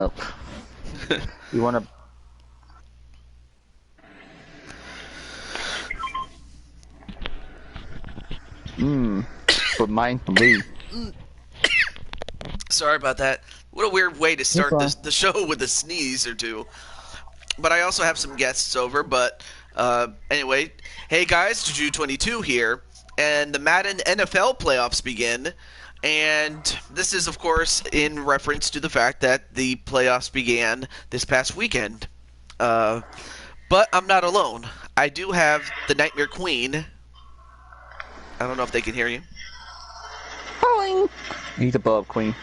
up. You want to... But mine can be. Sorry about that. What a weird way to start the show with a sneeze or two. But I also have some guests over. But anyway, hey guys, Juju22 here, and the Madden NFL Playoffs begin. And this is, of course, in reference to the fact that the playoffs began this past weekend. But I'm not alone. I do have the Nightmare Queen. I don't know if they can hear you. Falling. He's above Queen.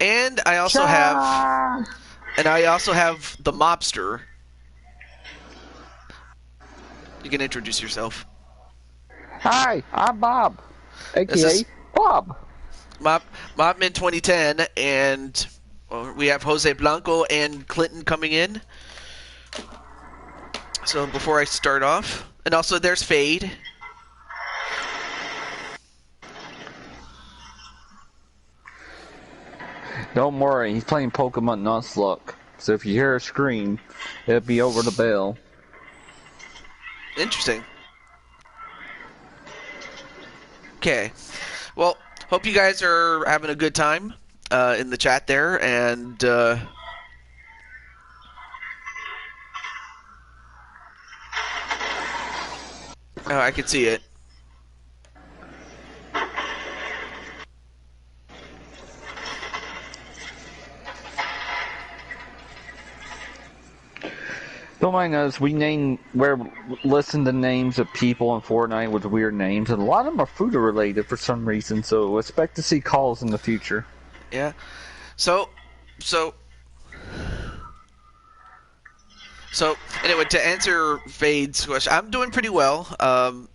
And I also have the mobster. You can introduce yourself. Hi, I'm Bob, aka Bob. Mobman 2010, and we have Jose Blanco and Clinton coming in. So before I start off, and also there's Fade. Don't worry, he's playing Pokemon Nuzlocke. So if you hear a scream, it'll be over the bell. Interesting. Okay. Well, hope you guys are having a good time in the chat there, and oh, I can see it. Don't mind us, we're listening to names of people in Fortnite with weird names, and a lot of them are food related for some reason, so expect to see calls in the future. Yeah. So anyway, to answer Fade's question, I'm doing pretty well. And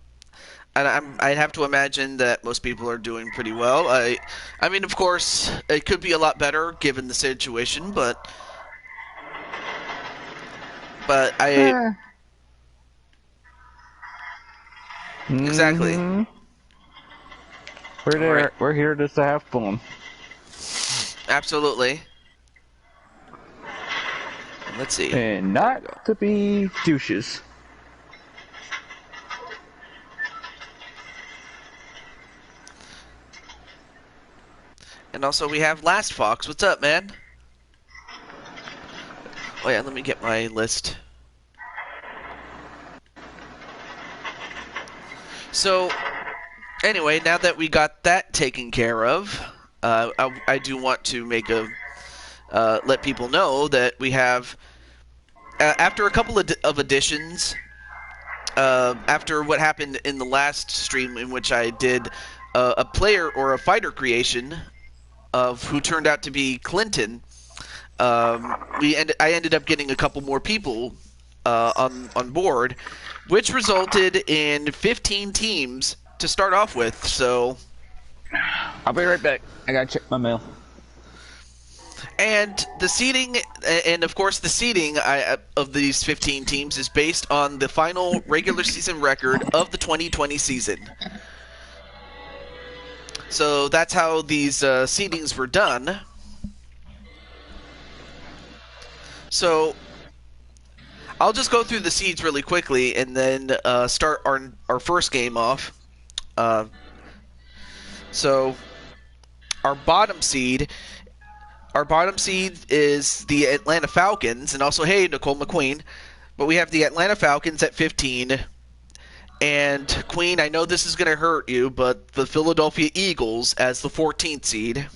I'd have to imagine that most people are doing pretty well. I mean, of course, it could be a lot better given the situation, but I exactly. We're there. Right. We're here just to have fun. Absolutely. Let's see. And not to be douches. And also we have Last Fox. What's up, man? Oh yeah, let me get my list. So, anyway, now that we got that taken care of, I do want to make let people know that we have, after a couple of additions, after what happened in the last stream in which I did a player or a fighter creation of who turned out to be Clinton, I ended up getting a couple more people on board, which resulted in 15 teams to start off with. So I'll be right back. I gotta check my mail. And the seeding, and of course the seeding of these 15 teams is based on the final regular season record of the 2020 season. So that's how these seedings were done. So I'll just go through the seeds really quickly and then start our first game off. So our bottom seed is the Atlanta Falcons, and also, hey, Nicole McQueen. But we have the Atlanta Falcons at 15. And, Queen, I know this is going to hurt you, but the Philadelphia Eagles as the 14th seed.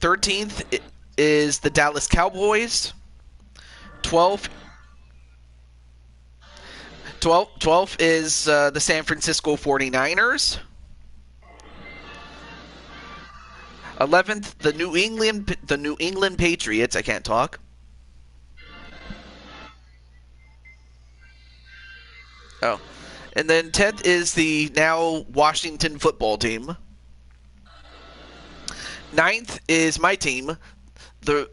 '13th is the Dallas Cowboys. 12th is the San Francisco 49ers. 11th, the New England Patriots. I can't talk. Oh. And then 10th is the now Washington football team. 9th is my team, the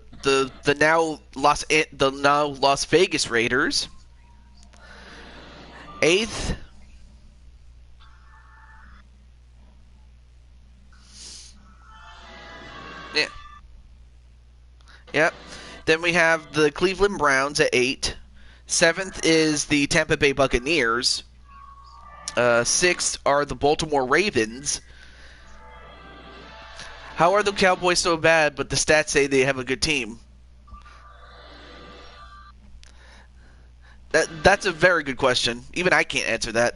now Las Vegas Raiders. 8th Yep. Then we have the Cleveland Browns at 8. 7th is the Tampa Bay Buccaneers. 6th are the Baltimore Ravens. How are the Cowboys so bad, but the stats say they have a good team? That's a very good question. Even I can't answer that.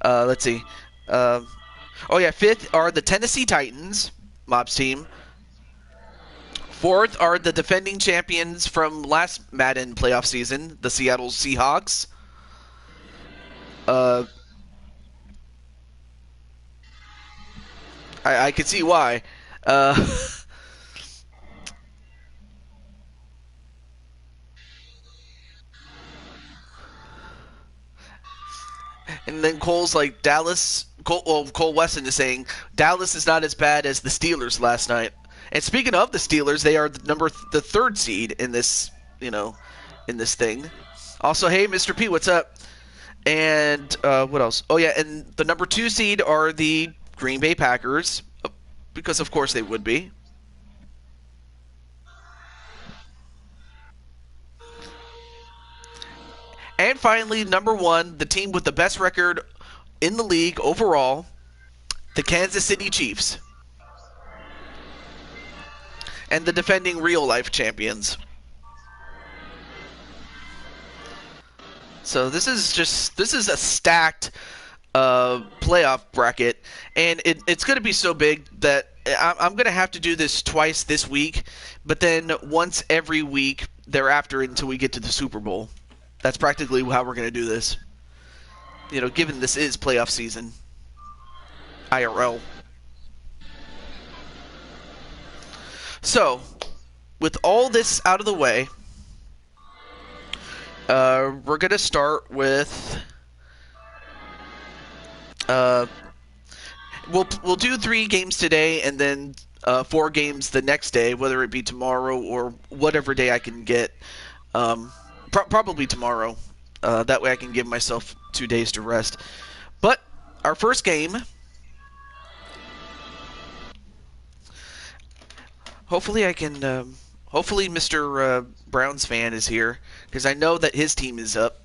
Let's see. Oh yeah, 5th are the Tennessee Titans, Mob's team. 4th are the defending champions from last Madden playoff season, the Seattle Seahawks. I can see why. And then Cole's like Dallas. Cole Weston is saying Dallas is not as bad as the Steelers last night. And speaking of the Steelers, they are the 3rd seed in this, in this thing. Also, hey, Mr. P, what's up? And what else? Oh yeah, and the number 2 seed are the Green Bay Packers, because of course they would be. And finally, number 1, the team with the best record in the league overall, the Kansas City Chiefs. And the defending real-life champions. So this is a stacked playoff bracket, and it's going to be so big that I'm going to have to do this twice this week, but then once every week thereafter until we get to the Super Bowl. That's practically how we're going to do this. Given this is playoff season. IRL. So, with all this out of the way, we're going to start with... We'll do 3 games today and then 4 games the next day, whether it be tomorrow or whatever day I can get. Probably tomorrow. That way I can give myself 2 days to rest. But our first game, hopefully I can. Hopefully Mr. Browns fan is here, because I know that his team is up.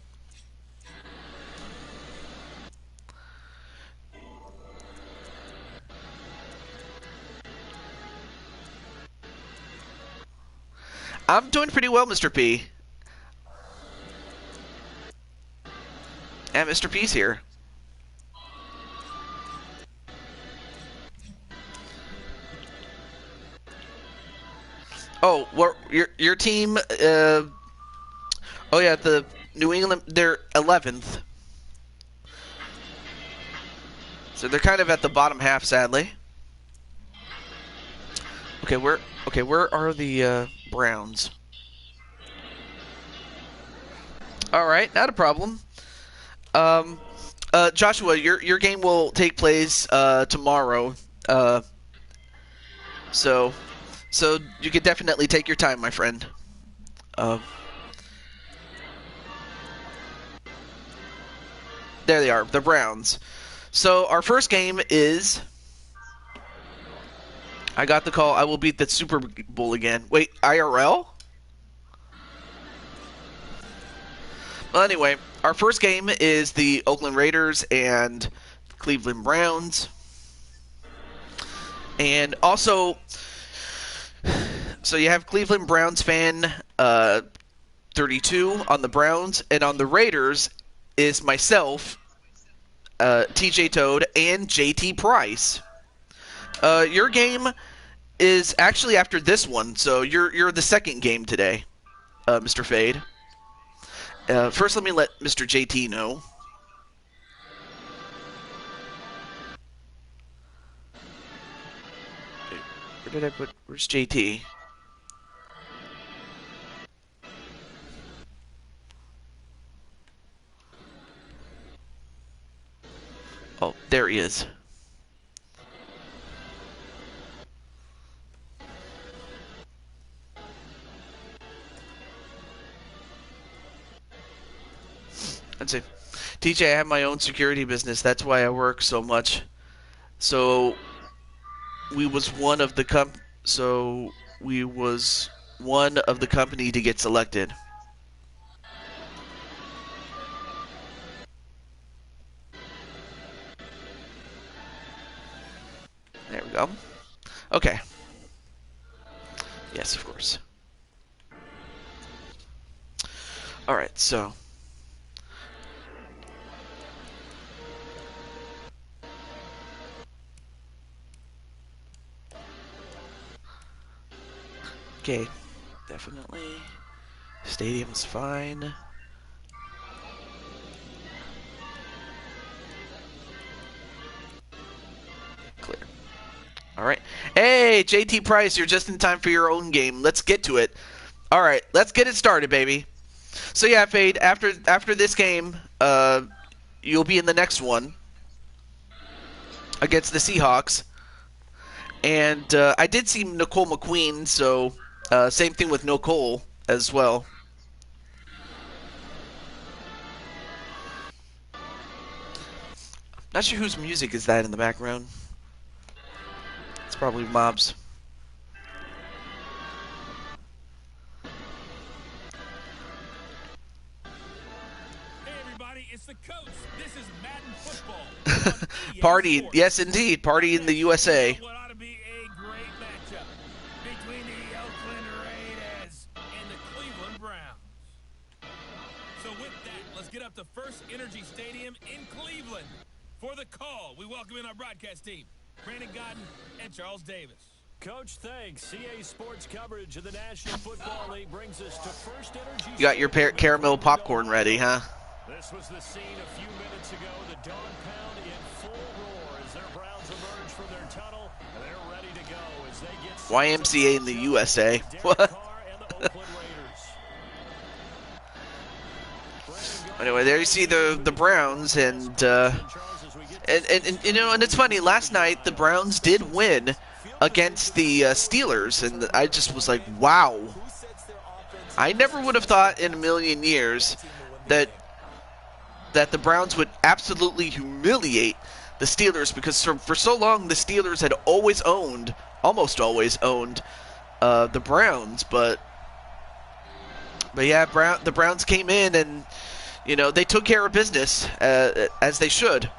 I'm doing pretty well, Mr. P. And Mr. P's here. Oh, well, your team. Oh yeah, the New England. They're 11th, so they're kind of at the bottom half, sadly. Okay, where are the Browns? All right, not a problem. Joshua, your game will take place tomorrow. So you could definitely take your time, my friend. There they are, the Browns. So our first game is... I got the call. I will beat the Super Bowl again. Wait, IRL? Well, anyway, our first game is the Oakland Raiders and Cleveland Browns. And also, so you have Cleveland Browns fan 32 on the Browns, and on the Raiders is myself, TJ Toad, and JT Price. Your game is actually after this one, so you're the second game today, Mr. Fade. First, let me let Mr. JT know. Where did I put... Where's JT? Oh, there he is. Let's see. TJ, I have my own security business. That's why I work so much. So we was one of the one of the company to get selected. There we go. Okay. Yes, of course. Alright, so. Okay, definitely. Stadium's fine. Clear. Alright. Hey, JT Price, you're just in time for your own game. Let's get to it. Alright, let's get it started, baby. So yeah, Fade, after this game, you'll be in the next one against the Seahawks. And I did see Nicole McQueen, so same thing with Nicole as well. Not sure whose music is that in the background. It's probably Mob's. Hey everybody, it's the coach. This is Madden football. Party, yes indeed, party in the USA. What ought to be a great matchup between the Oakland Raiders and the Cleveland Browns. So with that, let's get up to First Energy Stadium in Cleveland. For the call, we welcome in our broadcast team, Brandon Godden and Charles Davis. Coach, thanks. CA Sports coverage of the National Football League brings us to First Energy. You got your caramel popcorn ready, huh? This was the scene a few minutes ago. The Dawn Pound in full roar as their Browns emerge from their tunnel, and they're ready to go as they get YMCA in the USA. What? Anyway, there you see the Browns, and you know, and it's funny. Last night the Browns did win against the Steelers, and I just was like, wow. I never would have thought in a million years that the Browns would absolutely humiliate the Steelers, because for so long the Steelers had almost always owned the Browns, but yeah, the Browns came in and, you know, they took care of business as they should,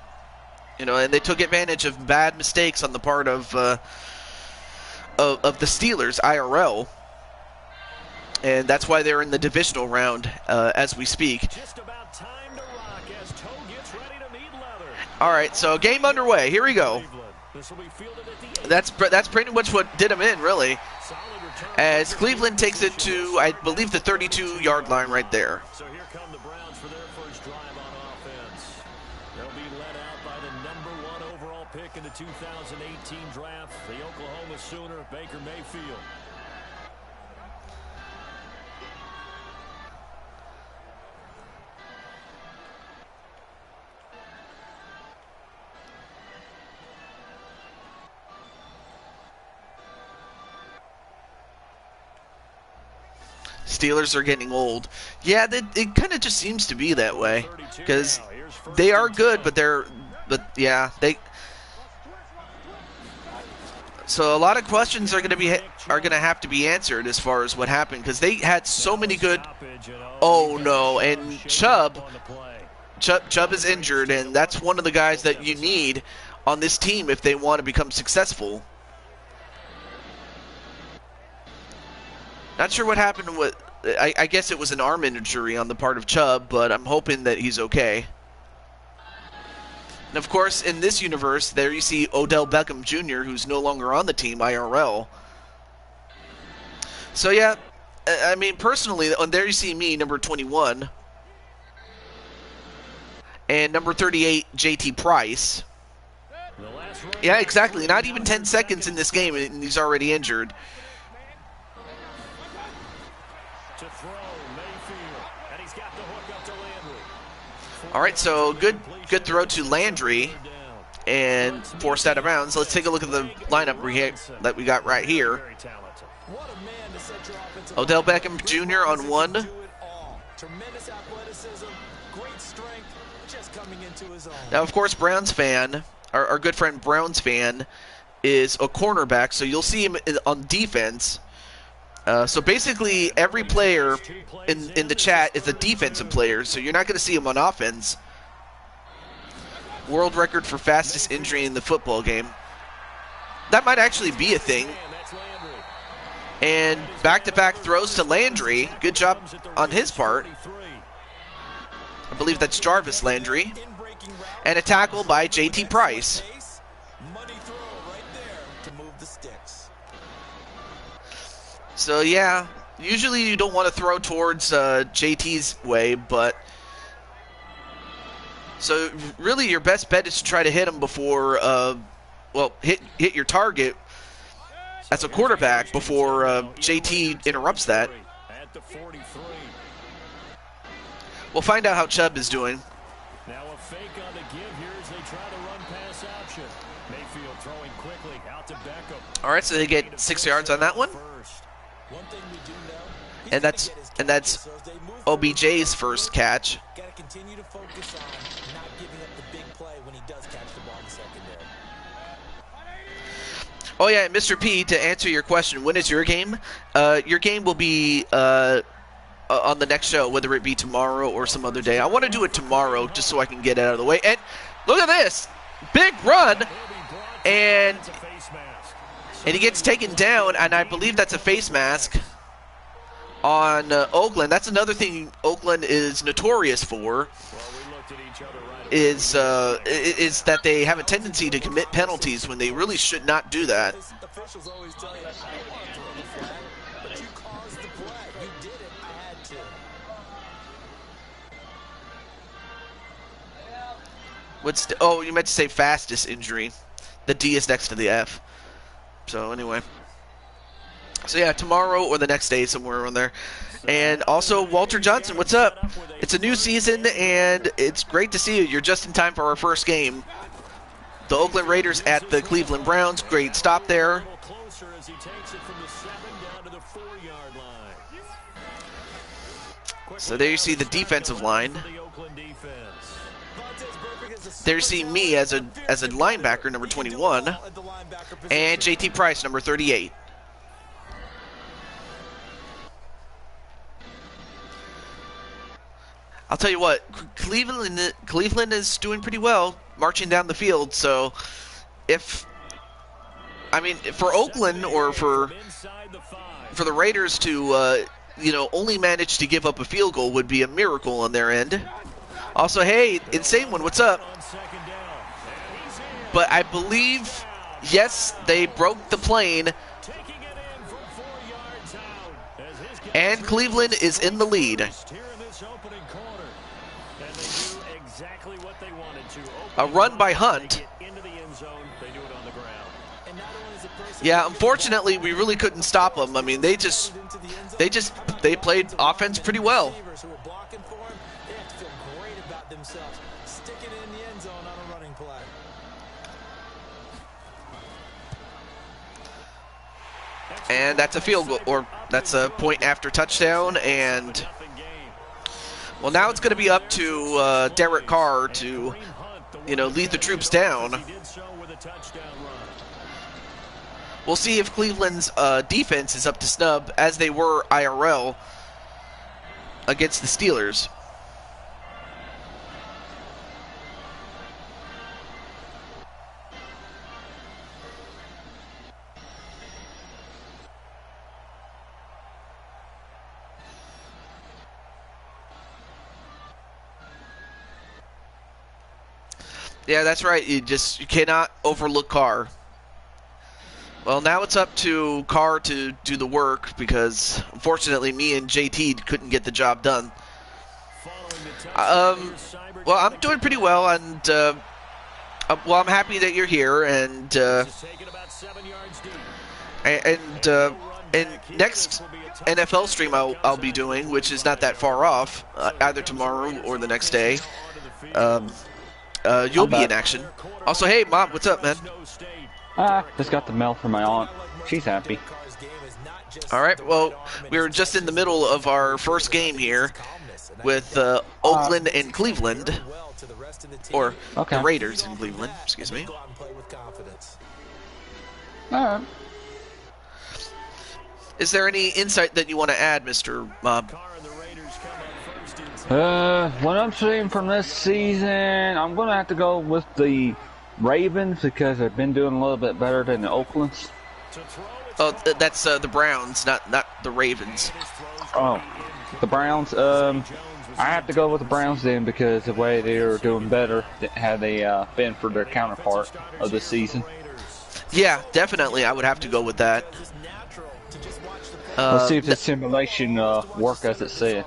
you know, and they took advantage of bad mistakes on the part of the Steelers IRL, and that's why they're in the divisional round as we speak. All right, so game underway. Here we go. That's pretty much what did them in, really, as Cleveland takes it to, I believe, the 32-yard line right there. So here come the Browns for their first drive on offense. They'll be led out by the #1 overall pick in the 2018 draft, the Oklahoma Sooner, Baker Mayfield. Steelers are getting old. Yeah, it kind of just seems to be that way, because they are good, but so a lot of questions are going to have to be answered as far as what happened, because they had so many good. Oh no! And Chubb is injured, and that's one of the guys that you need on this team if they want to become successful. Not sure what happened with. I guess it was an arm injury on the part of Chubb, but I'm hoping that he's okay. And of course, in this universe, there you see Odell Beckham Jr., who's no longer on the team IRL. So yeah, I mean, personally, and there you see me, number 21, and number 38, JT Price. Yeah, exactly. Not even 10 seconds in this game, and he's already injured. All right, so good throw to Landry, and forced out of bounds. Let's take a look at the lineup that we got right here. Odell Beckham Jr. on one. Now, of course, Browns fan, our good friend Browns fan, is a cornerback, so you'll see him on defense. So basically, every player in the chat is a defensive player, so you're not going to see them on offense. World record for fastest injury in the football game. That might actually be a thing. And back-to-back throws to Landry. Good job on his part. I believe that's Jarvis Landry. And a tackle by J.T. Price. So, yeah, usually you don't want to throw towards JT's way, but... So, really, your best bet is to try to hit him before, hit your target as a quarterback before JT interrupts that. We'll find out how Chubb is doing. Now a fake on the give here as they try to run pass option. Mayfield throwing quickly out to Beckham. All right, so they get 6 yards on that one. And that's OBJ's first catch. Got to continue to focus on not giving up the big play when he does catch the ball in the secondary. Oh yeah, Mr. P, to answer your question, when is your game? Your game will be on the next show, whether it be tomorrow or some other day. I want to do it tomorrow just so I can get it out of the way. And look at this. Big run. And he gets taken down, and I believe that's a face mask on Oakland. That's another thing Oakland is notorious for, is that they have a tendency to commit penalties when they really should not do that. Officials always tell you, I want to throw the flag, but you caused the play. You did it. I had to. Oh, you meant to say fastest injury. The D is next to the F. So anyway. So yeah, tomorrow or the next day, somewhere around there. And also, Walter Johnson, what's up? It's a new season, and it's great to see you. You're just in time for our first game. The Oakland Raiders at the Cleveland Browns. Great stop there. So there you see the defensive line. There you see me as a linebacker, number 21, and J.T. Price, number 38. I'll tell you what, Cleveland is doing pretty well, marching down the field. So, for Oakland or for the Raiders to, only manage to give up a field goal would be a miracle on their end. Also, hey, Insane One, what's up? But I believe, yes, they broke the plane, and Cleveland is in the lead. A run by Hunt. Yeah, unfortunately, we really couldn't stop them. I mean, they played offense pretty well. And that's a field goal, or that's a point after touchdown. And well, now it's going to be up to Derek Carr to, lead the troops down. We'll see if Cleveland's defense is up to snub, as they were IRL against the Steelers. Yeah, that's right. You cannot overlook Carr. Well, now it's up to Carr to do the work because, unfortunately, me and JT couldn't get the job done. Well, I'm doing pretty well, and I'm happy that you're here, and next NFL stream I'll be doing, which is not that far off, either tomorrow or the next day. You'll be in action. Also, hey, Mom, what's up, man? Just got the mail from my aunt. She's happy. All right, well, we were just in the middle of our first game here with Oakland and Cleveland. Or the Raiders in Cleveland, excuse me. All right. Is there any insight that you want to add, Mr. Mob? What I'm seeing from this season, I'm going to have to go with the Ravens because they've been doing a little bit better than the Oaklands. Oh, that's the Browns, not the Ravens. Oh, the Browns. I have to go with the Browns then because the way they are doing better had they been for their counterpart of the season. Yeah, definitely. I would have to go with that. Let's see if the simulation work as it said.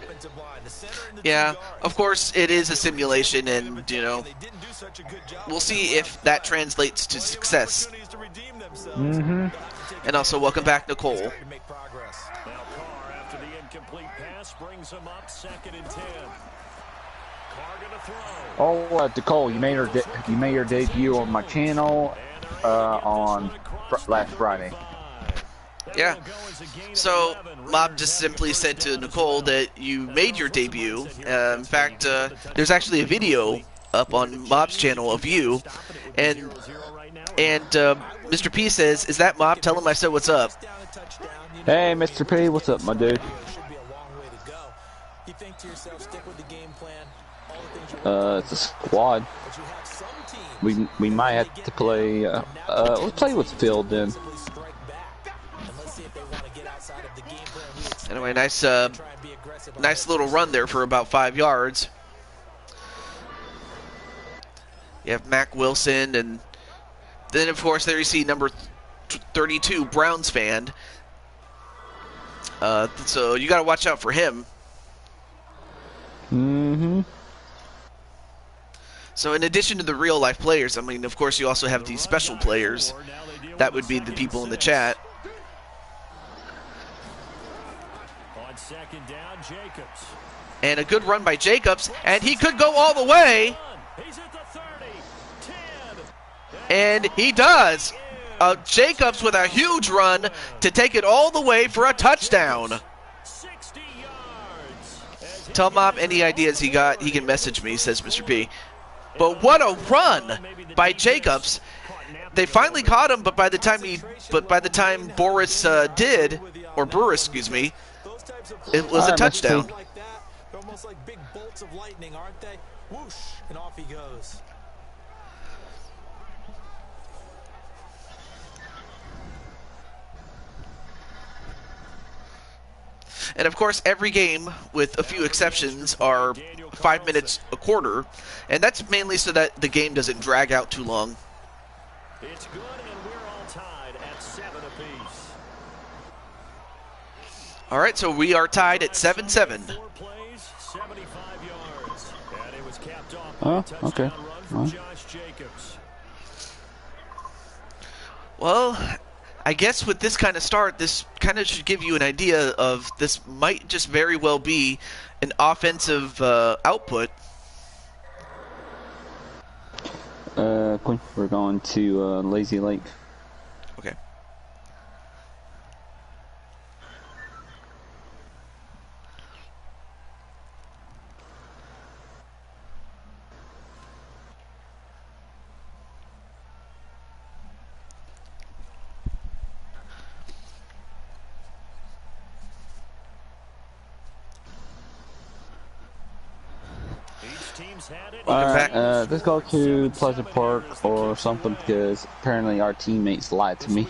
Yeah, of course it is a simulation, and we'll see if that translates to success. Mm-hmm. And also, welcome back, Nicole. Now Carr, after the incomplete pass, brings him up 2nd and 10. Carr gonna throw. Oh, Nicole, you made your debut on my channel on last Friday. Yeah. So, Mob just simply said to Nicole that you made your debut. In fact, there's actually a video up on Mob's channel of you. And Mr. P says, "Is that Mob? Tell him I said what's up." Hey, Mr. P, what's up, my dude? It's a squad. We might have to play. Let's play with field then. Anyway, nice little run there for about 5 yards. You have Mac Wilson, and then of course there you see number 32, Browns fan. So you got to watch out for him. Mm-hmm. So in addition to the real life players, I mean, of course you also have these special players. That would be the people in the chat. On 2nd down, Jacobs. And a good run by Jacobs, and he could go all the way. He's at the 30, 10. And he does. Jacobs with a huge run to take it all the way for a touchdown. 60 yards. Tell Mob any ideas he got, he can message me, says Mr. P. But what a run by Jacobs. They finally caught him, but by the time Boris Brewer, excuse me, it was a touchdown. They're almost like big bolts of lightning, aren't they? Whoosh, and off he goes. And of course, every game, with a few exceptions, are 5 minutes a quarter, and that's mainly so that the game doesn't drag out too long. It's good, and we're all tied at 7 apiece. All right, so we are tied at 7-7. 4 plays, 75 yards. And it was capped off by a touchdown okay. run from Josh Jacobs. Well, I guess with this kind of start, this kind of should give you an idea of this might just very well be an offensive output. We're going to Lazy Lake. Okay. Alright, let's go to Pleasant Park or something because apparently our teammates lied to me.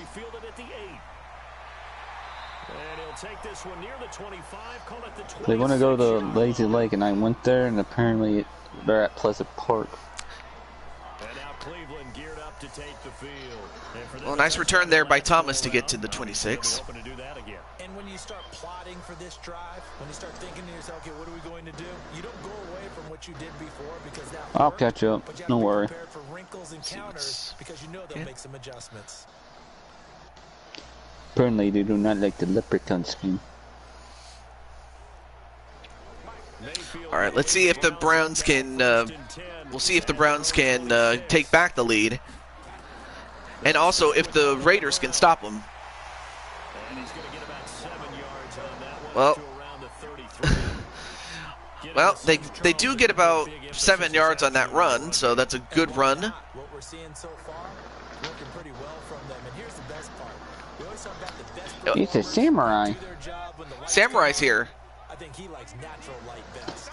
They want to go to Lazy Lake and I went there and apparently they're at Pleasant Park. Well, nice return there by Thomas to get to the 26. And when you start plotting for this drive, when you start thinking to yourself, okay, what are we going to do? You don't go away from what you did before because that I'll worked, catch up. but you have Don't to be worry. prepared for wrinkles and counters because you know they'll make some adjustments. Apparently they do not like the leprechaun scheme. All right, let's see if the Browns can. We'll see if the Browns can take back the lead, and also if the Raiders can stop them. Well, well, they do get about 7 yards on that run, so that's a good run. What we're seeing so far, working pretty well from them. And here's the best part. The He's a samurai. Samurai's here. I think he likes natural light best.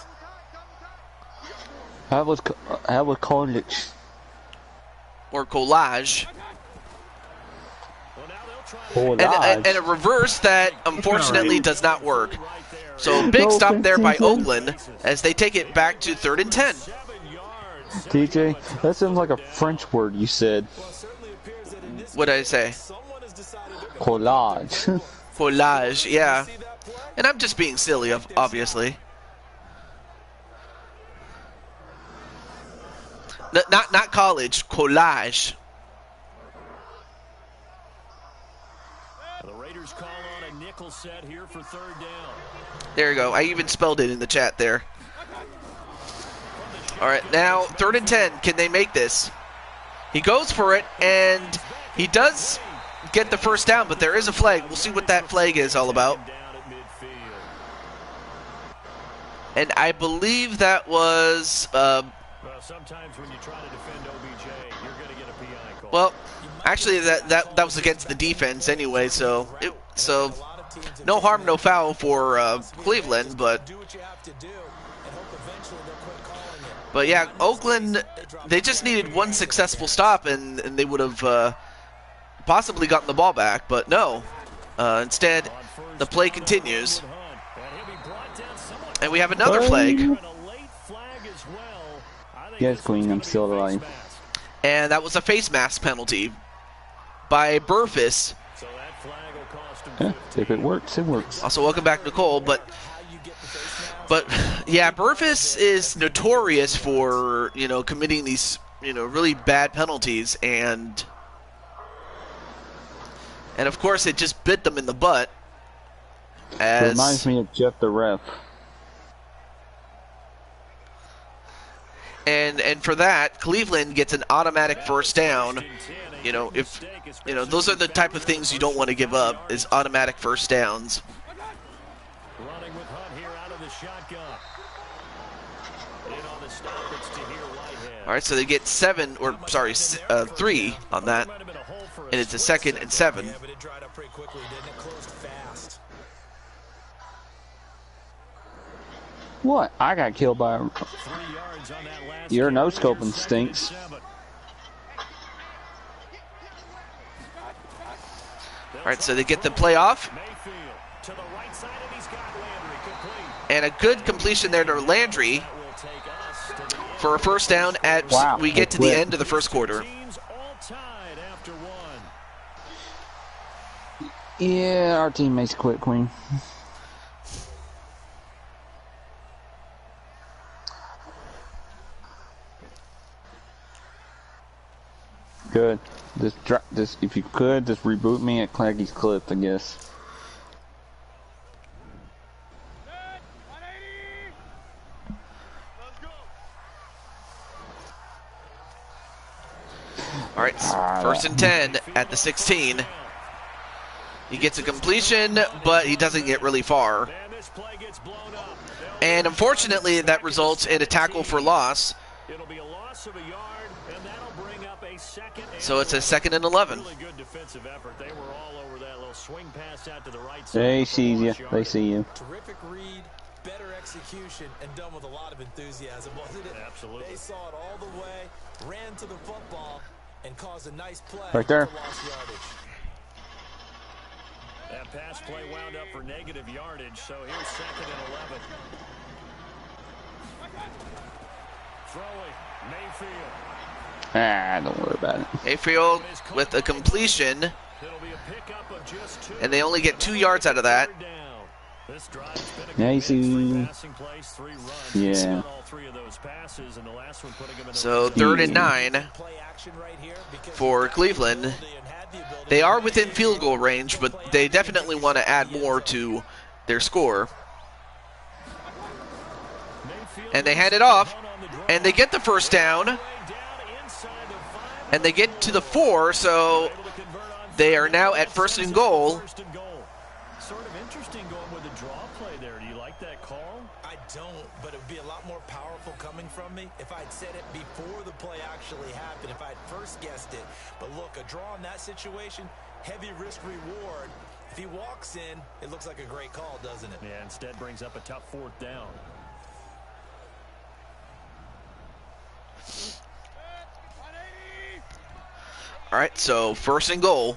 How was college? Or collage. Collage. And a reverse that unfortunately does not work. So big stop there by Oakland as they take it back to 3rd and 10. TJ, that sounds like a French word you said. What did I say? Collage. Collage, yeah. And I'm just being silly, obviously. Not college, collage. The Raiders call on a nickel set here for 3rd down. There you go. I even spelled it in the chat there. All right, now 3rd and 10. Can they make this? He goes for it, and he does get the first down, but there is a flag. We'll see what that flag is all about. And I believe that was... sometimes when you try to defend OBJ, you're going to get a PI call. Well, actually, that was against the defense anyway, so no harm, no foul for Cleveland, but yeah, Oakland, they just needed one successful stop, and they would have possibly gotten the ball back, but no. Instead, the play continues, and we have another flag. Yes, Queen, I'm still alive. And that was a face mask penalty by Burfus. Yeah, if it works, it works. Also, welcome back, Nicole. But yeah, Burfus is notorious for committing these really bad penalties, and of course it just bit them in the butt. It reminds me of Jeff the ref. And for that, Cleveland gets an automatic first down. If those are the type of things you don't want to give up, is automatic first downs. Running with Hunt here out of the shotgun. In on the stop, it's to here Whitehead. All right, so they get 3 on that, and it's a 2nd and 7. Yeah, but it dried up pretty quickly, didn't it? Closed fast. What? I got killed by a... Your no-scoping stinks. All right, so they get the playoff. And a good completion there to Landry for a first down as we get to the end of the first quarter. Yeah, our teammates quit, Queen. Good. Just if you could, just reboot me at Claggy's Clip, I guess. All right, 1st and 10 at the 16. He gets a completion, but he doesn't get really far. And unfortunately, that results in a tackle for loss. It'll be a loss of a yard, and that'll bring up a 2nd. So it's a 2nd and 11. Really good defensive effort. They were all over that little swing pass out to the right side. They see you. They see you. Terrific read, better execution, and done with a lot of enthusiasm, wasn't it? Absolutely. They saw it all the way, ran to the football, and caused a nice play. Right there. For lost yardage. That pass play wound up for negative yardage, so here's 2nd and 11. Throwing, Mayfield. Don't worry about it. Mayfield with a completion, and they only get 2 yards out of that. Yeah, you see. Yeah. So 3rd and 9 for Cleveland. They are within field goal range, but they definitely want to add more to their score. And they hand it off, and they get the first down, and they get to the 4, so they are now at 1st and goal. Sort of interesting going with the draw play there. Do you like that call? I don't, but it would be a lot more powerful coming from me if I'd said it before the play actually happened, if I'd first guessed it. But look, a draw in that situation, Heavy risk reward. If he walks in, it looks like a great call, doesn't it? Yeah, instead brings up a tough fourth down. All right, so first and goal.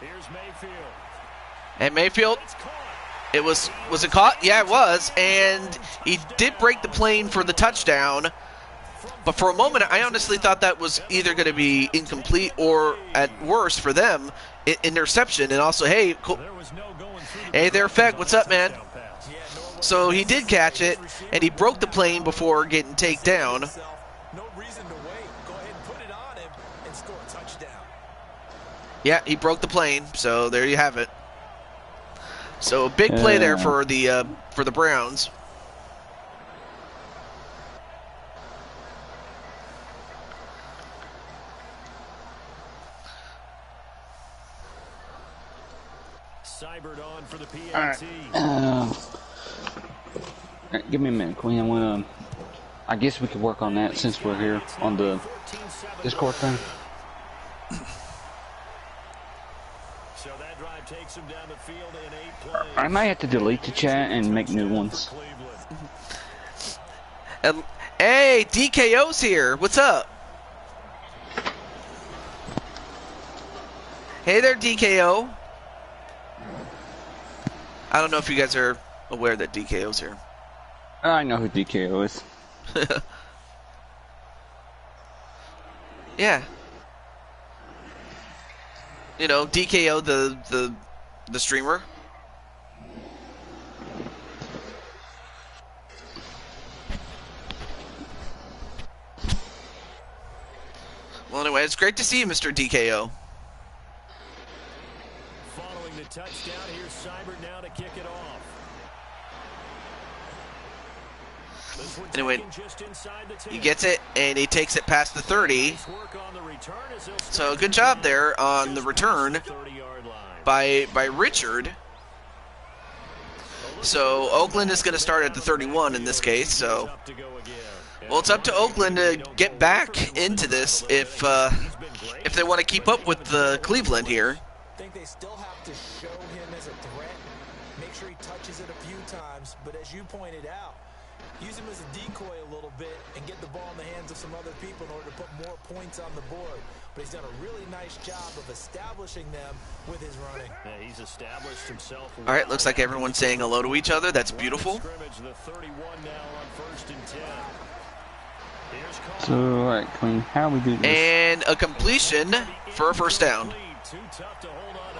Here's Mayfield. And Mayfield, it was it caught? Yeah, it was. And he did break the plane for the touchdown. But for a moment, I honestly thought that was either going to be incomplete or, at worst for them, interception. And also, hey, cool. Hey there, Feg, what's up, man? So he did catch it, and he broke the plane before getting taken down. No reason to wait. Go ahead and put it on him and score a touchdown. Yeah, he broke the plane, so there you have it. So a big play there for the Browns. Cybert on for the PAT. All right, give me a minute, Queen. I guess we could work on that since we're here on the Discord thing. So that drive takes him down the field in 8 plays. I might have to delete the chat and make new ones. Hey, DKO's here. What's up? Hey there, DKO. I don't know if you guys are aware that DKO's here. I know who DKO is. Yeah. You know, DKO, the streamer. Well, anyway, it's great to see you, Mr. DKO. Following the touchdown, here's Cybert now to kick it off. Anyway, he gets it, and he takes it past the 30. So good job there on the return by Richard. So Oakland is going to start at the 31 in this case. So, well, it's up to Oakland to get back into this if they want to keep up with Cleveland here. I think they still have to show him as a threat. Make sure he touches it a few times, but as you pointed out, use him as a decoy a little bit and get the ball in the hands of some other people in order to put more points on the board. But he's done a really nice job of establishing them with his running. Yeah, he's established himself. All right, looks like everyone's saying hello to each other. That's beautiful. The 31 now on 1st and 10. So, all right, Queen, how we do this? And a completion for a first down.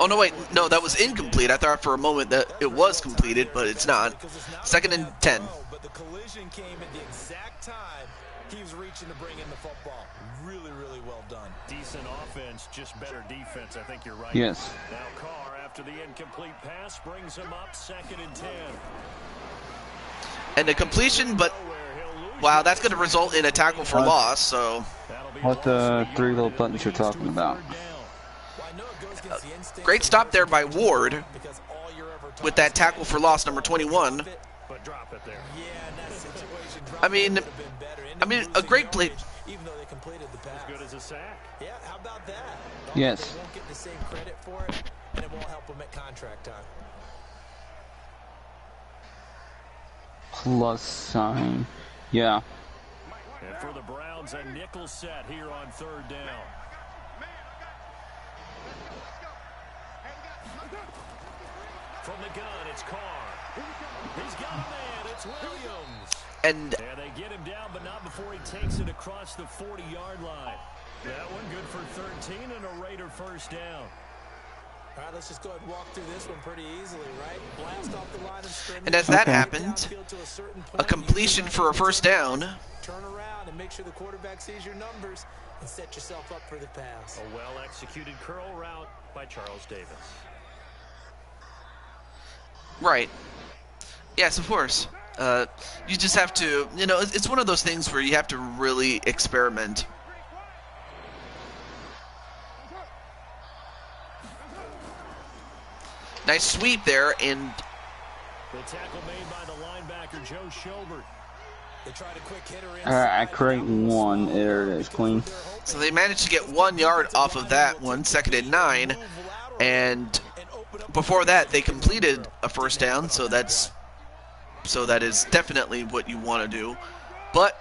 Oh, no, wait. No, that was incomplete. I thought for a moment that it was completed, but it's not. 2nd and 10. But the collision came at the exact time he was reaching to bring in the football. Really, really well done. Decent offense, just better defense. I think you're right. Yes. Now Carr, after the incomplete pass, brings him up 2nd and 10. And a completion, but wow, that's going to result in a tackle for loss. So, What the 3 little buttons you're talking about? Great stop there by Ward with that tackle for loss, number 21. But drop it there. I mean, a great play. Even though they completed the pass. As good as a sack. Yeah, how about that? Yes. They won't get the same credit for it, and it won't help them at contract time. Plus sign. Yeah. And for the Browns, a nickel set here on 3rd down. From the gun, it's Carr. He's got a man. It's Williams. And they get him down, but not before he takes it across the 40-yard line. That one good for 13 and a Raider first down. All right, let's just go ahead and walk through this one pretty easily, right? Blast off the line of scrimmage. And as that happened, a completion for a first down. Turn around and make sure the quarterback sees your numbers and set yourself up for the pass. A well-executed curl route by Charles Davis. Right. Yes, of course. You just have to, you know, it's one of those things where you have to really experiment. Nice sweep there, and the tackle made by the linebacker, Joe Schobert. Alright, I create one. There it is, clean. So they managed to get 1 yard off of that one, 2nd and 9, and before that they completed a first down. So that is definitely what you want to do, but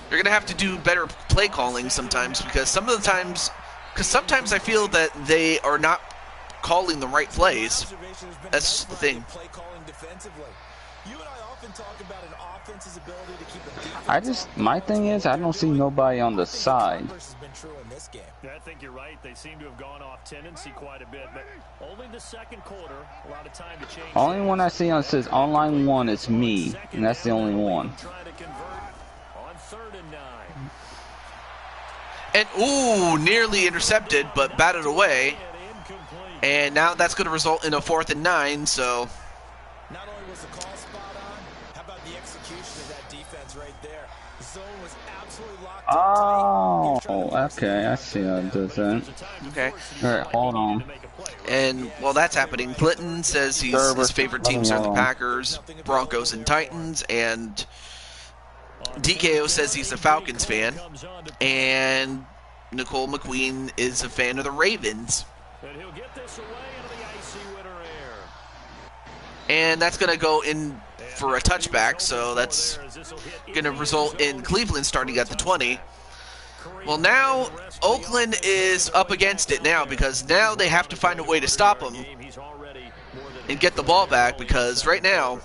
you're gonna have to do better play calling sometimes because sometimes I feel that they are not calling the right plays. That's the thing. My thing is, I don't see nobody on the side. I think you're right. They seem to have gone off tendency quite a bit, but only the second quarter, a lot of time to change. Only one I see on says online one is me, and that's the only one. On 3rd and 9. And ooh, nearly intercepted, but batted away. And now that's going to result in a 4th and 9. So. Not only was the call spot on, how about the execution of that defense right there? The zone was absolutely locked up tight. Oh, okay, I see how it does that. Okay. Alright, hold on. And while that's happening, Clinton says his favorite teams are the Packers, Broncos, and Titans, and DKO says he's a Falcons fan, and Nicole McQueen is a fan of the Ravens. And that's going to go in for a touchback, so that's going to result in Cleveland starting at the 20. Well, now Oakland is up against it now because now they have to find a way to stop them and get the ball back because right now,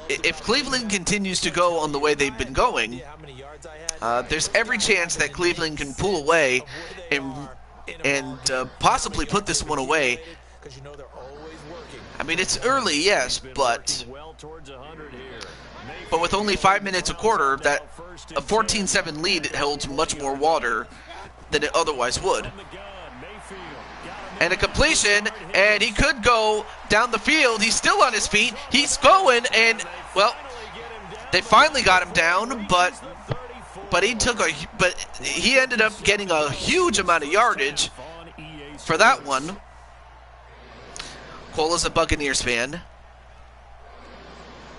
if Cleveland continues to go on the way they've been going, there's every chance that Cleveland can pull away and possibly put this one away. I mean, it's early, yes, but with only 5 minutes a quarter, that a 14-7 lead holds much more water than it otherwise would. And a completion, and he could go down the field. He's still on his feet. He's going, and well, they finally got him down, but he ended up getting a huge amount of yardage for that one. Cole is a Buccaneers fan.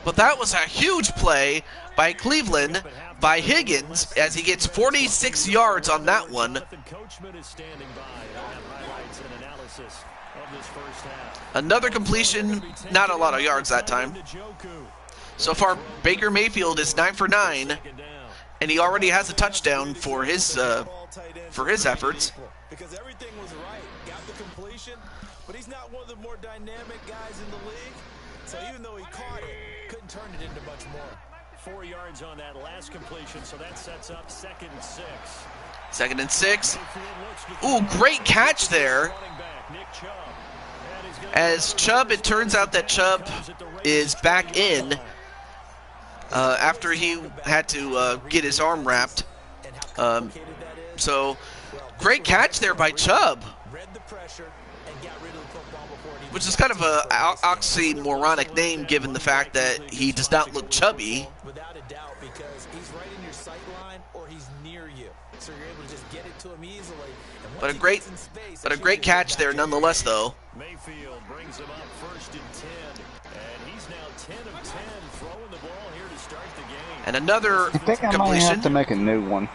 But that was a huge play by Cleveland, by Higgins, as he gets 46 yards on that one. Another completion, not a lot of yards that time. So far, Baker Mayfield is 9 for 9, and he already has a touchdown for his efforts. Because everything was right. Got the completion, but he's not one of the more dynamic guys in the league. So even though he caught it, couldn't turn it into much more. 4 yards on that last completion, so that sets up 2nd and 6. 2nd and 6. Ooh, great catch there. As Chubb, it turns out that Chubb is back in after he had to get his arm wrapped. So, great catch there by Chubb, which is kind of an oxymoronic name given the fact that he does not look chubby. Without a doubt, because he's right in your sight line or he's near you, so you're able to just get it to him easily. But a great catch there nonetheless, though. Mayfield brings him up 1st and 10, and he's now 10 of 10 throwing the ball here to start the game. And another I think I might completion. have to make a new one.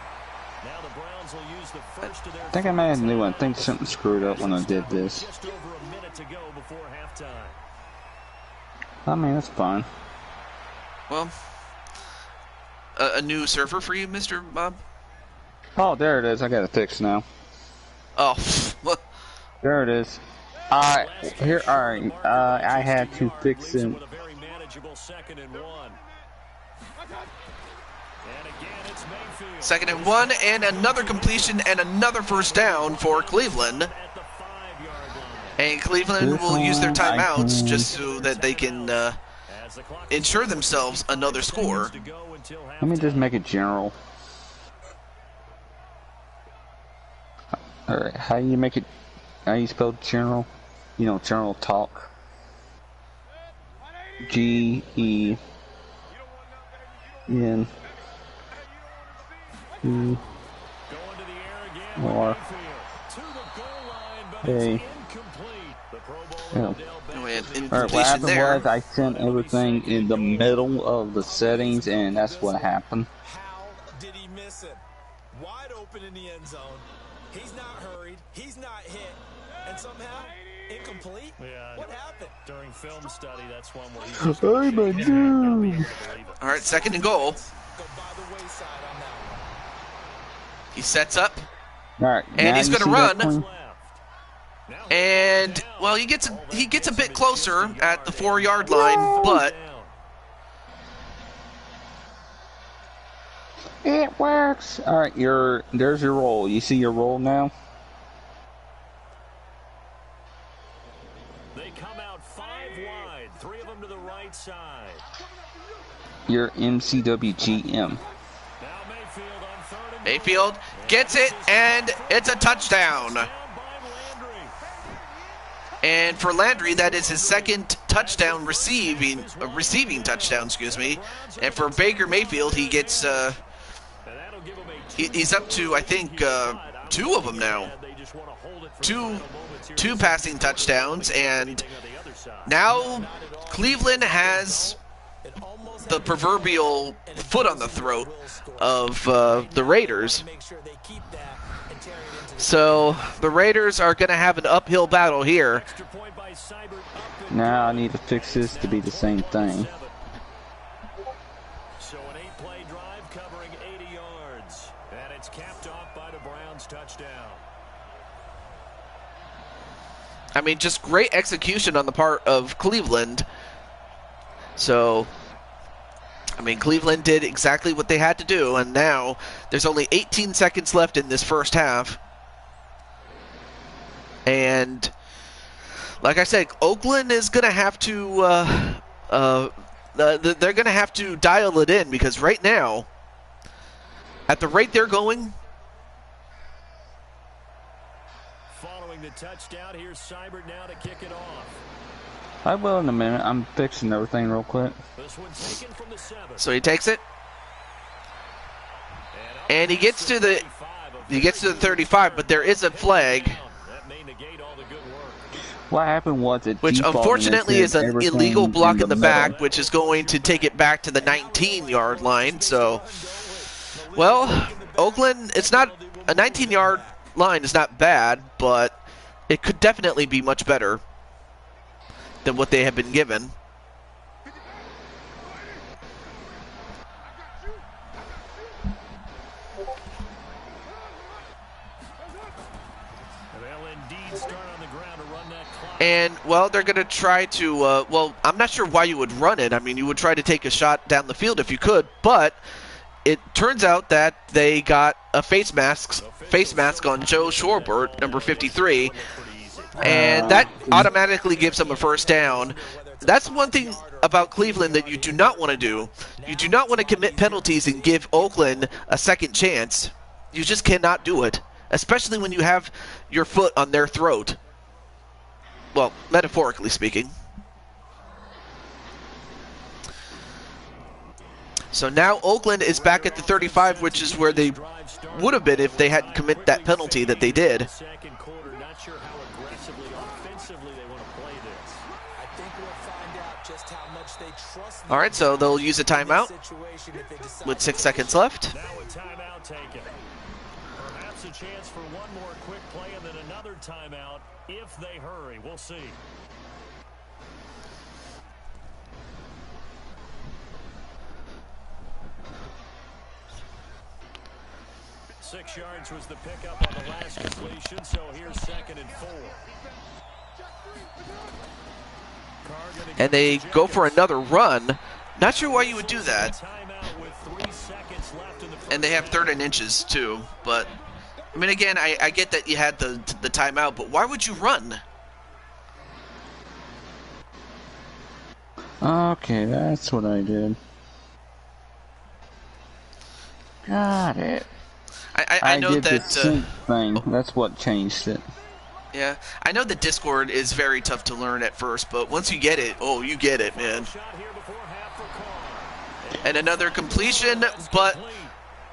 Now the Browns will use the first of their I think I made a new one. I think something screwed up when I did this. just over a minute to go before halftime. I mean, that's fine. Well, a new server for you, Mr. Bob? Oh, there it is. I got it fixed now. Oh, There it is. Here, alright. I had to fix it. With a very manageable 2nd and 1. And again, it's Mayfield. 2nd and 1, and another completion and another first down for Cleveland. At the 5-yard line. And Cleveland will use their timeouts just so that they can As the clock ensure themselves another score. to go until Let me just make it general. Alright, how you make it? How you spell general? You know, general talk. G-E-N. going to the air again. R. To the goal line, but A. it's incomplete. The Pro Bowl Yeah. Odell an Alright, what incompletion happened there. was I sent everything in the middle of the settings, and that's what happened. How did he miss him? Wide open in the end zone. He's not hurried. He's not hit. And somehow, incomplete? Yeah, What happened? during film study, that's one where I'm a noob. All right, 2nd and goal. Go by the wayside on that one. He sets up, Alright, and he's going to run. Point? And, well, he gets a bit closer at the 4-yard line, but It works. Alright, there's your roll. You see your roll now? They come out 5 wide, 3 of them to the right side. Your MCWGM. Now Mayfield on 3rd and Mayfield gets it, and it's a touchdown. down by Landry. And for Landry, that is his 2nd touchdown receiving touchdown, excuse me. And for Baker Mayfield, he gets And that'll give him a he's up to, I think, 2 of them now. They just want to hold it for Two the final moments here. two passing touchdowns, and On the other side. now Cleveland has the proverbial foot on the throat of the Raiders. Make sure they keep that and carry it into the So the Raiders are going to have an uphill battle here. Extra point by Seibert up and Now I need to fix this to be the same thing. 7. So an 8-play drive covering 80 yards. And it's capped off by the Browns touchdown. I mean, just great execution on the part of Cleveland. So, I mean, Cleveland did exactly what they had to do, and now there's only 18 seconds left in this first half. And like I said, Oakland is going to have to they're going to have to dial it in, because right now, at the rate they're going, Following the touchdown, here's Seibert now to kick it off. I will in a minute. I'm fixing everything real quick. This one taken from the 7. so he takes it, up and he gets to the 35 of 35, but there is a flag, That may negate all the good work. What happened was it which defaulted and it unfortunately said is an everything illegal block in the back, middle. which is going to take it back to the 19-yard line. So, well, Oakland, it's not a 19-yard line is not bad, but it could definitely be much better than what they have been given. They'll indeed start on the ground to run that clock. And, well, they're going to try to, well, I'm not sure why you would run it. I mean, you would try to take a shot down the field if you could, but it turns out that they got a face mask on Joe Shorbert, number 53, and that automatically gives them a first down. That's one thing about Cleveland that you do not want to do. You do not want to commit penalties and give Oakland a second chance. You just cannot do it, especially when you have your foot on their throat. Well, metaphorically speaking. So now Oakland is back at the 35, which is where they would have been if they hadn't committed that penalty that they did. Second quarter, not sure how aggressively offensively they want to play this. I think we'll find out just how much they trust All right, so they'll use a timeout situation if they decide with 6 seconds left. Now a timeout taken. Perhaps a chance for one more quick play and then another timeout if they hurry. We'll see. Six yards was the pickup on the last completion, so here's 2nd and 4. Carr gonna And they go for another run. Not sure why you would do that. timeout with 3 seconds left in the first And they have 3rd and inches, too. But, I mean, again, I get that you had the timeout, but why would you run? Okay, that's what I did. Got it. I know did the that... sync thing. That's what changed it. Yeah, I know that Discord is very tough to learn at first, but once you get it, oh, you get it, man. shot here before half for Carr. And another completion, but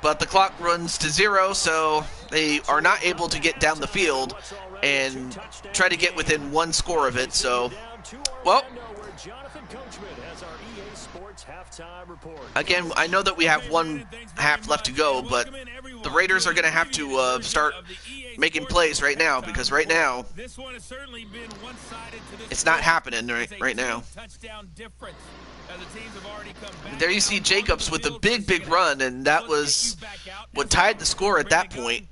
the clock runs to 0, so they are not able to get down the field and try to get within one score of it. So Down Well, again, I know that we have one half left to go, but the Raiders are going to have to start making plays right now, because right now it's not happening right now. There you see Jacobs with a big run, and that was what tied the score at that point.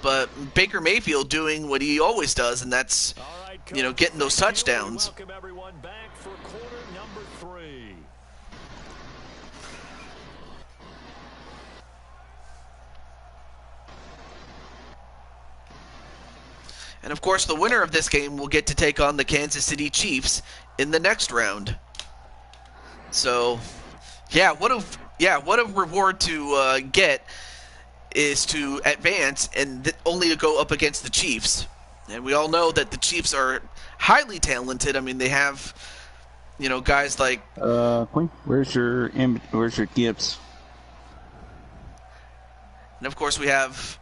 But Baker Mayfield doing what he always does, and that's, you know, getting those touchdowns. And of course, the winner of this game will get to take on the Kansas City Chiefs in the next round. So, yeah, what a reward to get is to advance and only to go up against the Chiefs. And we all know that the Chiefs are highly talented. I mean, they have, you know, guys like Quinn, where's your Gibbs? And of course we have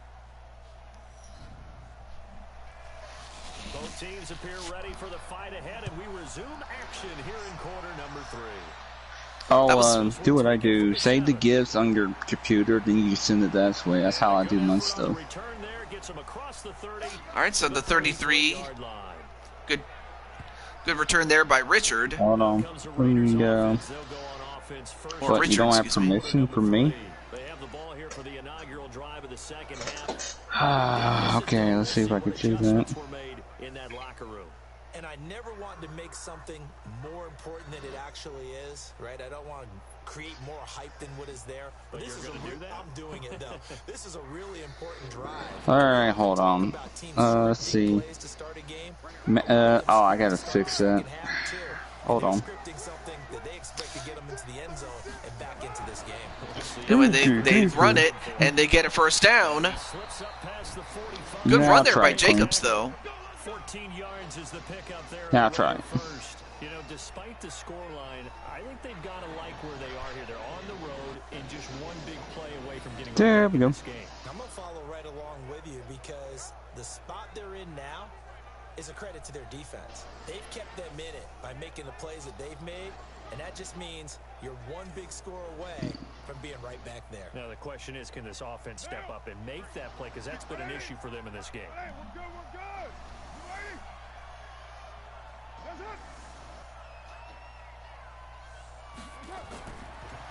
both teams appear ready for the fight ahead, and we resume action here in quarter number 3. Oh, do what I do. Save the GIFs on your computer, then you send it that way. That's how I do my stuff. Alright, so the 33. Good return there by Richard. Hold on. What, Richard, you don't have permission from me? Okay, let's see if I can do that. And I never want to make something more important than it actually is, right? I don't want to create more hype than what is there. But this is I'm doing it though. This is a really important drive. All right, hold on. Let's see. Oh, I gotta fix that. Hold on. And when they run it and they get a first down. Good run there by Jacobs, though. 14 yards is the pickup there. Yeah, I'll try. You know, despite the scoreline, I think they've got to like where they are here. They're on the road and just one big play away from getting there we go. This game. I'm going to follow right along with you because the spot they're in now is a credit to their defense. They've kept them in it by making the plays that they've made, and that just means you're one big score away from being right back there. Now, the question is, can this offense step up and make that play? Because that's been an issue for them in this game. Hey, we're good, we're good.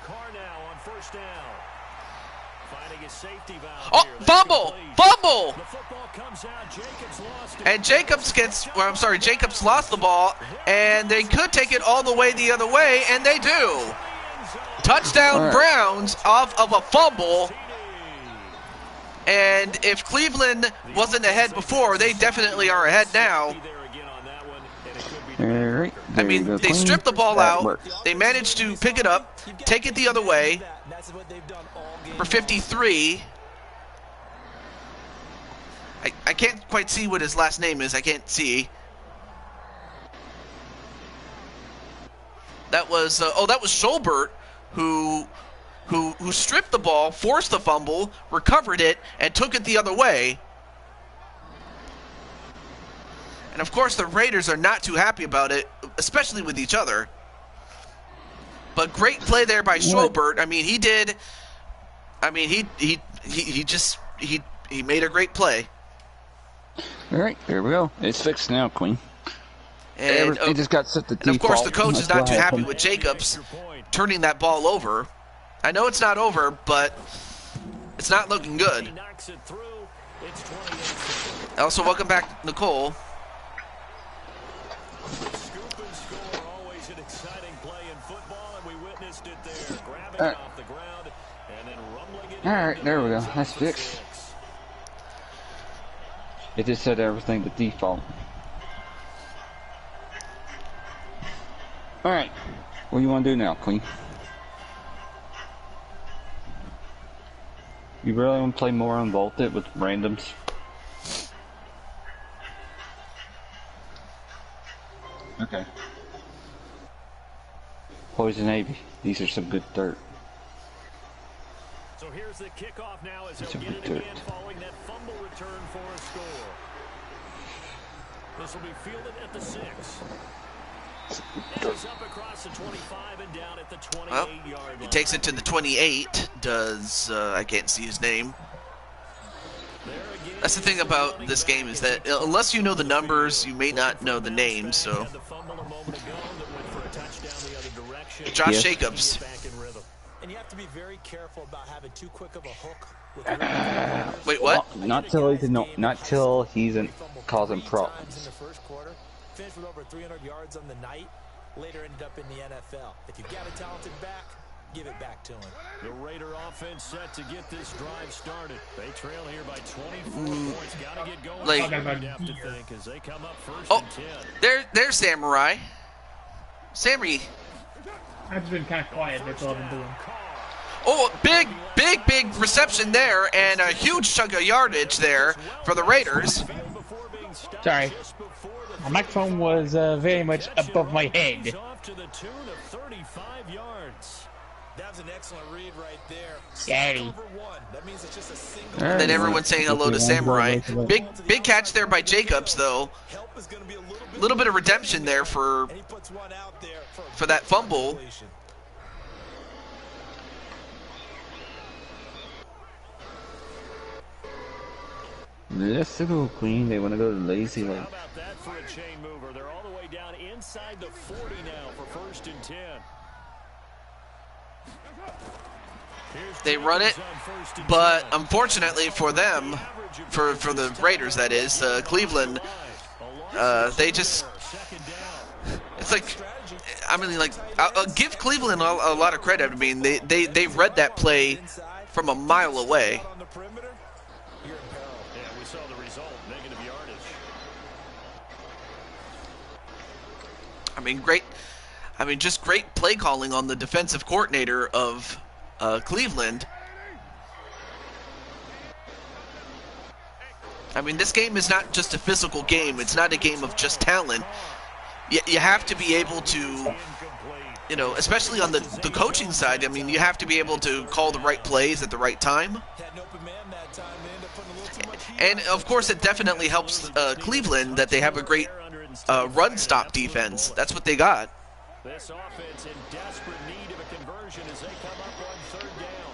Carr now on first down. Finding a safety valve. Oh, fumble! Fumble! The football comes out. Jacobs lost it. And Jacobs lost the ball, and they could take it all the way the other way, and they do. Touchdown Browns off of a fumble. And if Cleveland wasn't ahead before, they definitely are ahead now. Alright, I mean, they stripped the ball out. They managed to pick it up, take it the other way for 53. I can't quite see what his last name is. I can't see. That was that was Schobert who stripped the ball, forced the fumble, recovered it, and took it the other way. And of course, the Raiders are not too happy about it, especially with each other. But great play there by Schobert. I mean, he did. I mean, he made a great play. All right, there we go. It's fixed now, Queen. And it just got set to default. And of course, the coach is not too happy with Jacobs turning that ball over. I know it's not over, but it's not looking good. Also, welcome back, Nicole. Alright, there we go. That's fixed. It just set everything to default. Alright. What do you want to do now, Queen? You really want to play more Unvaulted with randoms? Okay. Poison Ivy. These are some good dirt. So here's the kickoff now as they'll get it again following that fumble return for a score. This will be fielded at the 6. And he's up across the 25 and down at the 28-yard line. He takes it to the 28. Does I can't see his name. That's the thing about this game is that unless you know the numbers, you may not know the names. So, Josh Jacobs. And you have to be very careful about having too quick of a hook. Wait, what? Well, not till he's causing problems. In the first quarter, finished with over 300 yards on the night. Later ended up in the NFL. If you've got a talented back, give it back to him. The Raider offense set to get this drive started. They trail here by 24 points. Got to get going. Like, have to think as they come up first and 10. There's Samurai. Sammy. I've just been kind of quiet. That's all I've been doing. Oh, big reception there, and a huge chunk of yardage there for the Raiders. Sorry. My microphone was very much above my head. That was an excellent read right there. Daddy. That means it's just a single. And then everyone saying hello to Samurai. Big catch there by Jacobs, though. A little bit of redemption there for that fumble. Let's go, Queen. They want to go to Lazy Lake. How about that for a chain mover? They're all the way down inside the 40 now for first and 10. They run it, but unfortunately for them, for the Raiders, that is, Cleveland, they just, it's like, I mean, like, I'll give Cleveland a lot of credit. I mean, they read that play from a mile away. I mean, just great play calling on the defensive coordinator of Cleveland. I mean, this game is not just a physical game. It's not a game of just talent. You have to be able to, you know, especially on the coaching side, I mean, you have to be able to call the right plays at the right time. And, of course, it definitely helps Cleveland that they have a great run-stop defense. That's what they got. This offense in desperate need of a conversion as they come up on third down.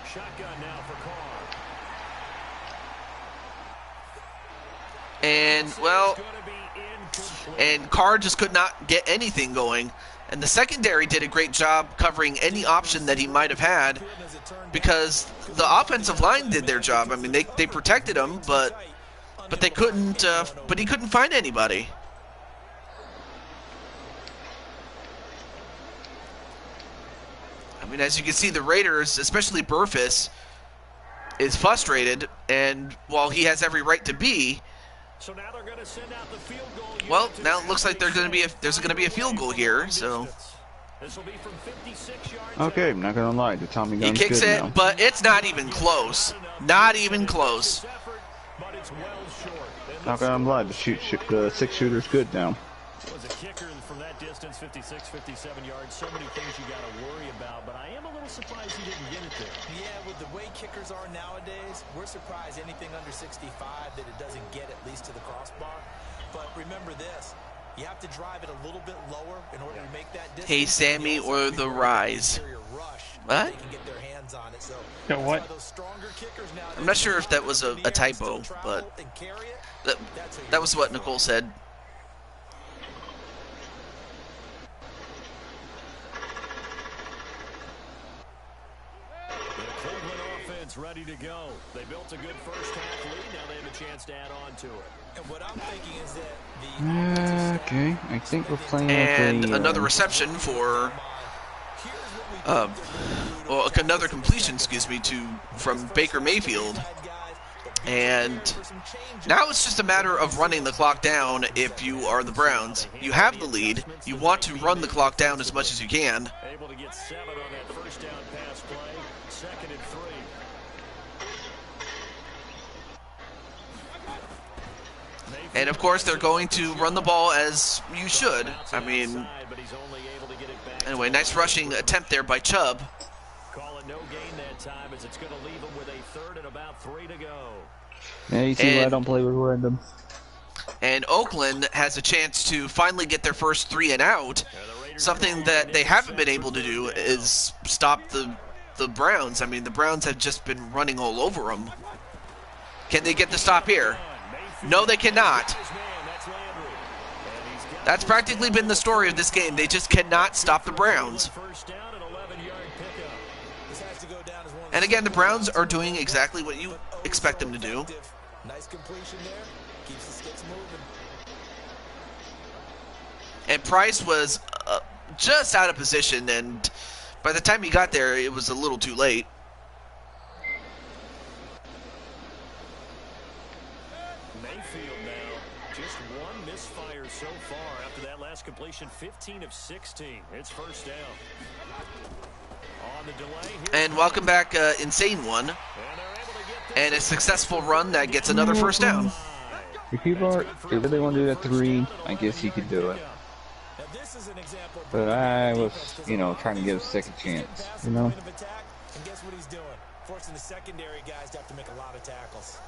Shotgun now for Carr. And, well, and Carr just could not get anything going. And the secondary did a great job covering any option that he might have had because the offensive line did their job. I mean, they protected him, but they couldn't. But he couldn't find anybody. I mean, as you can see, the Raiders, especially Burfess, is frustrated, and while he has every right to be, so now they're going to send out the field goal. Well, now it looks like there's going to be a field goal here. So this will be from 56 yards. Okay, I'm not gonna lie, the Tommy gun's he kicks good it, now. but it's not even close. Not even close. Not gonna lie, the 6-shooter's good now. Was a kicker from that distance, 56, 57 yards. So many things you got to worry about, but I am a little surprised he didn't get it there. Yeah, with the way kickers are nowadays, we're surprised anything under 65 that it doesn't get at least to the crossbar. But remember this, you have to drive it a little bit lower in order to make that distance. Hey, Sammy, or the Rise. What? So what? I'm not sure if that was a typo, but that was what Nicole said. Ready to go. They built a good first half lead. Now they have a chance to add on to it. And what I'm thinking is that okay, I think we're playing and with the, another reception for well, another completion, excuse me, from Baker Mayfield. And now it's just a matter of running the clock down. If you are the Browns, you have the lead. You want to run the clock down as much as you can. Able to get 7 on that first down pass play. 2nd and 3. And, of course, they're going to run the ball as you should. I mean, anyway, nice rushing attempt there by Call it no gain that time as it's going to leave them with a 3rd and about 3 to go. Yeah, you see why I don't play with random. And Oakland has a chance to finally get their first 3 and out. Something that they haven't been able to do is stop the Browns. I mean, the Browns have just been running all over them. Can they get the stop here? No, they cannot. That's practically been the story of this game. They just cannot stop the Browns. And again, the Browns are doing exactly what you expect them to do. Nice completion there. Keeps the sticks moving. And Price was just out of position, and by the time he got there, it was a little too late. Mayfield now, just one misfire so far after that last completion, 15 of 16. It's first down. On the delay, And welcome back, Insane One. And a successful run that gets another first down. If people really want to do that 3, I guess you could do it. But I was, trying to give a second chance, And guess what he's doing? Forcing the secondary guys to have to make a lot of tackles.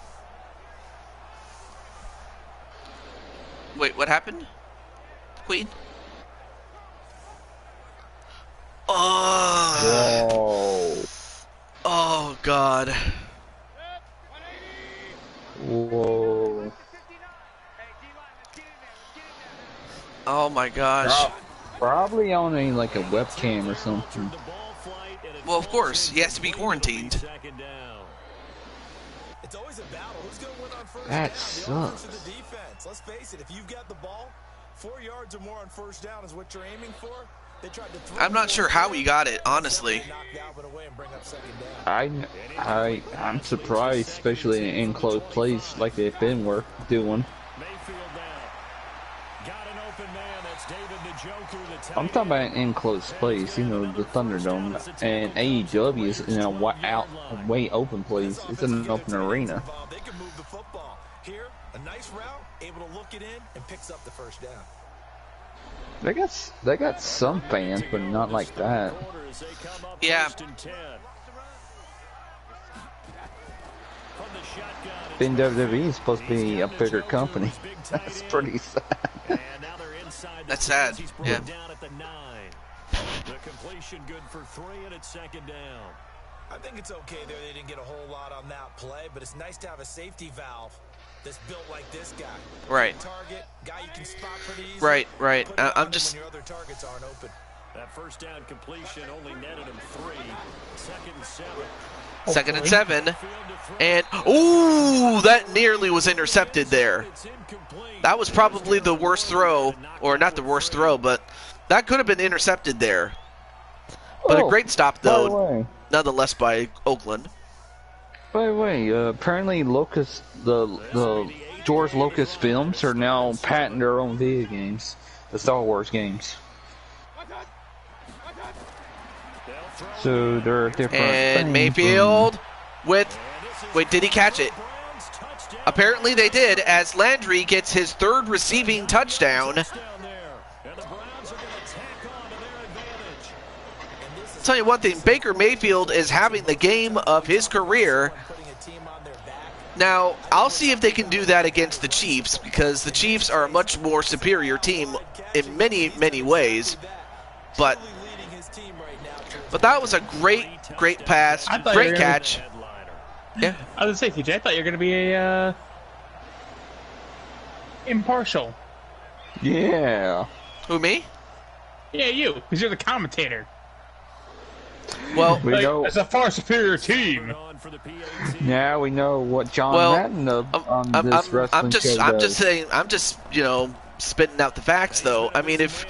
Wait, what happened? Queen? Oh. Whoa. Oh, God. Whoa. Oh, my gosh. Probably on a webcam or something. Well, of course. He has to be quarantined. It's always a battle. Who's going to win on first That down? sucks. The offense or the defense? Let's face it, if you've got the ball, 4 yards or more on first down is what you're aiming for. They tried to throw I'm not sure how he got it, honestly. I'm surprised, especially in enclosed plays like they've been doing. I'm talking about enclosed plays, the Thunderdome, and AEW is way open plays. It's in an open arena. They can move the football. Here, a nice route, able to look it in, and picks up the first down. They got some fans, but not like that. Yeah. Then WWE is supposed to be a bigger company. That's pretty sad. That's sad. Yeah. The completion good for 3, and it's second down. I think it's okay there. They didn't get a whole lot on that play, but it's nice to have a safety valve that's built like this guy. Right. Target, guy you can spot pretty easy. Right. I'm just... When your other targets aren't open. That first down completion only netted him 3. Second and 7. And, ooh, that nearly was intercepted there. That was probably the worst throw, or not the worst throw, but that could have been intercepted there. But a great stop, though, nonetheless, by Oakland. By the way, apparently the George Lucas films are now patenting their own video games, the Star Wars games. So they're different. And Mayfield with... Wait, did he catch it? Apparently they did, as Landry gets his 3rd receiving touchdown. I'll tell you one thing, Baker Mayfield is having the game of his career. Now, I'll see if they can do that against the Chiefs, because the Chiefs are a much more superior team in many, many ways. But that was a great pass, great catch. Yeah. I was going to say, TJ, I thought you were going to be impartial. Yeah. Who, me? Yeah, you, because you're the commentator. Well, we know it's a far superior team. Now we know what John Madden on this wrestling show does. I'm just saying. I'm just spitting out the facts, though. I mean, if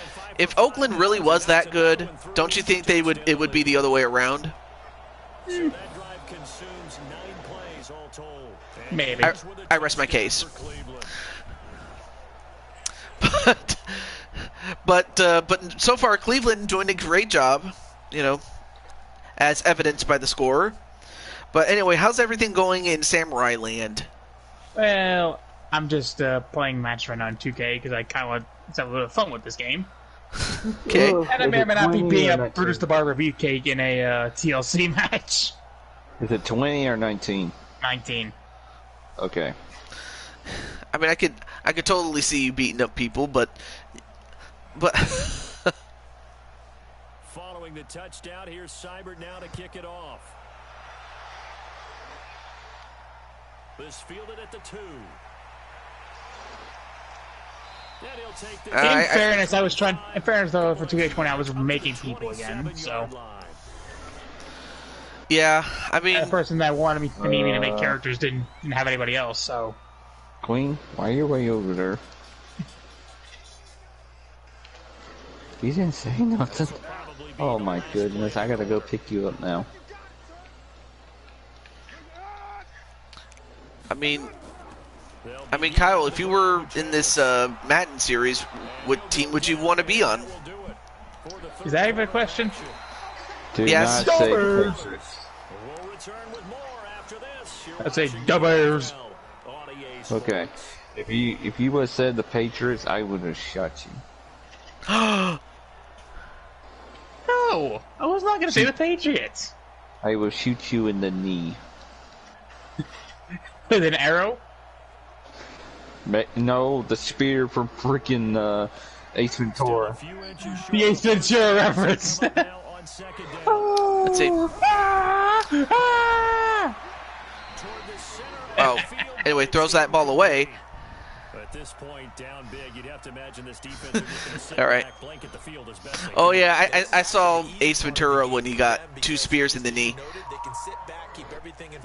Oakland really was that good, don't you think it would be the other way around? Maybe. I rest my case. But so far, Cleveland doing a great job, as evidenced by the score. But anyway, how's everything going in Samurai Land? Well, I'm just playing match right now in 2K because I kind of want to have a little fun with this game. Okay. And I may or may not be being a Brutus the Barber beefcake in a TLC match. Is it 20 or 19? 19. Okay. I mean, I could totally see you beating up people, but Following the touchdown, here's Seibert now to kick it off. This fielded at the 2. And he'll take this. In fairness, I was trying. In fairness, though, for 2K20, I was making people again. So yeah, I mean, the person that wanted me to make characters didn't have anybody else. So Queen, why are you way over there? You didn't say nothing. Oh my goodness, I gotta go pick you up now. I mean, Kyle, if you were in this Madden series, what team would you want to be on? is that even a question? Do Yes. not say Dubbers. Patriots. I'd say Dubbers. Okay. If you would have said the Patriots, I would have shot you. No, I was not going to say the Patriots. I will shoot you in the knee. With an arrow? No, the spear from freaking Ace Ventura. The Ace Ventura reference. Let's see. Oh, anyway, throws that ball away. At this point, down big, you'd have to imagine this defense is just gonna sit All right. back, blanket the field as best they Oh can. yeah, I saw Ace Ventura when he got 2 spears in the knee,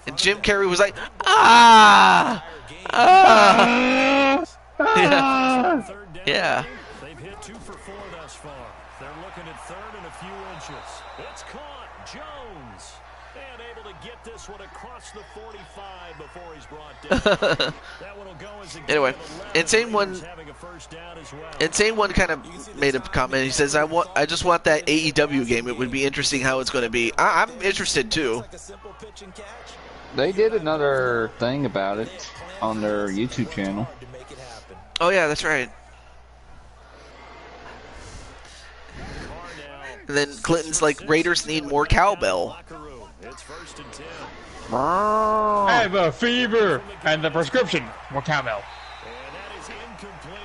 and Jim Carrey was like, ah, ah. Yeah. Third down, Yeah. They've hit 2 for 4 thus far. They're looking at third and a few inches. It's caught. Jones. And able to get this one across the 45 before he's brought down. That one will go as a gain Anyway, of 11. Insane One, Raiders having a first down as well. Insane One kind of made a comment. He says, I just want that AEW game. It would be interesting how it's going to be. I'm interested too. They did another thing about it on their YouTube channel. Oh yeah, that's right. And then Clinton's like, Raiders need more cowbell. It's first and 10. I have a fever and the prescription. More cowbell. And that is incomplete.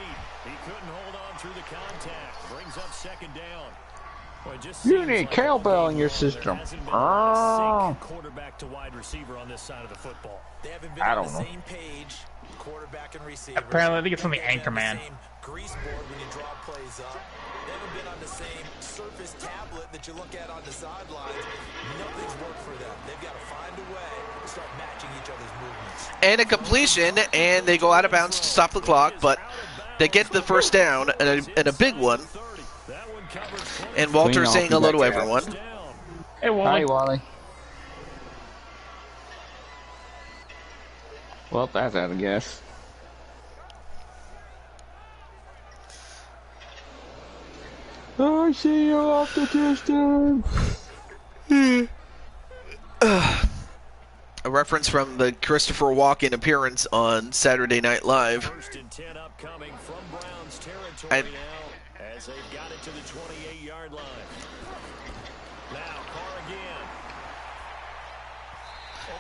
He couldn't hold on through the contact. Brings up second down. Well, it just You seems need like cowbell in your there system. hasn't been a sync quarterback to wide receiver on this side of the football. They haven't been I on don't the know. same page, quarterback and receiver. Apparently, I think it's from the Anchorman. Same grease board when you draw plays up. They haven't been on the same Surface tablet that you look at on the sidelines. Nothing's worked for them. They've got to find a way to start matching each other's movements. And a completion, and they go out of bounds to stop the clock, but they get the first down, and a big one. And Walter's saying hello to everyone. Hey, Hi, Wally. Wally. Well, that's out of guess. I see you off the distance. A reference from the Christopher Walken appearance on Saturday Night Live. First and 10 upcoming from Browns territory now as they've got it to the 28-yard line. Now Carr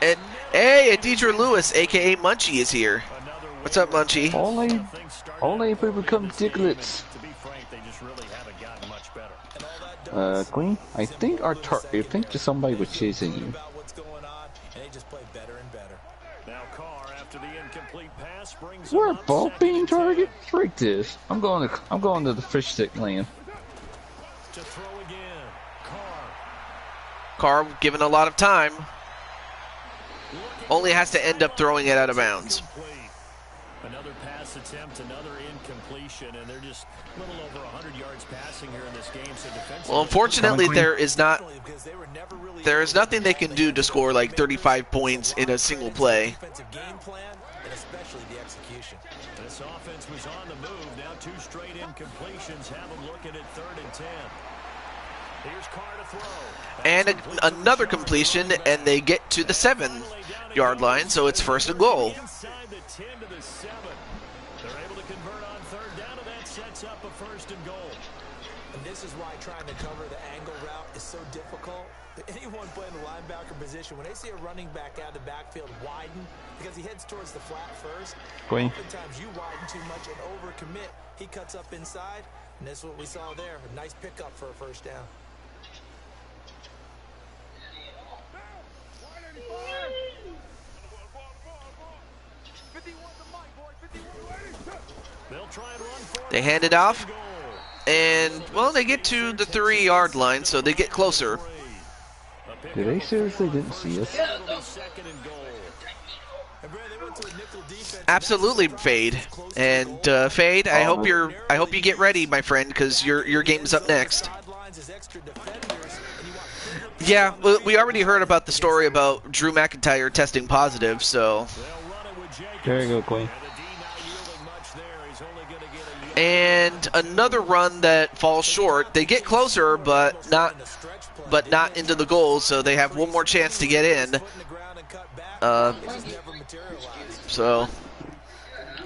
again. And hey, Deidre Lewis, aka Munchie, is here. What's up, Munchie? Only if we become Diglets. To be frank, they just really haven't gotten much better. Queen, I think I think just somebody was chasing you. About what's going on, and they just play better and better. Now Carr, after the incomplete pass, brings We're him up both second being and 10. targeted. Freak this! I'm going to the fish stick land. To throw again. Carr given a lot of time. Only has to end up throwing it out of bounds. Another pass attempt, another incompletion, and they're just a little over 100 yards passing here in this game. So defensively, Well, unfortunately, there is Because they were never really nothing they can do to score like 35 points in a single play. defensive game plan, and especially the execution. this offense was on the move. Now 2 straight incompletions have them looking at 3rd and 10. Here's Carr to throw. And another completion, and they get to the 7-yard line, so it's first and goal. Inside the 10 to the 7. They're able to convert on 3rd down, and that sets up a 1st and goal. And this is why trying to cover the angle route is so difficult. Anyone playing the linebacker position, when they see a running back out of the backfield widen, because he heads towards the flat first, oftentimes you widen too much and overcommit. He cuts up inside, and that's what we saw there. A nice pickup for a first down. They hand it off, and, well, they get to the 3-yard line, so they get closer. Did they seriously didn't see us? Absolutely, Fade. And Fade, I hope you get ready, my friend, because your game's up next. Yeah, we already heard about the story about Drew McIntyre testing positive, so. There you go, Queen. And another run that falls short. They get closer, but not into the goal, so they have one more chance to get in. So,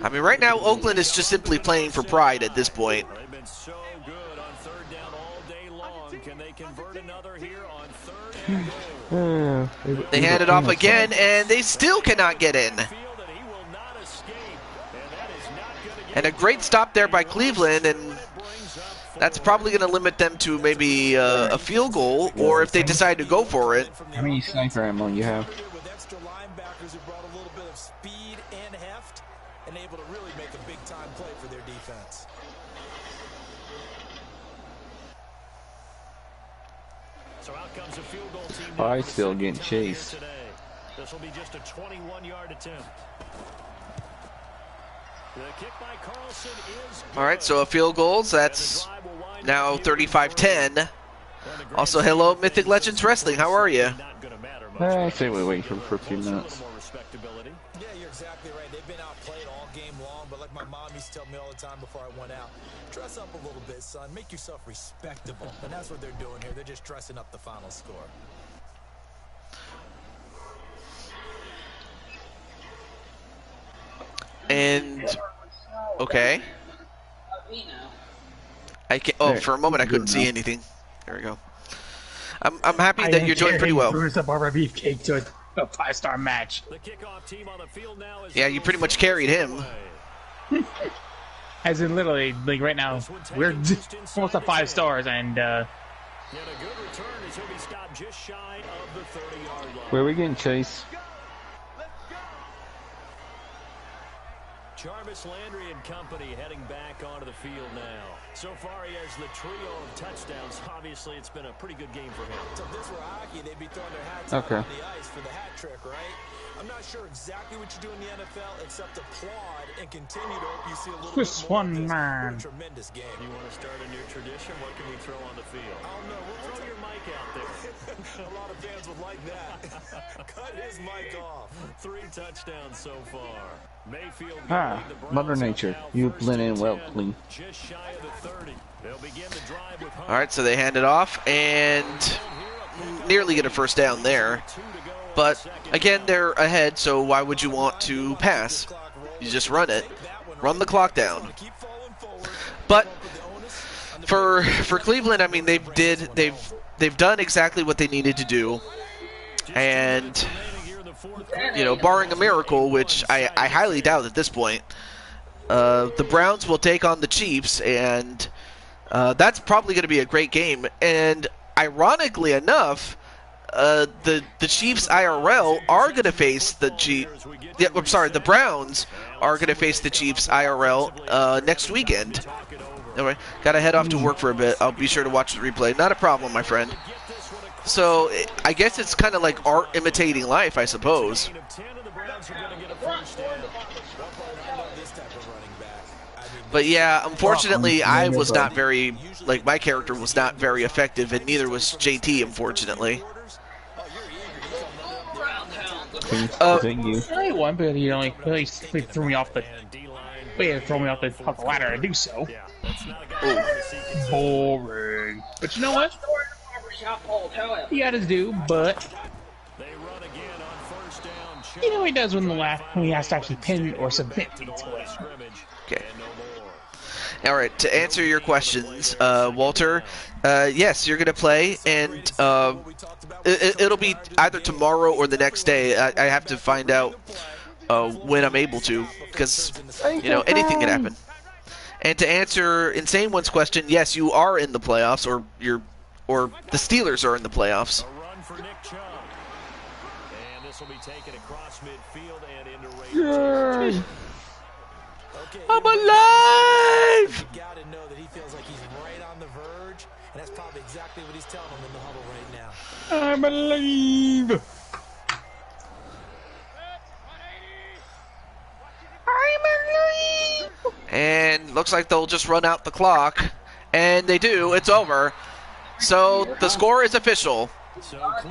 I mean, right now Oakland is just simply playing for pride at this point. They've been so good on third down all day long. Can they convert another here on third and goal? They hand it off again, and they still cannot get in. And a great stop there by Cleveland, and that's probably going to limit them to maybe a field goal, or if they decide to go for it. How many sniper ammo you have? With extra linebackers who brought a little bit of speed and heft, and able to really make a big-time play for their defense. So out comes a field goal team. I still getting chased. This will be just a 21-yard attempt. The kick by Carlson is All right, so a field goal. That's now 35-10. Also, hello, Mythic Legends Wrestling. How are you? I say we wait for a few minutes. Yeah, you're exactly right. They've been outplayed all game long, but like my mom used to tell me all the time before I went out, dress up a little bit, son. Make yourself respectable. And that's what they're doing here. They're just dressing up the final score. And okay, I can. Oh, for a moment I couldn't see anything. There we go. I'm happy that you're doing pretty well. Bruce up our beefcake to a 5-star match. the kickoff team on the field now is Yeah, you pretty much carried him. As in, literally, like right now, we're almost at 5 stars, and And a good return as he'll be stopped just shy of the 30-yard line. Where are we getting chased? Jarvis Landry and company heading back onto the field now. So far, he has the trio of touchdowns. Obviously, it's been a pretty good game for him. So if this were hockey, they'd be throwing their hats out Okay. on the ice for the hat trick, right? I'm not sure exactly what you do in the NFL except applaud and continue to hope you see a little This bit more one of this. man. What a tremendous game. You want to start a new tradition? What can we throw on the field? I don't know. We'll Throw your mic out there. a lot of fans would like that. Cut his mic off. 3 touchdowns so far. Mayfield Ah, lead the Browns Mother up Nature. now, You 1st blend in and well, 10, Clean. Just shy of the 30. They'll begin the drive with All right, so they hand it off and nearly get a first down there. But again, they're ahead, so why would you want to pass? You just run it, run the clock down. But for Cleveland, I mean, they've done exactly what they needed to do, and you know, barring a miracle, which I highly doubt at this point, the Browns will take on the Chiefs, and that's probably going to be a great game. And ironically enough, the Chiefs IRL are going to face the the Browns are going to face the Chiefs IRL next weekend. Anyway, got to head off to work for a bit. I'll be sure to watch the replay. Not a problem, my friend. So I guess it's kind of like art imitating life, I suppose. But yeah, unfortunately, I was not very, like, my character was not very effective, and neither was JT, unfortunately. Thank you. I won, but he only really threw me off the. Throw me off the ladder to do so. Boring. But you know what? He got his due, but you know he does when he has to actually pin or submit to it. Okay. All right, to answer your questions, Walter, yes, you're going to play, and it'll be either tomorrow or the next day. I have to find out when I'm able to, because, anything can happen. And to answer Insane One's question, yes, you are in the playoffs, or the Steelers are in the playoffs. A run for Nick Chubb. And this will be taken across midfield and into Raiders. Yay! I'm alive! You got to know that he feels like he's right on the verge, and that's probably exactly what he's telling them in the huddle right now. I believe. And looks like they'll just run out the clock. And they do. It's over. So the score is official.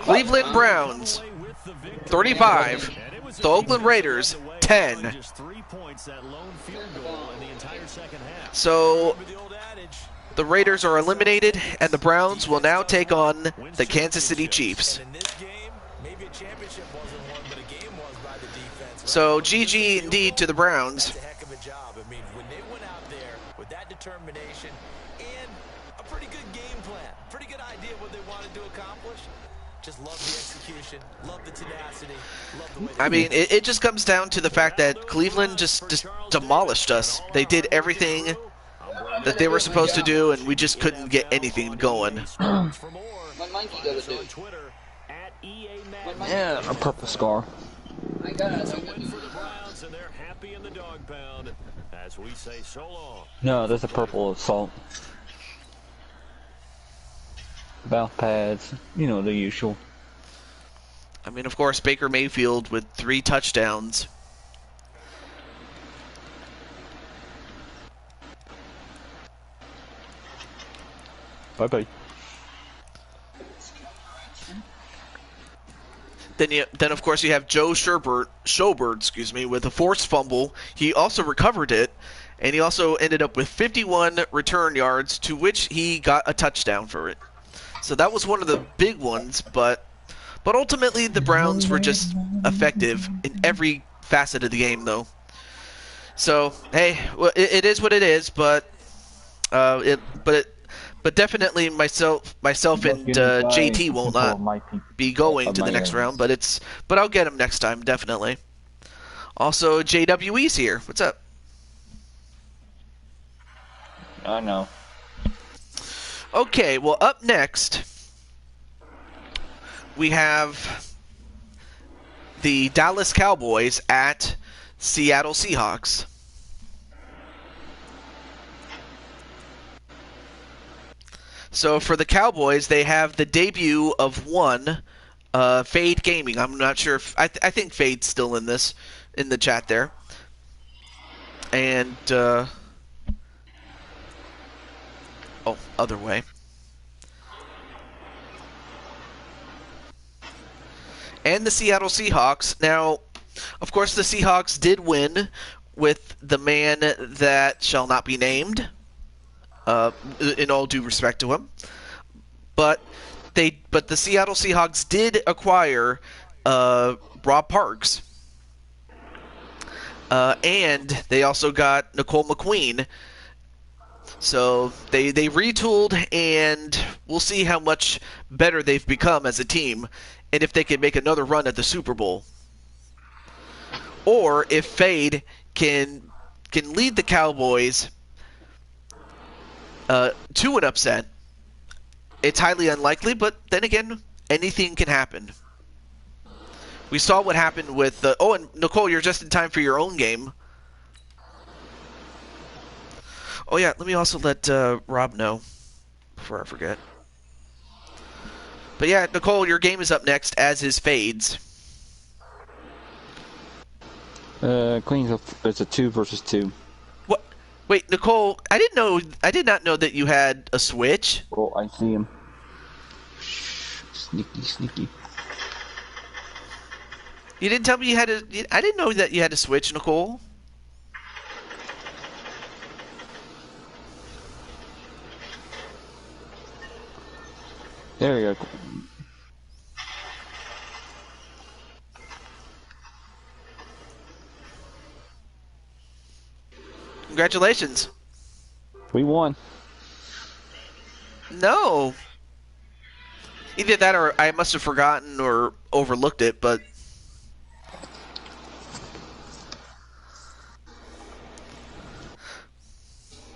Cleveland Browns 35. The Oakland Raiders 10. So the Raiders are eliminated, and the Browns will now take on the Kansas City Chiefs. So GG indeed to the Browns. Determination and a pretty good game plan, pretty good idea what they wanted to accomplish. Just love the execution, love the tenacity, love the way I mean, it just comes down to the fact that Cleveland just demolished us. They did everything that they were supposed to do, and we just couldn't get anything going. Yeah, a purple scar. I got it. For the Browns, and they're happy in the dog pound as we say so long. No, there's a purple assault. Bounce pads, the usual. I mean, of course, Baker Mayfield with 3 touchdowns. Bye-bye. Then of course you have Joe Schobert, with a forced fumble. He also recovered it, and he also ended up with 51 return yards, to which he got a touchdown for it. So that was one of the big ones, but ultimately the Browns were just effective in every facet of the game, though. So hey, well, it is what it is, but definitely myself and JT will not be going to the next round, but I'll get him next time, definitely. Also, JWE's here. What's up? I know. Okay, well, up next we have the Dallas Cowboys at Seattle Seahawks. So for the Cowboys, they have the debut of one, Fade Gaming. I'm not sure if I think Fade's still in the chat there. And other way. And the Seattle Seahawks. Now, of course, the Seahawks did win with the man that shall not be named. In all due respect to him, but the Seattle Seahawks did acquire Rob Parks, and they also got Nicole McQueen. So they retooled, and we'll see how much better they've become as a team, and if they can make another run at the Super Bowl, or if Fade can lead the Cowboys to an upset. It's highly unlikely, but then again, anything can happen. We saw what happened with and Nicole, you're just in time for your own game. Oh yeah, let me also let Rob know before I forget. But yeah, Nicole, your game is up next, as is Fade's. Cleans up. It's a 2 versus 2. What? Wait, Nicole, I did not know that you had a Switch. Oh, I see him. Sneaky. You didn't tell me you had I didn't know that you had a Switch, Nicole. There you go. Congratulations. We won. No. Either that or I must have forgotten or overlooked it, but...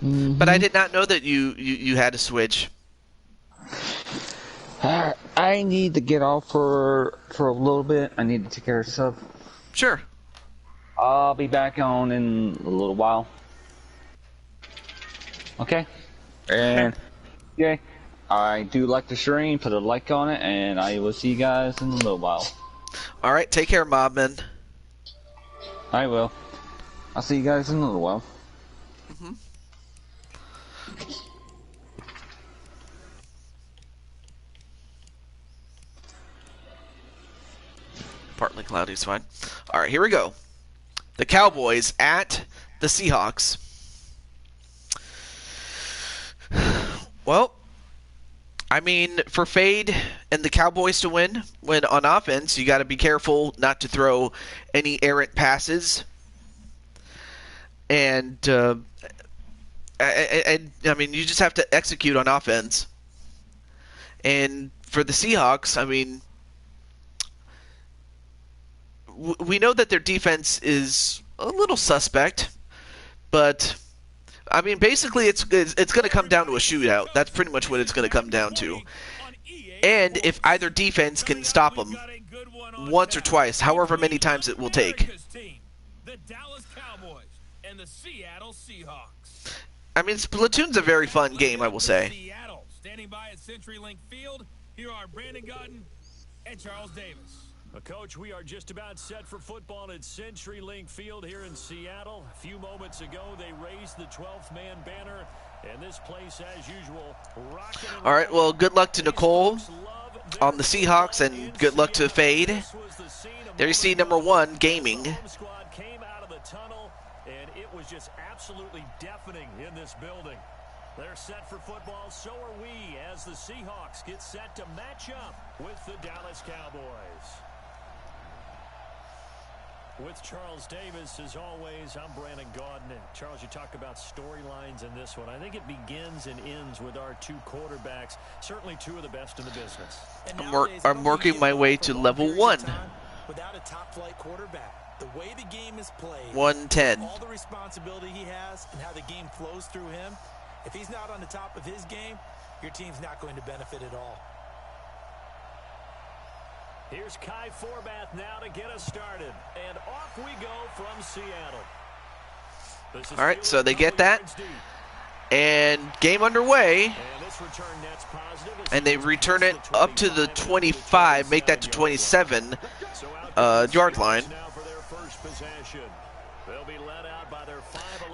But I did not know that you had a Switch. I need to get off for a little bit. I need to take care of stuff. Sure. I'll be back on in a little while. Okay? And, okay, I do like the stream. Put a like on it, and I will see you guys in a little while. Alright, take care, Mobman. I will. I'll see you guys in a little while. Mm-hmm. Partly cloudy is fine. Alright, here we go. The Cowboys at the Seahawks. Well, I mean, for Fade and the Cowboys to win, when on offense, you got to be careful not to throw any errant passes. And, I mean, you just have to execute on offense. And for the Seahawks, I mean, we know that their defense is a little suspect, but I mean, basically, it's going to come down to a shootout. That's pretty much what it's going to come down to. And if either defense can stop them once or twice, however many times it will take. The Dallas Cowboys and the Seattle Seahawks. I mean, Splatoon's a very fun game, I will say. Seattle, standing by at CenturyLink Field. Here are Brandon Gaudin and Charles Davis. Coach, we are just about set for football at CenturyLink Field here in Seattle. A few moments ago, they raised the 12th man banner, and this place, as usual, rocking. All right, well, good luck to Nicole on the Seahawks, and good luck to Fade. There you see number 1, Gaming. Squad came out of the tunnel, and it was just absolutely deafening in this building. They're set for football, so are we, as the Seahawks get set to match up with the Dallas Cowboys. With Charles Davis, as always, I'm Brandon Gaudin. And Charles, you talk about storylines in this one. I think it begins and ends with our two quarterbacks, certainly two of the best in the business. I'm working my way to level 1. Without a top-flight quarterback, the way the game is played, 110. all the responsibility he has and how the game flows through him, if he's not on the top of his game, your team's not going to benefit at all. Here's Kai Forbath now to get us started. And off we go from Seattle. All right, so they get that. And game underway. And they return it up to the 25, make that to 27 yard line.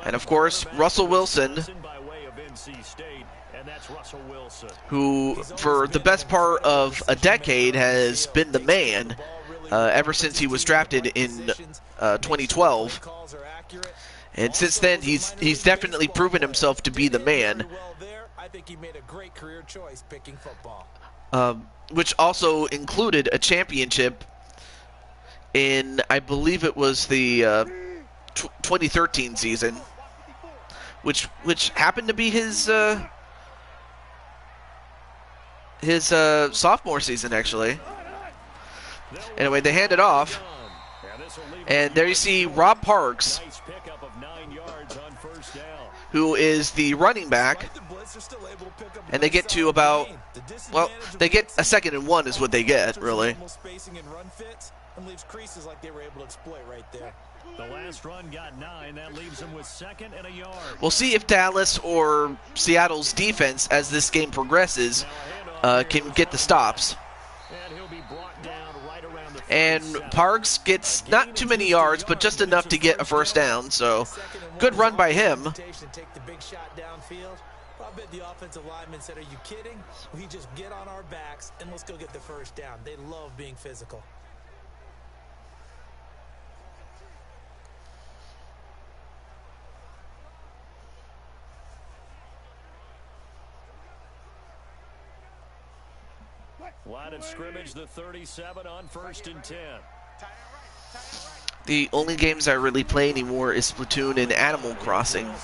And of course, Russell Wilson, who for the best part of a decade has been the man ever since he was drafted in 2012. And since then, he's definitely proven himself to be the man. I think he made a great career choice picking football. Which also included a championship in, I believe it was the 2013 season, which happened to be his sophomore season, actually. Anyway, they hand it off, and there you see Rob Parks, who is the running back, and they get to about, well, they get a 2nd and 1 is what they get, really. The last run got 9. That leaves them with 2nd and a yard. We'll see if Dallas or Seattle's defense, as this game progresses, can get the stops. And Parks gets not too many yards, but just enough to get a first down. So, good run by him. I bet the offensive lineman said, "Are you kidding? We just get on our backs and let's go get the first down." They love being physical. Line of scrimmage, the 37 on 1st and 10. The only games I really play anymore is Splatoon and Animal Crossing. And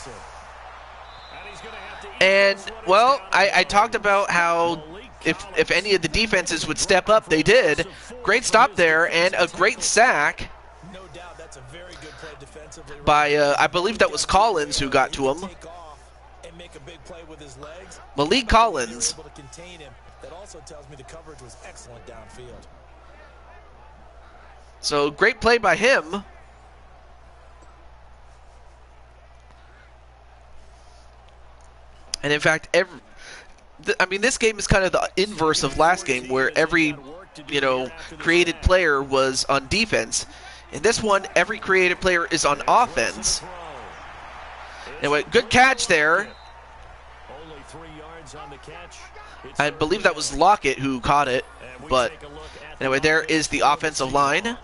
he's going to have And, well, I talked about how if any of the defenses would step up, they did. Great stop there and a great sack by, I believe that was Collins who got to him. Malik Collins. So, great play by him. And in fact, this game is kind of the inverse of last game, where every, created player was on defense. In this one, every created player is on offense. Anyway, good catch there. I believe that was Lockett who caught it, but anyway, there is the offensive line.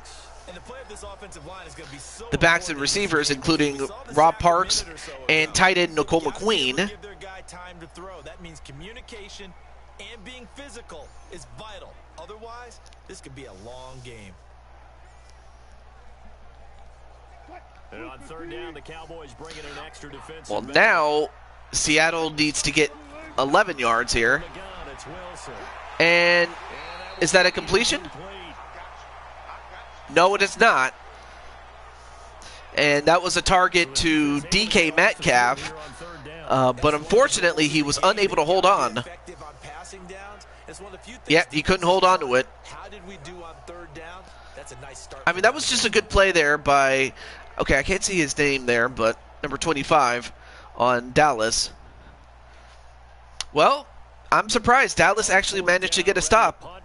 The backs and receivers, including Rob Parks and tight end Nicole McQueen. That means communication and being physical is vital. Otherwise, this could be a long game. And on third down, the Cowboys bring in an extra defensive. Well, now Seattle needs to get 11 yards here. And is that a completion? No, it is not. And that was a target to DK Metcalf. But unfortunately, he was unable to hold on. Yeah, he couldn't hold on to it. I mean, that was just a good play there by, okay, I can't see his name there, but number 25 on Dallas. Well, I'm surprised Dallas actually managed to get a stop.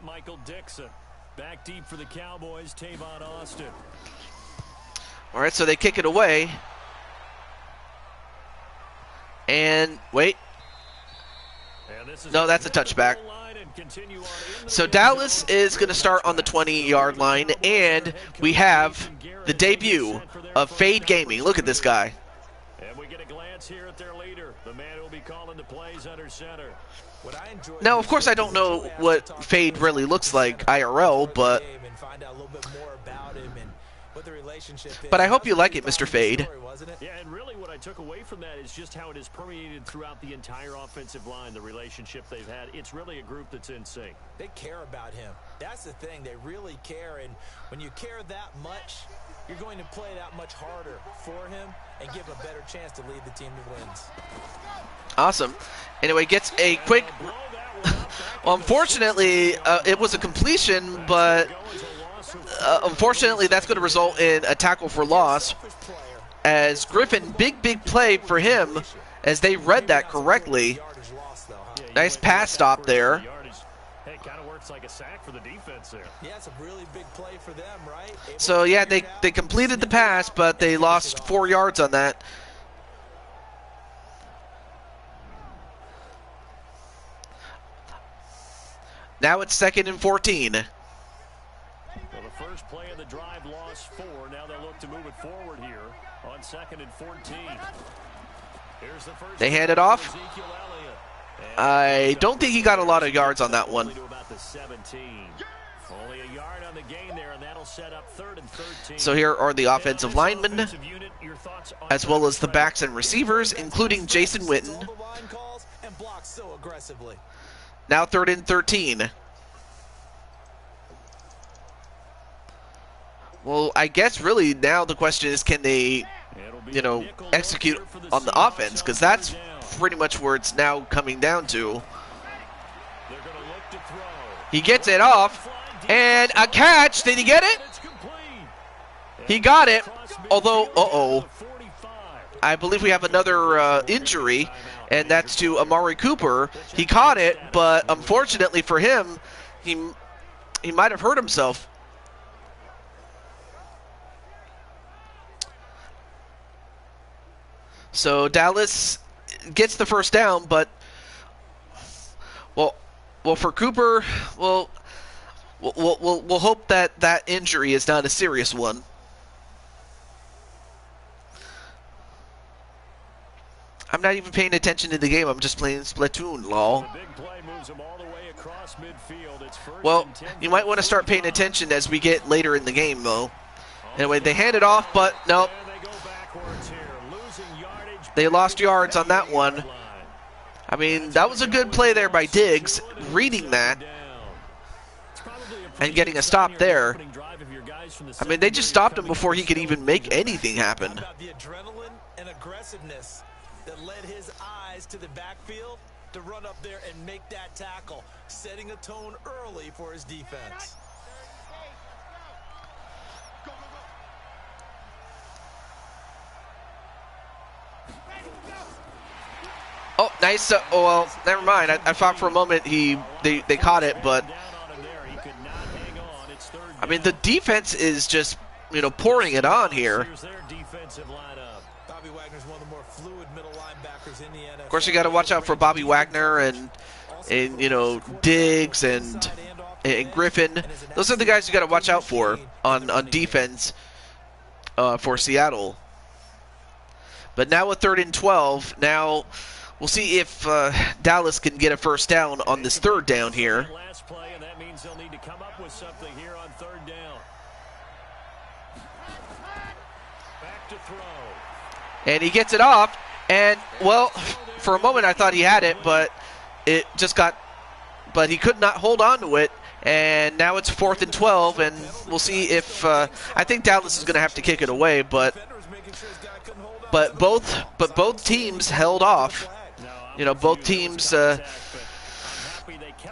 Back deep for the Cowboys, Tavon Austin. All right, so they kick it away. And wait. No, that's a touchback. So Dallas is going to start on the 20-yard line, and we have the debut of Fade Gaming. Look at this guy. And we get a glance here at their leader, the man who will be calling the plays under center. Now, of course, I don't know what Fade really looks like IRL, but I hope you like it, Mr. Fade. Yeah, and really what I took away from that is just how it has permeated throughout the entire offensive line, the relationship they've had. It's really a group that's in sync. They care about him. That's the thing. They really care, and when you care that much, you're going to play that much harder for him and give him a better chance to lead the team to wins. Awesome. Anyway, gets a quick... Well, unfortunately, it was a completion, but unfortunately, that's going to result in a tackle for loss. As Griffin, big play for him, as they read that correctly. Nice pass stop there. So, yeah, they completed the pass, but they lost 4 yards on that. Now it's 2nd and 14. Well, the first play of the drive lost 4. Now they look to move it forward here on 2nd and 14. Here's the first. They hand it off. I don't think he got a lot of yards on that one. Only a yard on the gain there, and that'll set up 3rd and 13. So here are the offensive linemen, as well as the backs and receivers, including Jason Witten. Now 3rd and 13. Well, I guess really now the question is, can they, execute on the offense? Because that's pretty much where it's now coming down to. He gets it off, and a catch. Did he get it? He got it, although, I believe we have another injury, and that's to Amari Cooper. He caught it, but unfortunately for him, he might have hurt himself. So Dallas gets the first down, but well, for Cooper, we'll hope that that injury is not a serious one. I'm not even paying attention to the game. I'm just playing Splatoon, lol. Well, you might want to start paying attention as we get later in the game, though. Anyway, they hand it off, but nope. They lost yards on that one. I mean, that was a good play there by Diggs, reading that and getting a stop there. I mean, they just stopped him before he could even make anything happen. How about the adrenaline and aggressiveness that led his eyes to the backfield to run up there and make that tackle, setting a tone early for his defense. Oh, nice. Oh, well, never mind. I thought for a moment they caught it, but I mean, the defense is just, you know, pouring it on here. Bobby Wagner's one of the more fluid middle linebackers in the NFL. Of course, you got to watch out for Bobby Wagner and you know, Diggs and Griffin. Those are the guys you got to watch out for on defense for Seattle. But now with 3rd and 12, now we'll see if Dallas can get a first down on this 3rd down here. Last play, and that means they'll need to come up with something here on 3rd down. Back to throw. And he gets it off, and, well, for a moment I thought he had it, but it just got, but he could not hold on to it, and now it's 4th and 12, and we'll see if, I think Dallas is going to have to kick it away, but both teams held off. You know, both teams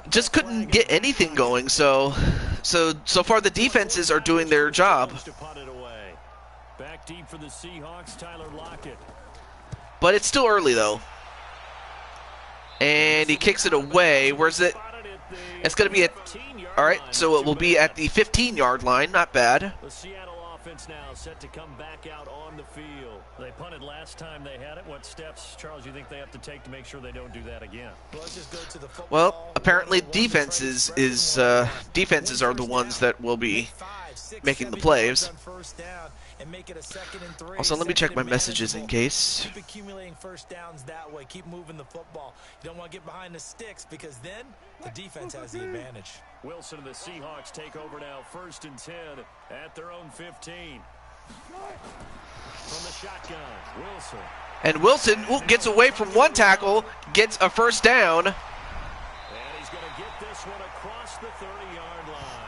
just couldn't get anything going, so far the defenses are doing their job. Back deep for the Seahawks, Tyler Lockett. But it's still early, though. And he kicks it away. Where's it? It's going to be at... All right, so it will be at the 15-yard line. Not bad. The Seattle offense now set to come back out on the field. They punted last time they had it. What steps, Charles, you think they have to take to make sure they don't do that again? Well, apparently defenses are the ones that will be making the plays. Also, let me check my messages in case. Keep accumulating first downs that way. Keep moving the football. You don't want to get behind the sticks because then the defense has the advantage. Wilson and the Seahawks take over now, 1st and 10 at their own 15. From the shotgun, Wilson. And Wilson gets away from one tackle, gets a first down. And he's going to get this one across the 30-yard line.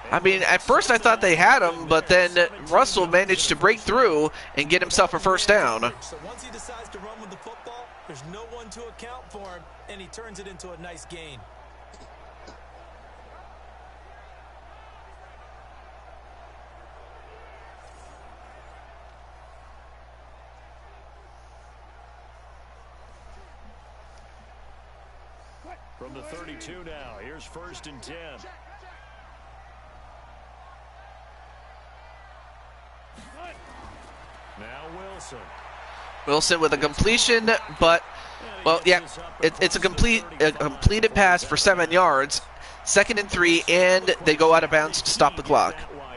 I mean, at first I thought they had him, but then Russell managed to break through and get himself a first down. So once he decides to run with the football, there's no one to account for him, and he turns it into a nice gain. From the 32 now, here's 1st and 10. Now Wilson with a completion, but, well, yeah, it's a completed pass for 7 yards. 2nd and 3, and they go out of bounds to stop the clock. Well,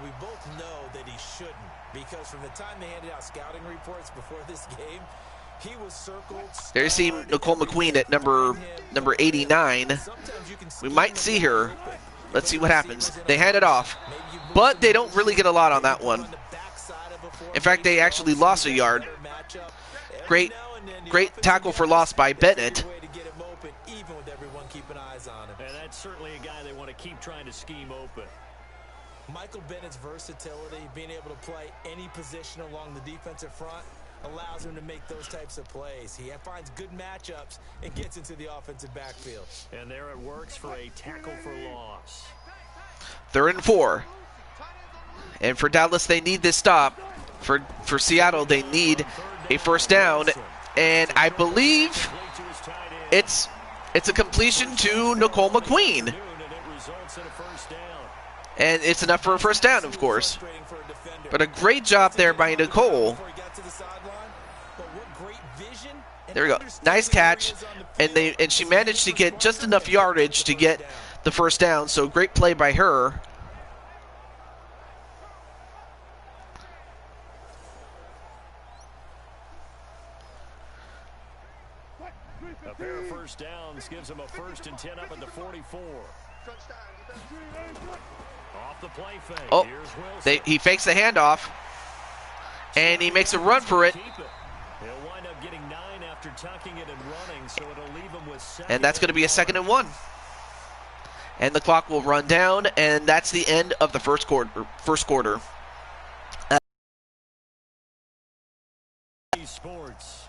we both know that he shouldn't, because from the time they handed out scouting reports before this game, he was circled. There you see Nicole McQueen at number 89. We might see her. Let's see what happens. They hand it off, but they don't really get a lot on that one. In fact, they actually lost a yard. Great tackle for loss by Bennett. And that's certainly a guy they want to keep trying to scheme open. Michael Bennett's versatility, being able to play any position along the defensive front, allows him to make those types of plays. He finds good matchups and gets into the offensive backfield. And there it works for a tackle for loss. 3rd and 4. And for Dallas, they need this stop. For Seattle, they need a first down. And I believe it's a completion to Nicole McQueen. And it's enough for a first down, of course. But a great job there by Nicole. There we go. Nice catch. And she managed to get just enough yardage to get the first down. So great play by her. A pair of first downs gives them a 1st and 10 up at the 44. Off the play fake. Oh, he fakes the handoff, and he makes a run for it. He'll wind up getting 9 after after tucking it and running, so it'll leave him with And that's going to be a 2nd and 1. And the clock will run down, and that's the end of the first quarter. Sports.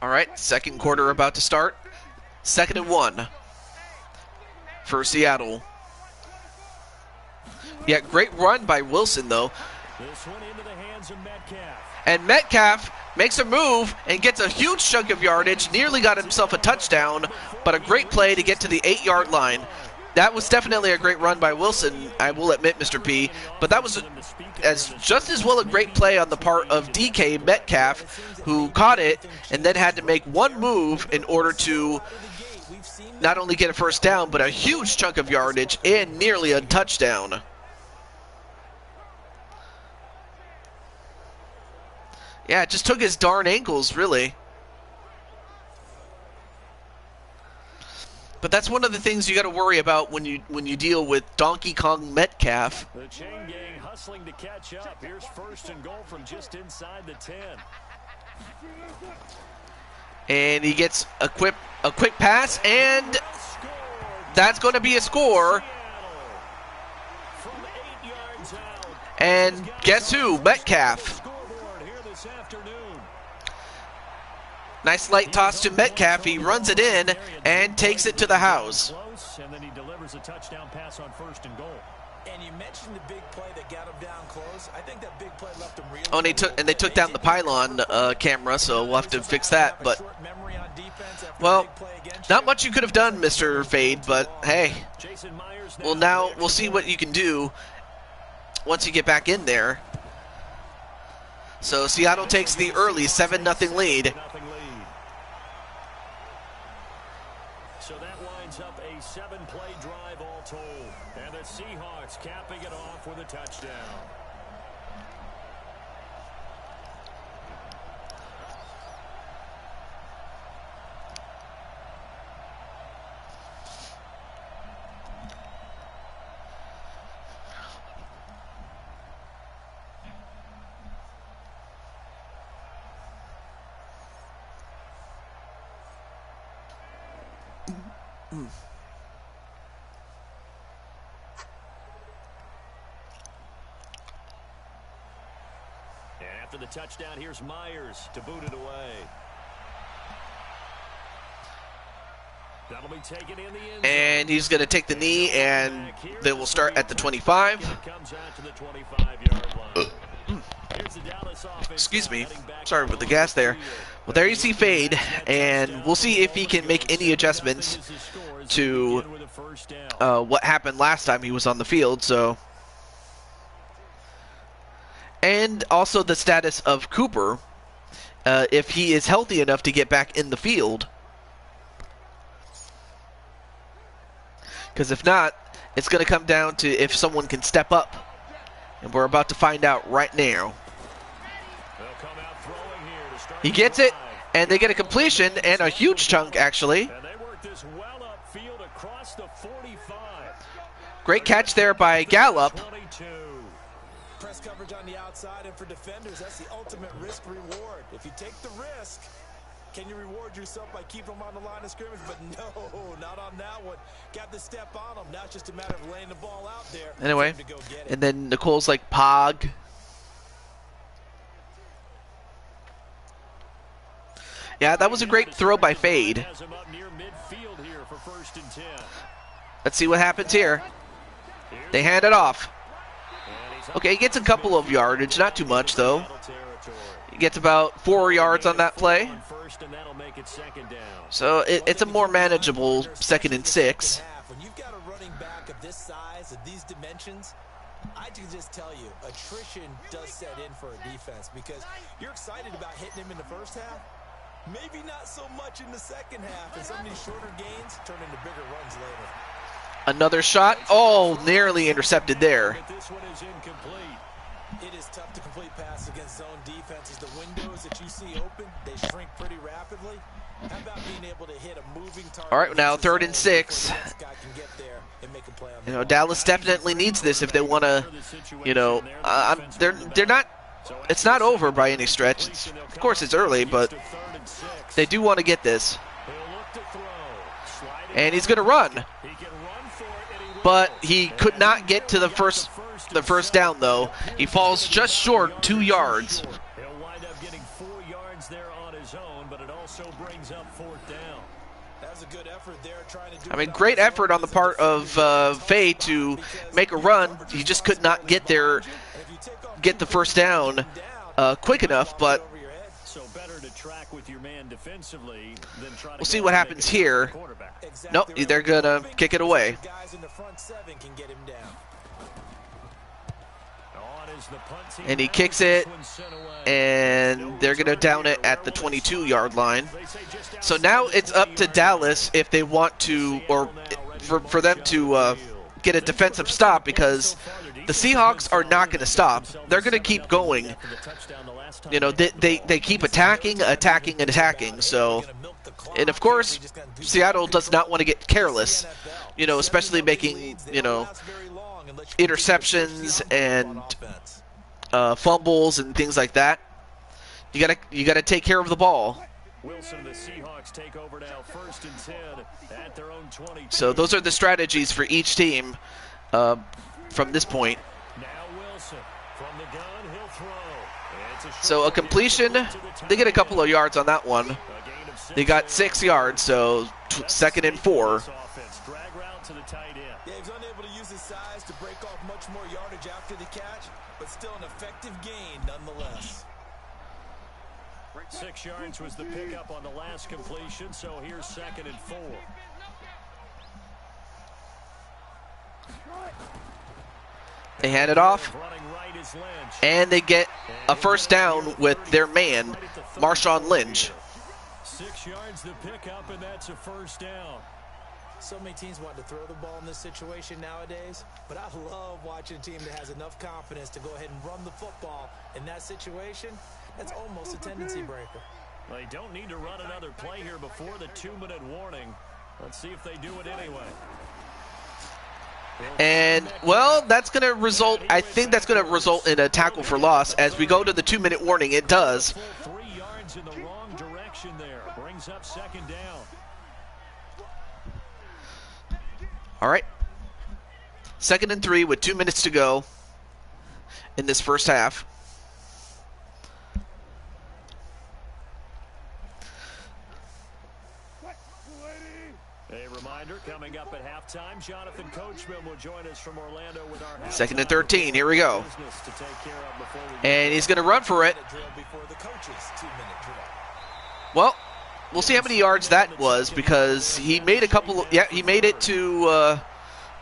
All right, second quarter about to start. 2nd and 1 for Seattle. Yeah, great run by Wilson, though. This one into the hands of Metcalf. And Metcalf makes a move and gets a huge chunk of yardage, nearly got himself a touchdown, but a great play to get to the 8-yard line. That was definitely a great run by Wilson, I will admit, Mr. P, but that was just as well a great play on the part of DK Metcalf, who caught it and then had to make one move in order to not only get a first down, but a huge chunk of yardage and nearly a touchdown. Yeah, it just took his darn ankles, really. But that's one of the things you got to worry about when you deal with Donkey Kong Metcalf. The chain gang hustling to catch up. Here's 1st and goal from just inside the 10. And he gets a quick pass, and that's going to be a score. And guess who? Metcalf. Nice light toss to Metcalf. He runs it in and takes it to the house. And then he delivers a touchdown pass on 1st and goal. And you mentioned the big play that got him down close. I think that big play left him really. Oh, and they took down the pylon camera, so we'll have to fix that. But well, not much you could have done, Mr. Fade. But hey, we'll see what you can do once you get back in there. So Seattle takes the early 7-0 lead. So that lines up a 7-play drive all told. And the Seahawks capping it off with a touchdown. And after the touchdown, here's Myers to boot it away. That'll be taken in the end zone. And he's going to take the knee, and they will start at the 25. Comes out to the 25-yard line. Excuse me. Sorry with the gas there. Well, there you see Fade, and we'll see if he can make any adjustments to what happened last time he was on the field. So, and also the status of Cooper, if he is healthy enough to get back in the field. Because if not, it's going to come down to if someone can step up. And we're about to find out right now. He gets it, and they get a completion, and a huge chunk, actually. And they work this well upfield across the 45. Great catch there by Gallup. 22. Press coverage on the outside, and for defenders, that's the ultimate risk reward. If you take the risk, can you reward yourself by keeping them on the line of scrimmage? But no, not on that one. Got the step on them. Now it's just a matter of laying the ball out there. Anyway, and then Nicole's like, Pog. Yeah, that was a great throw by Fade. Let's see what happens here. They hand it off. Okay, he gets a couple of yardage, not too much though. He gets about 4 yards on that play. So it's a more manageable 2nd and 6. When you've got a running back of this size, of these dimensions, I can just tell you, attrition does set in for a defense because you're excited about hitting him in the first half. Maybe not so much in the second half, and some of these shorter gains turn into bigger runs later. Another shot. Oh, nearly intercepted there. This one is incomplete. It is tough to complete pass against zone defenses. The windows that you see open, they shrink pretty rapidly. How about being able to hit a moving target? All right, now 3rd and 6. You know, Dallas definitely needs this if they want to. You know, they're not. It's not over by any stretch. Of course, it's early, but they do want to get this. And he's going to run, but he could not get to the first down though. He falls just short, 2 yards. He'll wind up getting 4 yards there on his own, but it also brings up 4th down. That was a good effort there, trying to do I mean, great effort on the part of Faye to make a run. He just could not get there, get the first down quick enough, but So better to track with your man defensively than try to we'll see what happens here. Nope, they're going to kick it away. guys in the front 7 can get him down. And he kicks it, and they're going to down it at the 22-yard line. So now it's up to Dallas if they want to, or for them to get a defensive stop, because the Seahawks are not going to stop. They're going to keep going. You know, they keep attacking. So, and of course, Seattle does not want to get careless, you know, especially making, you know, interceptions and fumbles and things like that. You gotta take care of the ball. Wilson, the Seahawks take over now, 1st and 10 at their own 20. So those are the strategies for each team from this point. Now Wilson from the gun, he'll throw. So a completion, they get a couple of yards on that one. They got 6 yards, so 2nd and 4. Drag route to the tight end. Yeah, he's unable to use his size to break off much more yardage after the catch, but still an effective gain nonetheless. 6 yards was the pickup on the last completion, so here's 2nd and 4. They hand it off, Running right is Lynch. and they get a first down with their man, Marshawn Lynch. 6 yards the pickup, and that's a first down. So many teams want to throw the ball in this situation nowadays, but I love watching a team that has enough confidence to go ahead and run the football. In that situation, that's almost a tendency breaker. They don't need to run another play here before the 2-minute warning. Let's see if they do it anyway. And, well, that's going to result, I think that's going to result in a tackle for loss. As we go to the 2-minute warning, it does. 3 yards in the wrong direction there. Brings up 2nd down. All right. 2nd and 3 with 2 minutes to go in this first half. A reminder, coming up at halftime, Jonathan Coachman will join us from Orlando with our 2nd and 13. Here we go. business to take care of before we And he's going to run for it. Well, we'll see how many yards that was, because he made a couple. Yeah, he made it to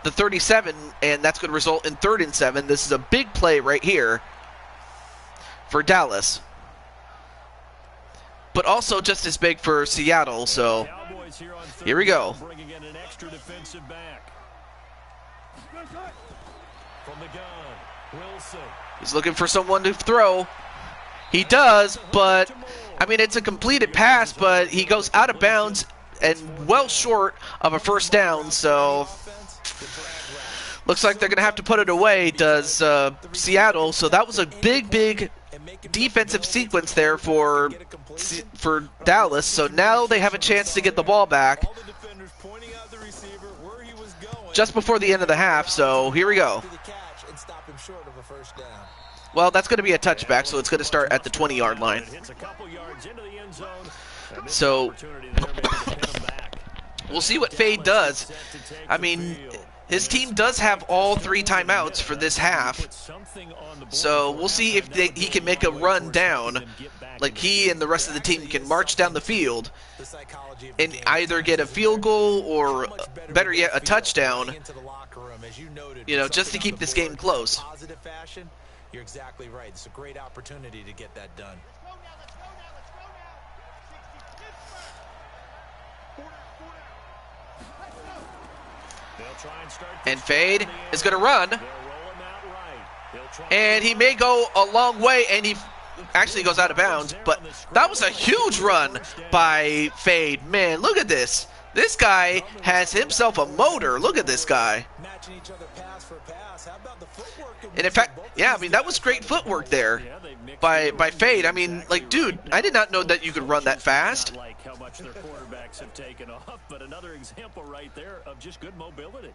the 37, and that's going to result in 3rd and 7. This is a big play right here for Dallas, but also just as big for Seattle. So Cowboys here on third here we go. down, bringing in an extra defensive back. From the gun, Wilson. He's looking for someone to throw. He does, but I mean, it's a completed pass, but he goes out of bounds and well short of a first down. So looks like they're going to have to put it away, does Seattle. So that was a big defensive sequence there for Dallas. So now they have a chance to get the ball back just before the end of the half. So here we go. Well, that's going to be a touchback, so it's going to start at the 20-yard line. So we'll see what Fade does. I mean, his team does have all 3 timeouts for this half. So we'll see if he can make a run down. Like, he and the rest of the team can march down the field and either get a field goal or, better yet, a touchdown, you know, just to keep this game close. You're exactly right. It's a great opportunity to get that done. And Fade is going to run. And he may go a long way, and he actually goes out of bounds. But that was a huge run by Fade. Man, look at this. This guy has himself a motor. Look at this guy. And in fact, yeah, I mean, that was great footwork there by Fade. I mean, like, dude, I did not know that you could run that fast. Like how much their quarterbacks have taken off, but another example right there of just good mobility.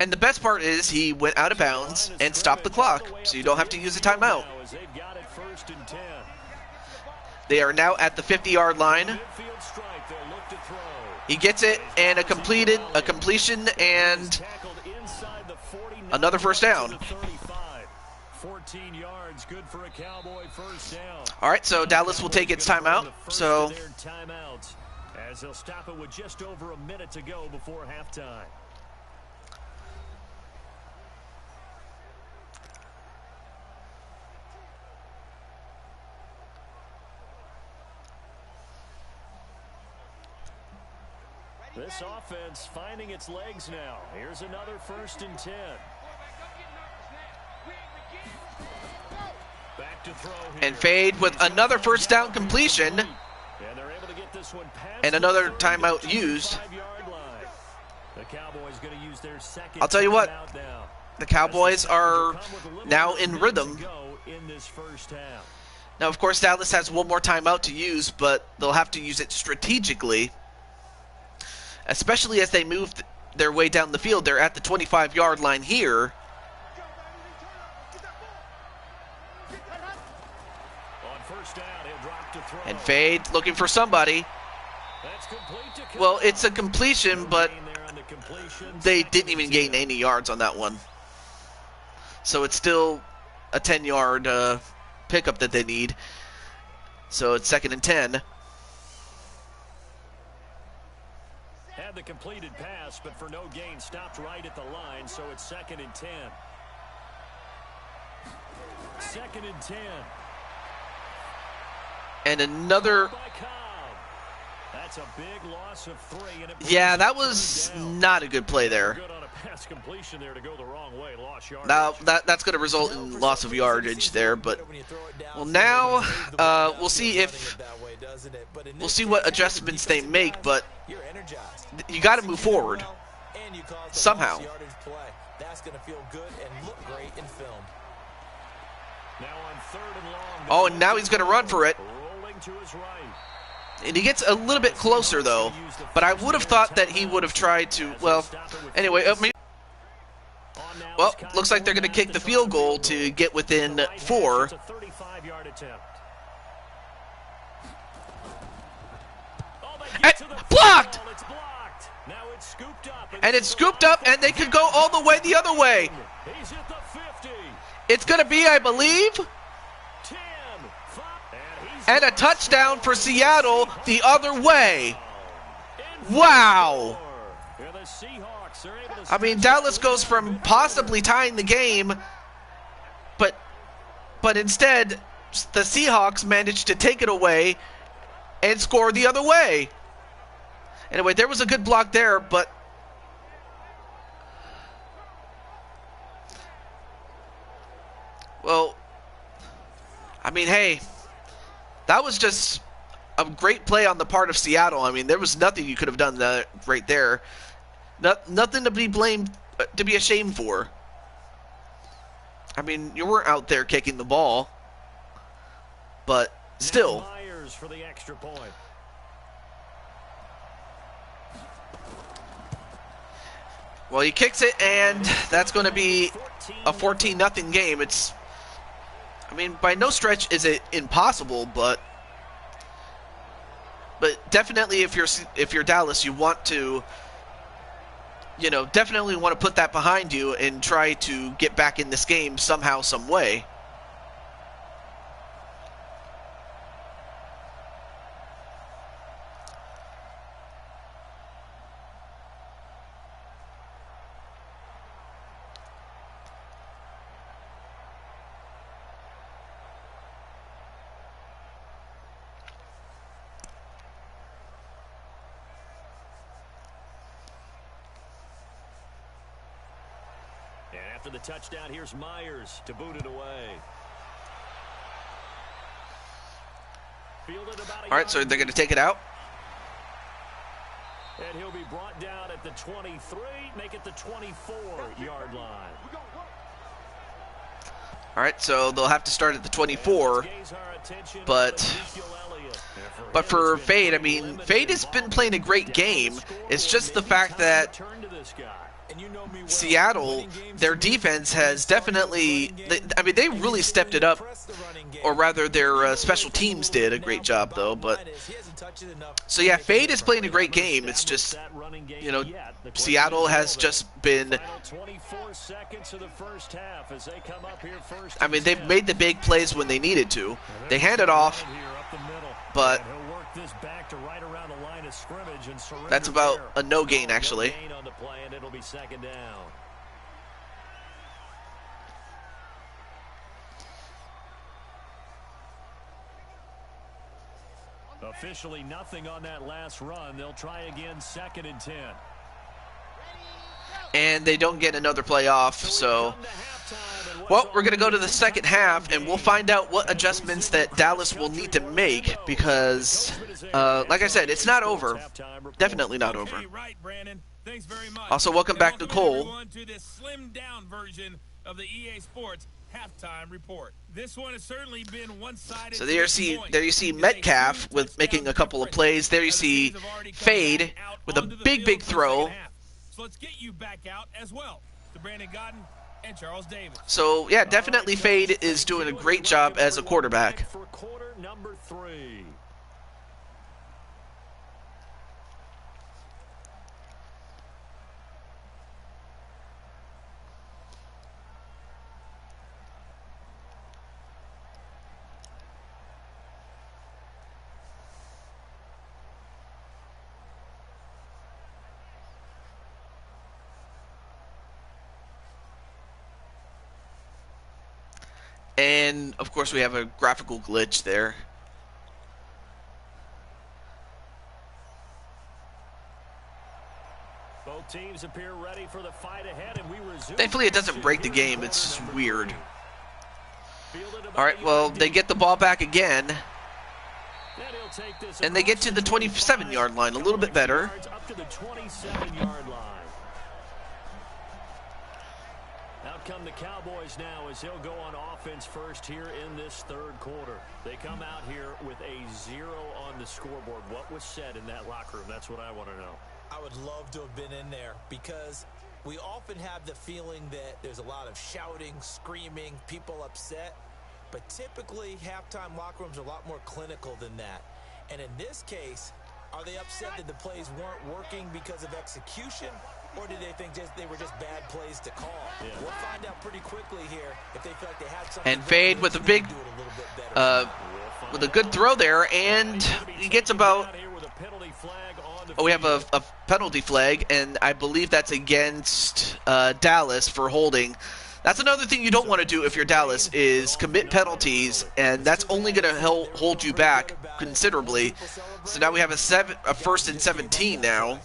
And the best part is he went out of bounds and stopped the clock, so you don't have to use a timeout. They are now at the 50-yard line. He gets it, and a completion, and another first down. 14 yards, good for a Cowboy first down. All right, so Dallas will take its timeout. So as they'll stop it with just over a minute to go before halftime. This offense finding its legs now. Here's another 1st and 10. Back to throw here. And Fade with another first down completion. And they're able to get this one past and another timeout used. The Cowboys going to use their second. I'll tell you what, now. the Cowboys are now in rhythm. In this first half. Now, of course, Dallas has one more timeout to use, but they'll have to use it strategically, especially as they move their way down the field. They're at the 25-yard line here. On first down, he'll drop to throw. And Fade looking for somebody. That's complete to Well, it's a completion, but they didn't even gain any yards on that one. So it's still a 10-yard pickup that they need. So it's 2nd and 10. Had the completed pass, but for no gain, stopped right at the line, so it's 2nd and 10. 2nd and 10. And another... That's a big loss of 3. And yeah, that was not a good play there. Good on a pass completion there to go the wrong way. Lost yardage. Now, that's going to result in loss of yardage there, but... Well, now, we'll see what adjustments they make, but you got to move forward somehow. That's going to feel good and look great in film. Now on 3rd and long. Oh, and now he's going to run for it. Rolling to his right. And he gets a little bit closer, though. But I would have thought that he would have tried to, well, anyway. Well, looks like they're going to kick the field goal to get within 4. It's a 35-yard attempt. Blocked! It's blocked. Now it's scooped up. And it's scooped up, and they could go all the way the other way. He's hit the 50. It's going to be, I believe, 10. 5. and a touchdown for Seattle the other way. Wow. I mean, Dallas goes from possibly tying the game, but instead the Seahawks managed to take it away and score the other way. Anyway, there was a good block there, but well, I mean, hey, that was just a great play on the part of Seattle. I mean, there was nothing you could have done right there. Nothing to be blamed, to be ashamed for. I mean, you weren't out there kicking the ball, but still. Myers for the extra point. Well, he kicks it, and that's going to be a 14-0 game. It's, I mean, by no stretch is it impossible, but definitely if you're Dallas, you want to, definitely want to put that behind you and try to get back in this game somehow, some way. after the touchdown. Here's Myers to boot it away. All right, so they're going to take it out. And he'll be brought down at the 23, make it the 24-yard line. All right, so they'll have to start at the 24. But for Fade, I mean, Fade has been playing a great game. It's just the fact that Seattle, their defense has definitely, they really stepped it up, or rather their special teams did a great job though. But so yeah, Fade is playing a great game. It's just, you know, Seattle has just been, I mean, they've made the big plays when they needed to. They hand it off, but that's about a no gain actually. Officially nothing on that last run. They'll try again, 2nd and 10. And they don't get another play off, so well, we're going to go to the second half, and we'll find out what adjustments that Dallas will need to make because, like I said, it's not over. Definitely not over. Also, welcome back to Cole. To this slimmed-down version of the EA Sports halftime report. This one has certainly been one-sided. So there you see Metcalf with making a couple of plays. There you see Fade with a big throw. So let's get you back out as well to Brandon Godden and Charles Davis. So yeah, definitely Fade is doing a great job as a quarterback. For quarter number 3. And of course we have a graphical glitch there. Both teams appear ready for the fight ahead, and we resume. Thankfully it doesn't break the game, it's just weird. Alright, well, they get the ball back again. And they get to the 27-yard line, a little bit better. Up to the 27-yard line. Out come the Cowboys now as he'll go on offense first here in this third quarter. They come out here with a 0 on the scoreboard. What was said in that locker room? That's what I want to know. I would love to have been in there because we often have the feeling that there's a lot of shouting, screaming, people upset. But typically, halftime locker rooms are a lot more clinical than that. And in this case, are they upset that the plays weren't working because of execution? Or did they think they were just bad plays to call? Yeah. We'll find out pretty quickly here if they feel like they had something. And Fade with a big, with a good throw there, and he gets about. Oh, we have a penalty flag, and I believe that's against Dallas for holding. That's another thing you don't want to do if you're Dallas is commit penalties, and that's only going to hold you back considerably. So now we have a 1st and 17 now.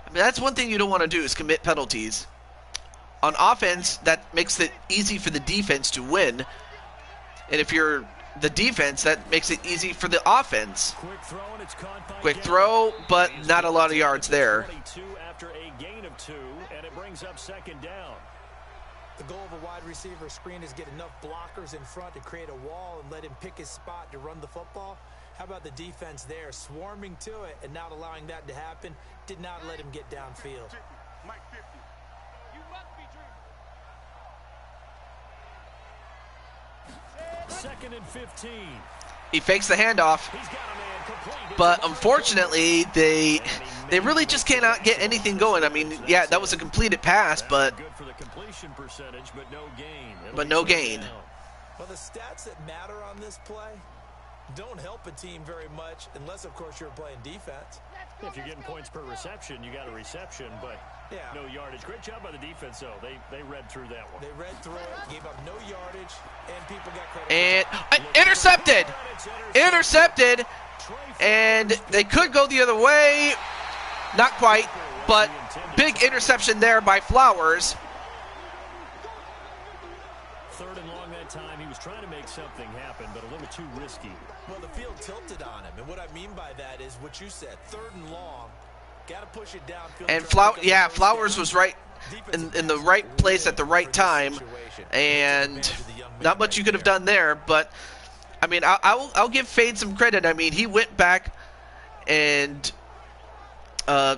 I mean, that's one thing you don't want to do is commit penalties. On offense, that makes it easy for the defense to win. And if you're the defense, that makes it easy for the offense. Quick throw, but not a lot of yards there. After a gain of 2, and it brings up 2nd down. The goal of a wide receiver screen is get enough blockers in front to create a wall and let him pick his spot to run the football. How about the defense there, swarming to it and not allowing that to happen? Did not let him get downfield. 2nd and 15. He fakes the handoff, but unfortunately, they really just cannot get anything going. I mean, yeah, that was a completed pass, but good for the completion percentage, but no gain. But no gain. Well, the stats that matter on this play don't help a team very much unless, of course, you're playing defense. If you're getting points per reception, you got a reception, but no yardage. Great job by the defense, though. They read through that one. They read through it, gave up no yardage, and people got credit. And intercepted! Intercepted! And they could go the other way. Not quite, but big big interception there by Flowers. Third and long that time. He was trying to make something happen, but a little too risky. Well, the field tilted on him, and what I mean by that is what you said. Third and long, got to push it downfield. And Flowers was right in the right place at the right time, and not much you could have done there. But I mean, I'll give Fade some credit. I mean, he went back and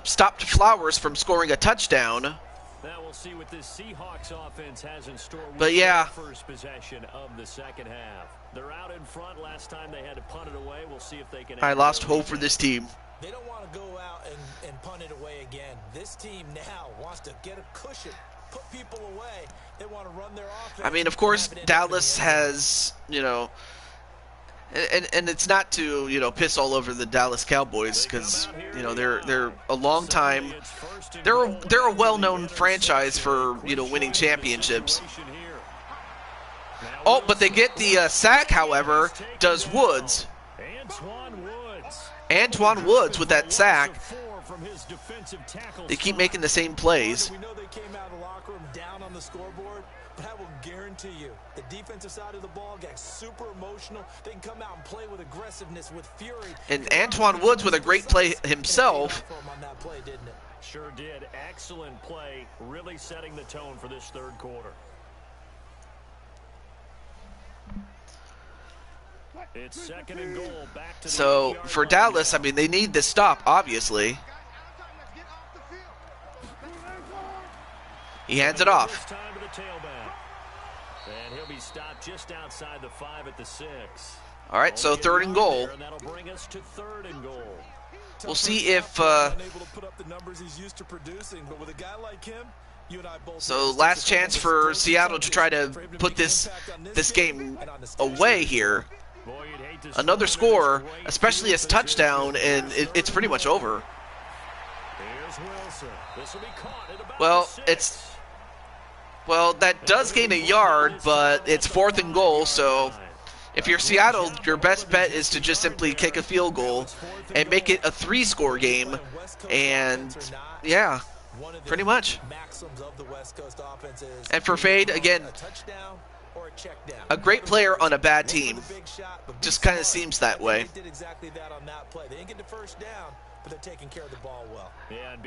stopped Flowers from scoring a touchdown. Now we'll see what this Seahawks offense has in store. But yeah, first possession of the second half. They're out in front. Last time they had to punt it away. We'll see if they can. I lost hope for this team. They don't want to go out and punt it away again. This team now wants to get a cushion, put people away. They want to run their offense. I mean, of course, Dallas has, you know, and it's not to, you know, piss all over the Dallas Cowboys, because, you know, they're a long time, they're a well-known franchise for, you know, winning championships. Oh, but they get the sack, however, does Woods. Antoine Woods with that sack. They keep making the same plays. We know they came out of the locker room down on the scoreboard, but I will guarantee you, the defensive side of the ball got super emotional. They can come out and play with aggressiveness, with fury. And Antoine Woods with a great play himself. Sure did. Excellent play, really setting the tone for this third quarter. It's second and goal. Back to so for Dallas, I mean, they need this stop, obviously. He hands it off. Time to the tailback. And he'll be stopped just outside the 5 at the 6. All right, so third and goal. And that'll bring us to third and goal. We'll see if so last chance for Seattle to try to put this game away here. Another score, especially as touchdown, and it's pretty much over. Well, that does gain a yard, but it's fourth and goal, so if you're Seattle, your best bet is to just simply kick a field goal and make it a 3-score game, and yeah, pretty much. And for Fade, again, a great player on a bad team. Just kind of seems that way.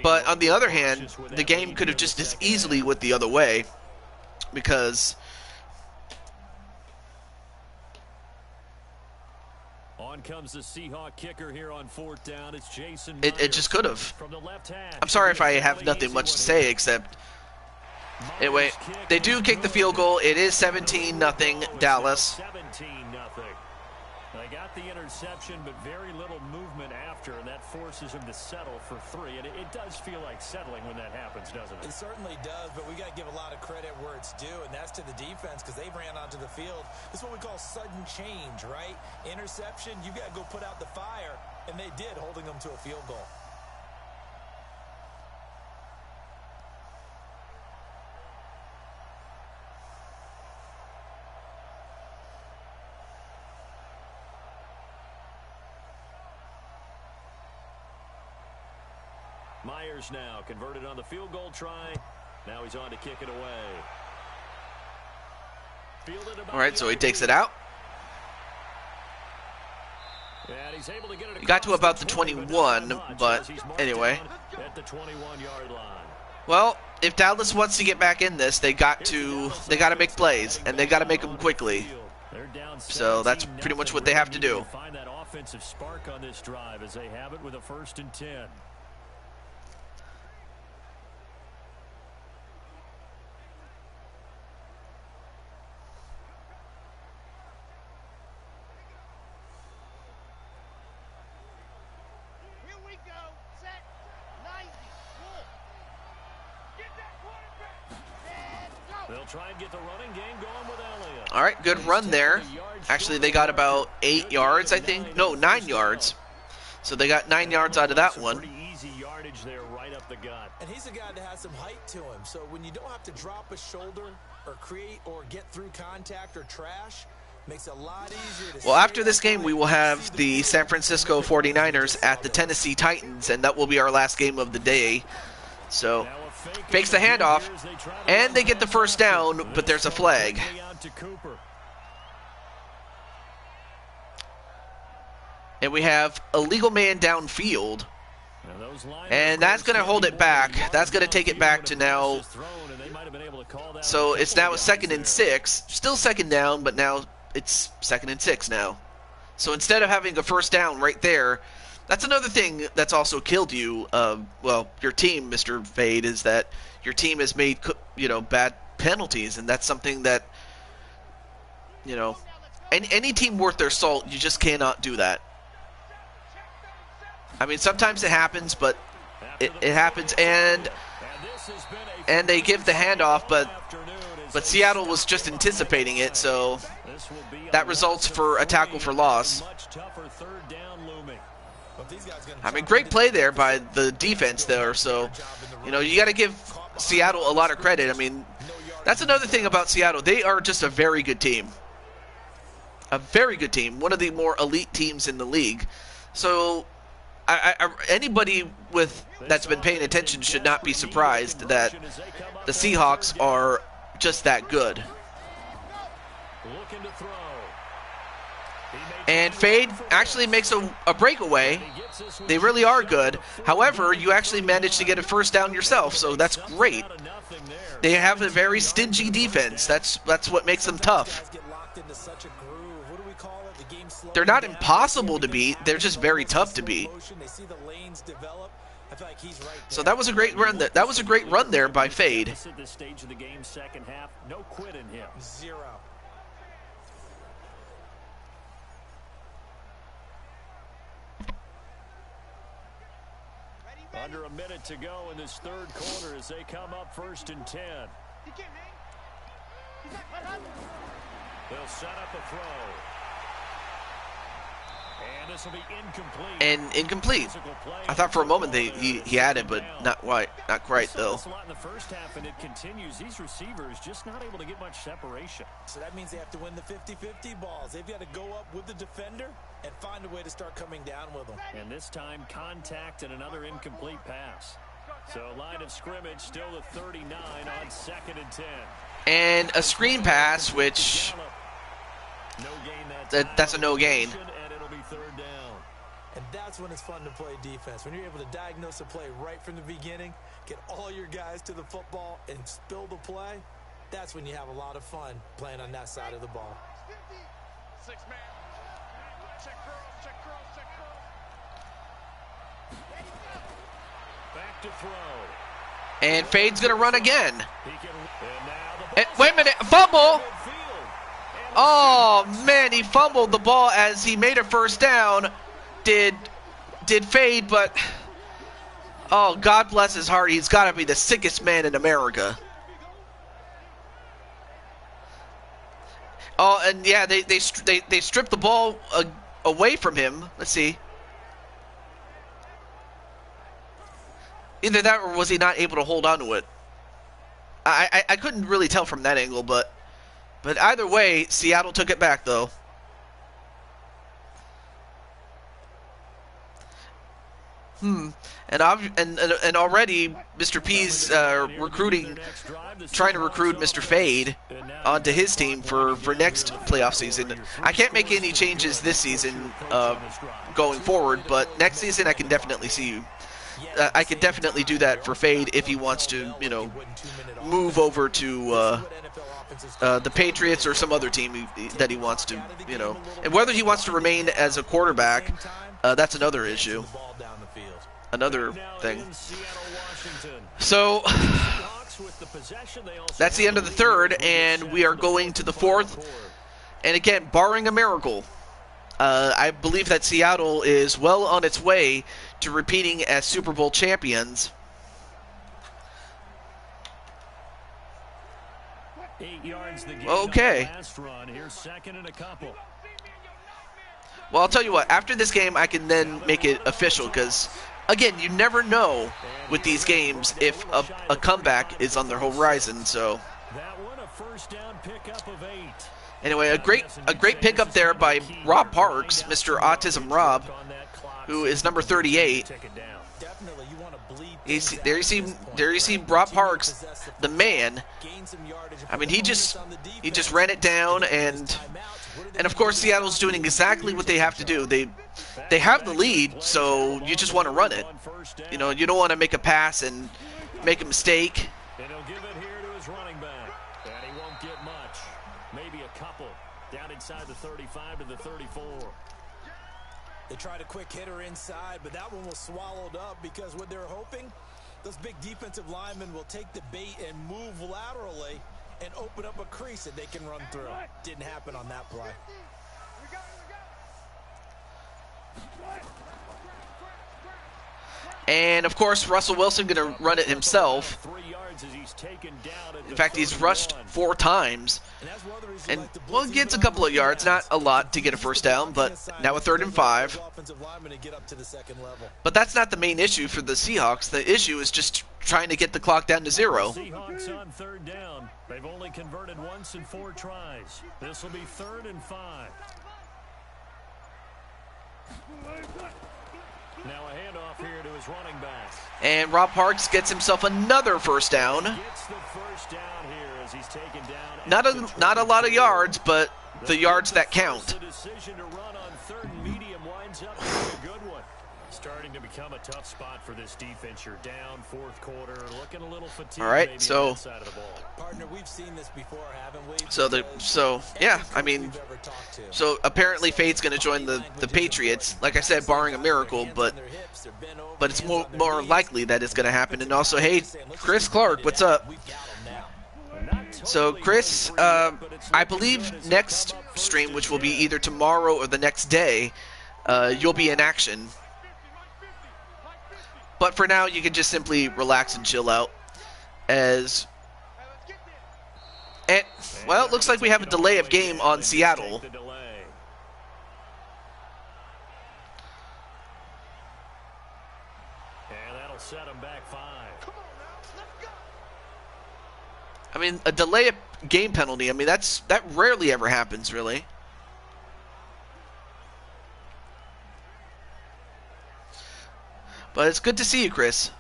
But on the other hand, the game could have just as easily went the other way, because on comes the Seahawk kicker here on fourth down. It's Jason. It just could have. From the left half. I'm sorry if I have nothing much to say, except anyway, they do kick the field goal. It is 17-0 Dallas. 17-0. They got the interception, but very little movement after, and that forces him to settle for 3. And it does feel like settling when that happens, doesn't it? It certainly does, but we got to give a lot of credit where it's due, and that's to the defense, because they ran onto the field. This is what we call sudden change, right? Interception, you got to go put out the fire, and they did, holding them to a field goal. Myers now converted on the field goal try. Now he's on to kick it away. All right, so he takes it out. And he's able to get it. He got to about the 21, but anyway. At the 21-yard line. Well, if Dallas wants to get back in this, they got to make plays, and they got to make them quickly. So that's pretty much what they have to do. Find that offensive spark on this drive as they have it with a 1st and 10. They'll try and get the running game going with Elliott. All right, good run there. Actually, they got about 8 yards, I think. No, 9 yards. So they got 9 yards out of that one. Pretty easy yardage there, right up the gut. And he's a guy that has some height to him. So when you don't have to drop a shoulder or create or get through contact or trash, makes it a lot easier to. Well, after this game, we will have the San Francisco 49ers at the Tennessee Titans, and that will be our last game of the day. So fakes the handoff, and they get the first down, but there's a flag. And we have a legal man downfield. And that's going to hold it back. That's going to take it back to now. So it's now a 2nd and 6. Still second down, but now it's 2nd and 6 now. So instead of having a first down right there, that's another thing that's also killed you. Well, your team, Mr. Fade, is that your team has made, bad penalties. And that's something that, any team worth their salt, you just cannot do that. I mean, sometimes it happens, but it happens, and they give the handoff, but Seattle was just anticipating it, so that results for a tackle for loss. I mean, great play there by the defense there, so, you got to give Seattle a lot of credit. I mean, that's another thing about Seattle. They are just a very good team. A very good team, one of the more elite teams in the league. So anybody that's been paying attention should not be surprised that the Seahawks are just that good. And Fade actually makes a breakaway. They really are good. However, you actually managed to get a first down yourself, so that's great. They have a very stingy defense. That's what makes them tough. They're not impossible to beat. They're just very tough to beat. So that was a great run. That was a great run there by Fade. Under a minute to go in this third quarter as they come up 1st and 10. They'll set up a throw. And this will be incomplete. And incomplete. I thought for a moment he had it, but not quite though. In the first half, and it continues. These receivers just not able to get much separation. So that means they have to win the 50-50 balls. They've got to go up with the defender and find a way to start coming down with them. And this time, contact and another incomplete pass. So line of scrimmage still the 39 on 2nd and 10. And a screen pass, which that's a no gain. And that's when it's fun to play defense. When you're able to diagnose a play right from the beginning, get all your guys to the football, and spill the play, that's when you have a lot of fun playing on that side of the ball. Back to throw. And Fade's going to run again. And, wait a minute, fumble! Oh, man, he fumbled the ball as he made a first down. Did Fade, but oh, God bless his heart. He's got to be the sickest man in America. Oh, and yeah, they stripped the ball away from him. Let's see. Either that or was he not able to hold on to it? I couldn't really tell from that angle, but either way, Seattle took it back though. And already Mr. P's trying to recruit Mr. Fade onto his team for next playoff season. I can't make any changes this season going forward, but next season I can definitely see. I could definitely do that for Fade if he wants to, move over to the Patriots or some other team that he wants to, And whether he wants to remain as a quarterback, that's another issue. Another thing. So that's the end of the third, and we are going to the fourth. And again, barring a miracle, I believe that Seattle is well on its way to repeating as Super Bowl champions. 8 yards the game. Okay. Here's 2nd and a couple. Well, I'll tell you what. After this game, I can then make it official because, again, you never know with these games if a comeback is on the horizon. So, anyway, a great pickup there by Rob Parks, Mr. Autism Rob, who is number 38. Definitely, you want to bleed There you see Brock Parks, the man. I mean, he just ran it down, and of course Seattle's doing exactly what they have to do. They have the lead, so you just want to run it. You know, you don't want to make a pass and make a mistake. And he'll give it here to his running back. And he won't get much. Maybe a couple. Down inside the 35 to the 34. They tried a quick hitter inside, but that one was swallowed up because what they're hoping, those big defensive linemen will take the bait and move laterally and open up a crease that they can run through. Didn't happen on that play. And, of course, Russell Wilson going to run it himself. In fact, he's rushed 4 times. And, well, gets a couple of yards. Not a lot to get a first down, but now a 3rd and 5. But that's not the main issue for the Seahawks. The issue is just trying to get the clock down to 0. Seahawks on 3rd down. They've only converted once in 4 tries. This will be 3rd and 5. Now a handoff here to his running back. And Rob Parks gets himself another first down. Gets the first down here as he's taken down. Not a lot of yards, but the yards that count. The decision to run on 3rd and medium winds up being a good one. Starting to become a tough spot for this defense. You're down 4th quarter, looking a little fatigued. All right, so side of the ball. Partner, we've seen this before, haven't we? So yeah, I mean, so apparently Fade's going to join the Patriots. Like I said, barring a miracle, but it's more likely that it's going to happen. And also, hey, Chris Clark, what's up? So Chris, I believe next stream, which will be either tomorrow or the next day, you'll be in action. But for now, you can just simply relax and chill out. Well, it looks like we have a delay of game on Seattle. And that'll set him back 5. I mean, a delay of game penalty, I mean, that rarely ever happens, really. But it's good to see you, Chris.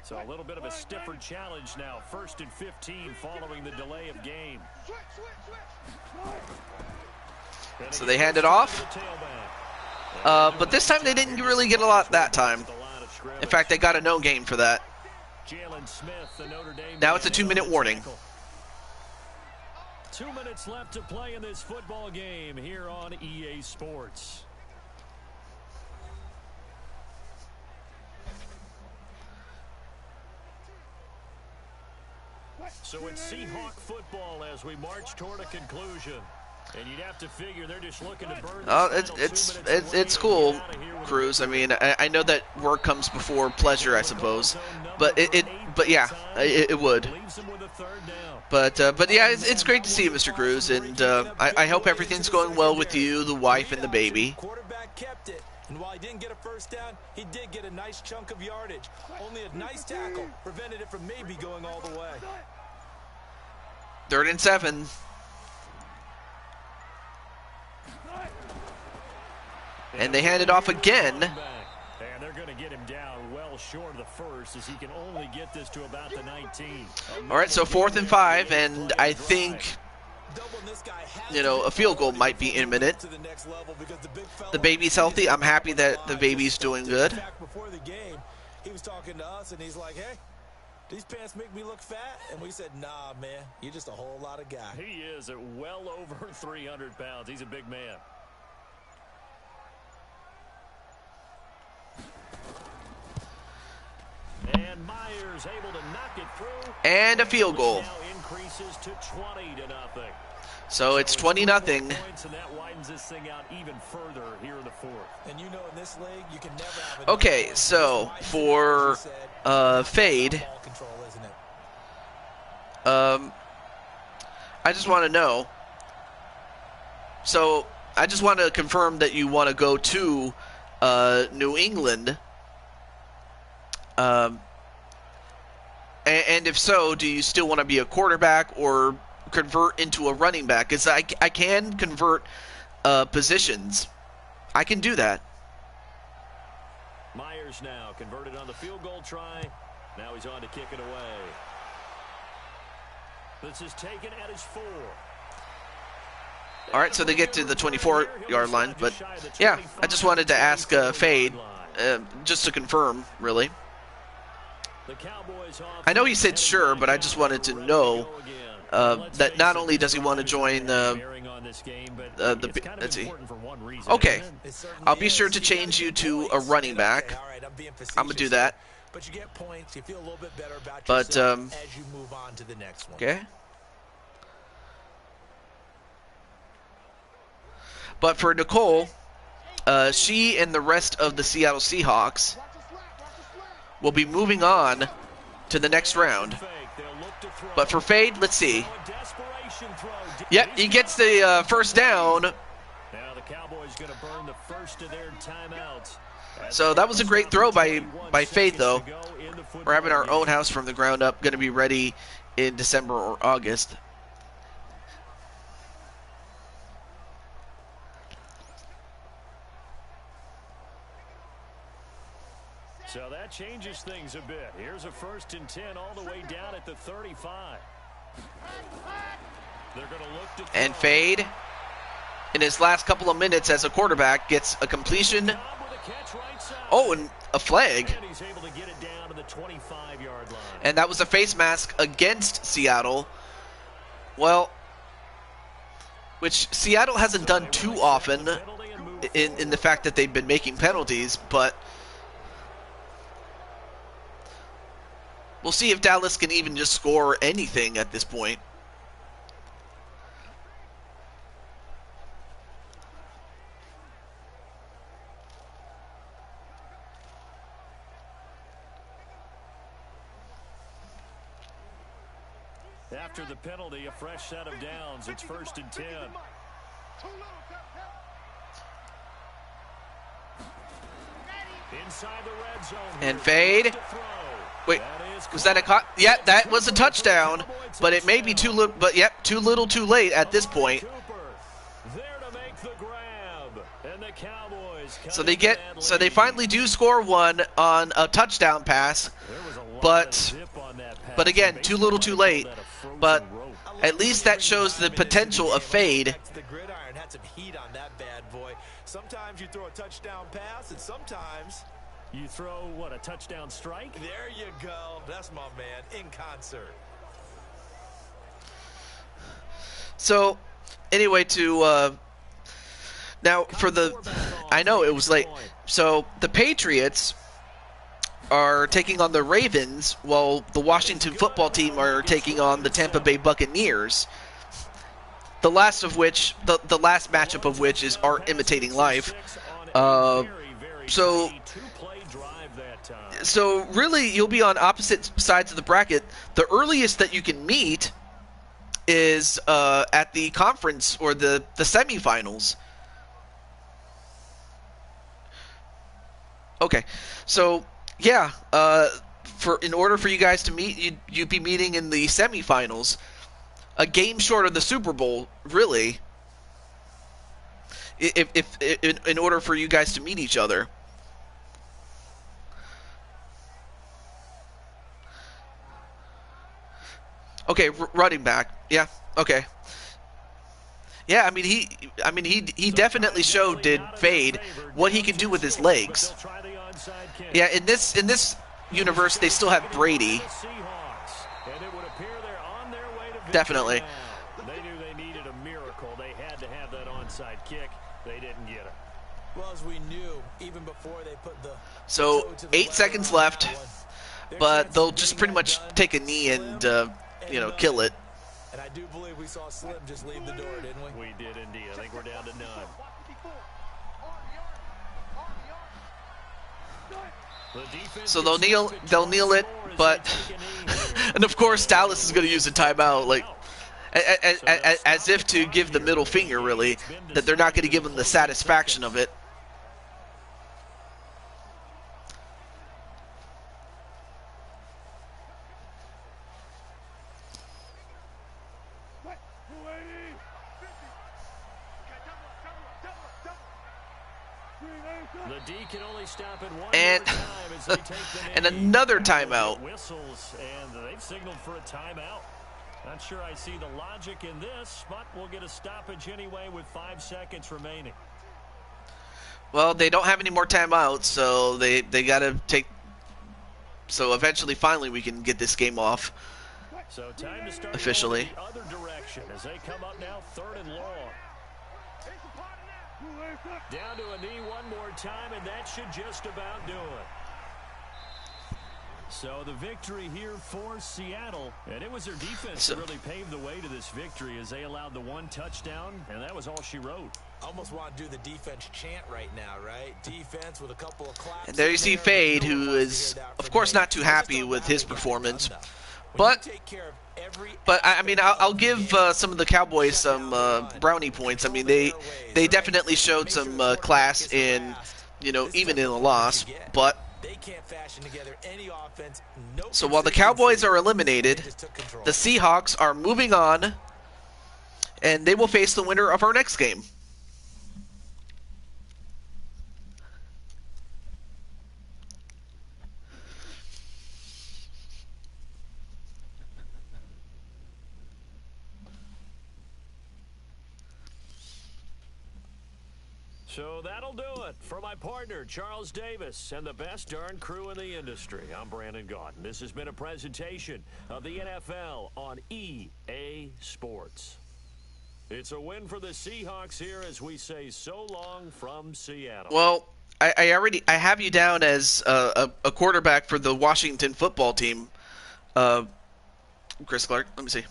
So a little bit of a stiffer challenge now. 1st and 15 following the delay of game. So they hand it off. But this time they didn't really get a lot that time. In fact, they got a no gain for that. Now it's a 2-minute warning. 2 minutes left to play in this football game here on EA Sports. So it's Seahawk football as we march toward a conclusion. And you'd have to figure they're just looking to burn it's cool, Cruz. I mean, I know that work comes before pleasure, I suppose. But yeah, it would. But yeah, it's great to see you, Mr. Cruz, and I hope everything's going well with you, the wife, and the baby. Quarterback kept it, and while he didn't get a first down, he did get a nice chunk of yardage. Only a nice tackle prevented it from maybe going all the way. 3rd and 7. And they hand it off again. And they're going to get him down well short of the first as he can only get this to about the 19. All right, so 4th and 5, and I think, you know, a field goal might be imminent. The baby's healthy. I'm happy that the baby's doing good. Before the game, he was talking to us, and he's like, hey, these pants make me look fat? And we said, nah, man, you're just a whole lot of guy. He is at well over 300 pounds. He's a big man. And Myers able to knock it through. And a field goal. Now increases to 20-0. So it's 20-0. And that widens this thing out even further here in the 4th. And you know, in this league, you can never have Okay, so for Fade, I just want to know. So I just want to confirm that you want to go to New England. And if so, do you still want to be a quarterback, or convert into a running back. Because I can convert positions. I can do that. Myers now converted on the field goal try. Now he's on to kick it away. This is taken at his 4. All right, so they get to the 24-yard line. But, yeah, I just wanted to ask Fade, just to confirm, really. I know he said sure, but I just wanted to know that not only does he want to join let's see. Okay, I'll be sure to change you to a running back. I'm gonna do that. But you get points. You feel a little bit better about But yourself as you move on to the next one. Okay. But for Nicole, she and the rest of the Seattle Seahawks will be moving on to the next round. But for Fade, let's see. Yep, he gets the first down. Now the Cowboys going to burn the first of their timeouts. So that was a great throw by Fade, though. We're having our own house from the ground up, going to be ready in December or August. So that changes things a bit. Here's a 1st and 10 all the way down at the 35. They're going to look to and Fade, in his last couple of minutes as a quarterback, gets a completion. Oh, and a flag. And he's able to get it down to the 25-yard line. And that was a face mask against Seattle. Well, which Seattle hasn't done too often in the fact that they've been making penalties, but we'll see if Dallas can even just score anything at this point. After the penalty, a fresh set of downs. It's 1st and 10. Inside the red zone. And Fade. Wait, was that a yeah, that was a touchdown, but it may be too little. But yep, too little, too late at this point. So they finally do score one on a touchdown pass, but again, too little, too late. But at least that shows the potential of Fade. The gridiron had some heat on that bad boy. Sometimes you throw a touchdown pass, and sometimes you throw, what, a touchdown strike? There you go. That's my man, in concert. So, anyway, now for I know it was late. So, the Patriots are taking on the Ravens, while the Washington football team are taking on the Tampa Bay Buccaneers. The last matchup of which is Art Imitating Life. So really, you'll be on opposite sides of the bracket. The earliest that you can meet is at the conference or the semifinals. Okay, so yeah, in order for you guys to meet, you'd be meeting in the semifinals, a game short of the Super Bowl, really. If in order for you guys to meet each other. Okay, running back. Yeah. Okay. Yeah, I mean he definitely showed, did Fade, what he can do with his legs. Yeah, in this universe they still have Brady. Definitely. They knew they needed a miracle. They had to have that onside kick. They didn't get it. Well, as we knew, even before they put the So 8 seconds left, but they'll just pretty much take a knee and kill it. And I do believe we saw Slim just leave the door, didn't we? We did indeed. I think we're down to none. So they'll kneel it, but and of course Dallas is going to use a timeout, like as if to give the middle finger, really, that they're not going to give them the satisfaction of it. The D can only stop it one And more time as they take the and knee. another timeout. Whistles, and they've signaled for a timeout. Not sure I see the logic in this, but we'll get a stoppage anyway with 5 seconds remaining. Well, they don't have any more timeouts, so they got to take. So eventually, finally, we can get this game off. So time to start Officially. the other direction as they come up now 3rd and long. Down to a knee one more time, and that should just about do it. So the victory here for Seattle, and it was their defense that really paved the way to this victory as they allowed the 1 touchdown, and that was all she wrote. Almost want to do the defense chant right now, right? Defense with a couple of claps. And there you see Fade, who is, of course, not too happy with his performance. But I mean, I'll give some of the Cowboys some brownie points. I mean, they definitely showed some class in, even in a loss. But so while the Cowboys are eliminated, the Seahawks are moving on, and they will face the winner of our next game. So that'll do it for my partner, Charles Davis, and the best darn crew in the industry. I'm Brandon Gaudin. This has been a presentation of the NFL on EA Sports. It's a win for the Seahawks here as we say so long from Seattle. Well, I have you down as a quarterback for the Washington football team. Chris Clark, let me see.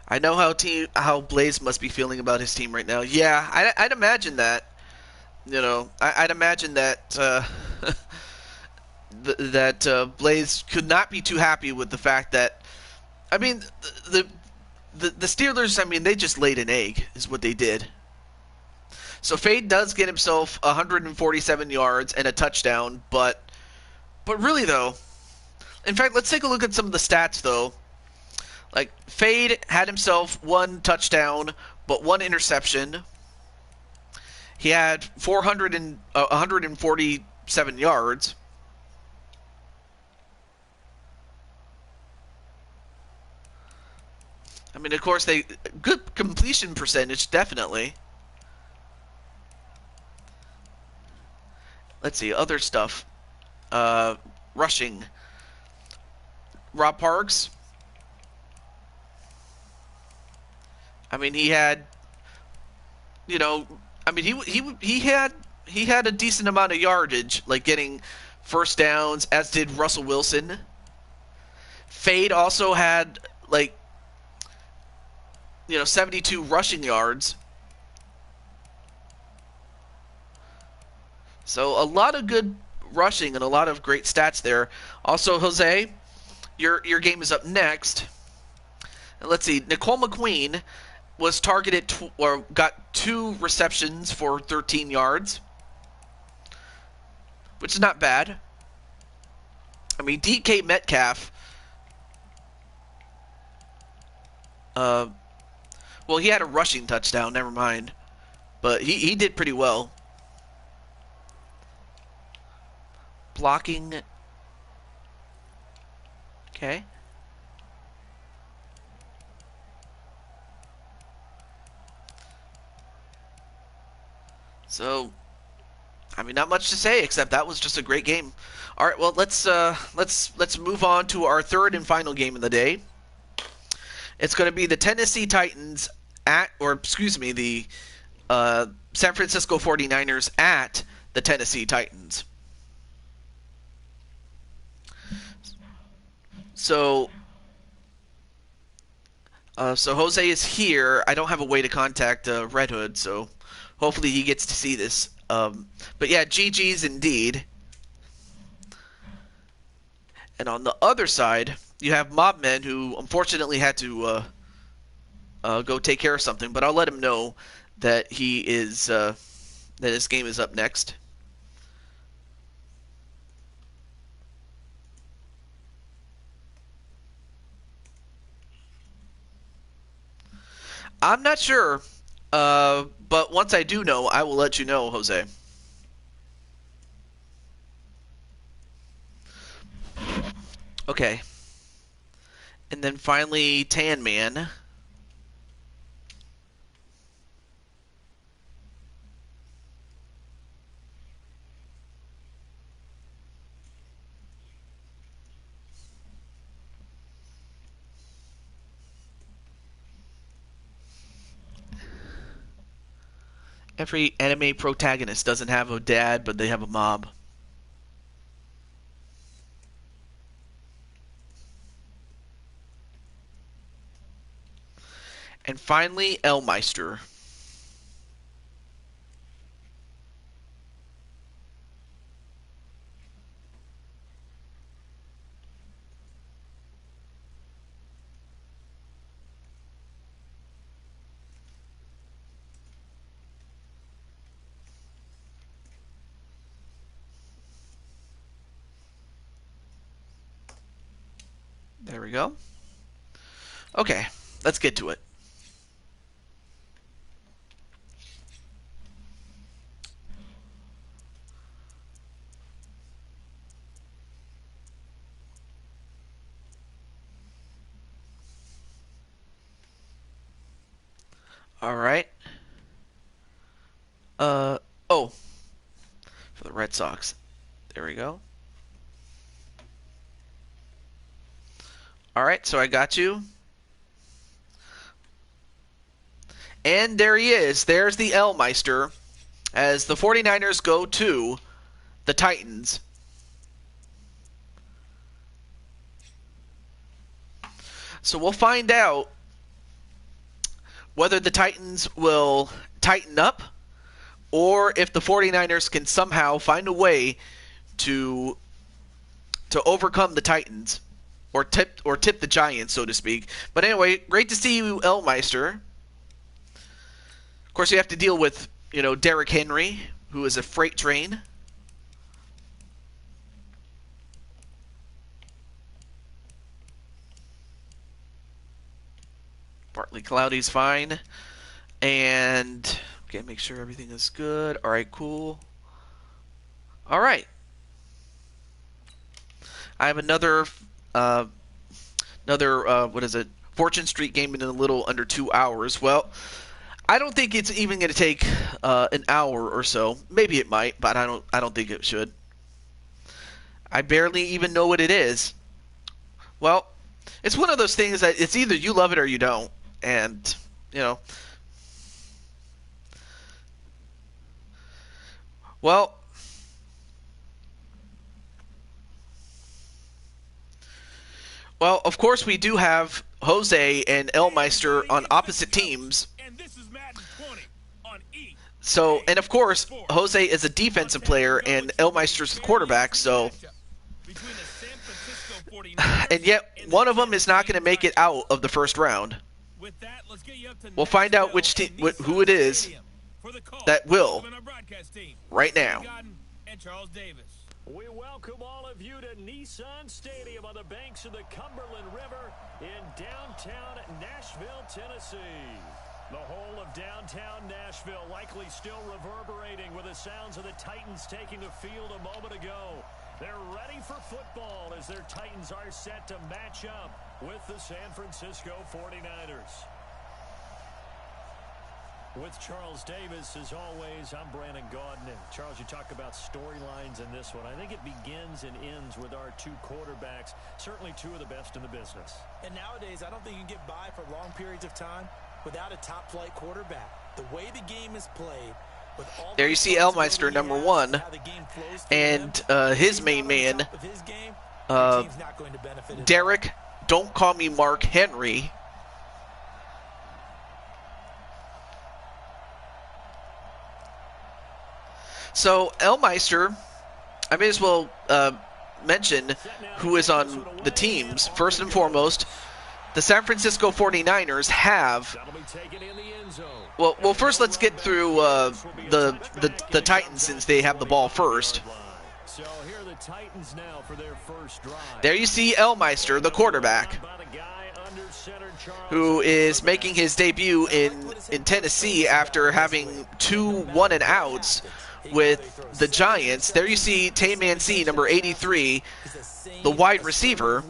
I know how Blaze must be feeling about his team right now. Yeah, I'd imagine that. I'd imagine that that Blaze could not be too happy with the fact that, I mean, the Steelers, I mean, they just laid an egg, is what they did. So Fade does get himself 147 yards and a touchdown, but really though, in fact, let's take a look at some of the stats though. Like, Fade had himself 1 touchdown, but 1 interception. He had 147 yards. I mean, of course, good completion percentage, definitely. Let's see, other stuff. Rushing. Rob Parks. I mean, he had, I mean, he had a decent amount of yardage, like getting first downs, as did Russell Wilson. Fade also had 72 rushing yards. So a lot of good rushing and a lot of great stats there. Also, Jose, your game is up next. And let's see, Nicole McQueen was targeted or got 2 receptions for 13 yards, which is not bad. I mean, DK Metcalf, well, he had a rushing touchdown, never mind, but he did pretty well. Blocking, okay. So, I mean, not much to say except that was just a great game. All right, well, let's move on to our 3rd and final game of the day. It's going to be the Tennessee Titans the San Francisco 49ers at the Tennessee Titans. So Jose is here. I don't have a way to contact Red Hood, so hopefully he gets to see this. But yeah, GG's indeed. And on the other side, you have Mobman, who unfortunately had to go take care of something. But I'll let him know that that his game is up next. I'm not sure. But once I do know, I will let you know, Jose. Okay. And then finally, Tan Man. Every anime protagonist doesn't have a dad, but they have a mom. And finally, Elmeister. There we go. Okay, let's get to it. All right. Oh, for the Red Sox. There we go. All right, so I got you. And there he is. There's the Elmeister as the 49ers go to the Titans. So we'll find out whether the Titans will tighten up or if the 49ers can somehow find a way to overcome the Titans or tip the Giants, so to speak. But anyway, great to see you, Elmeister. Of course, you have to deal with, Derrick Henry, who is a freight train. Partly cloudy's fine. And, okay, make sure everything is good. All right, cool. All right. I have another what is it? Fortune Street game in a little under 2 hours. Well, I don't think it's even going to take an hour or so. Maybe it might, but I don't think it should. I barely even know what it is. Well, it's one of those things that it's either you love it or you don't. And, well, of course we do have Jose and Elmeister on opposite teams. And this is Madden 20 on E. So, and of course, Jose is a defensive player and Elmeister's the quarterback, so... And yet, one of them is not going to make it out of the first round. We'll find out which team, who it is that will right now. We welcome all of you to Nissan Stadium on the banks of the Cumberland River in downtown Nashville, Tennessee. The whole of downtown Nashville likely still reverberating with the sounds of the Titans taking the field a moment ago. They're ready for football as their Titans are set to match up with the San Francisco 49ers. With Charles Davis, as always, I'm Brandon Gaudin. And Charles, you talk about storylines in this one. I think it begins and ends with our two quarterbacks, certainly two of the best in the business. And nowadays, I don't think you can get by for long periods of time without a top-flight quarterback. The way the game is played, there you see Elmeister, number one, and his main man, Derrick, don't call me Mark Henry. So Elmeister, I may as well mention who is on the teams. First and foremost, the San Francisco 49ers have... Well, first let's get through the Titans since they have the ball first. There you see Elmeister, the quarterback, who is making his debut in Tennessee after having 2 1-and-outs with the Giants. There you see Tay Man C, number 83, the wide receiver.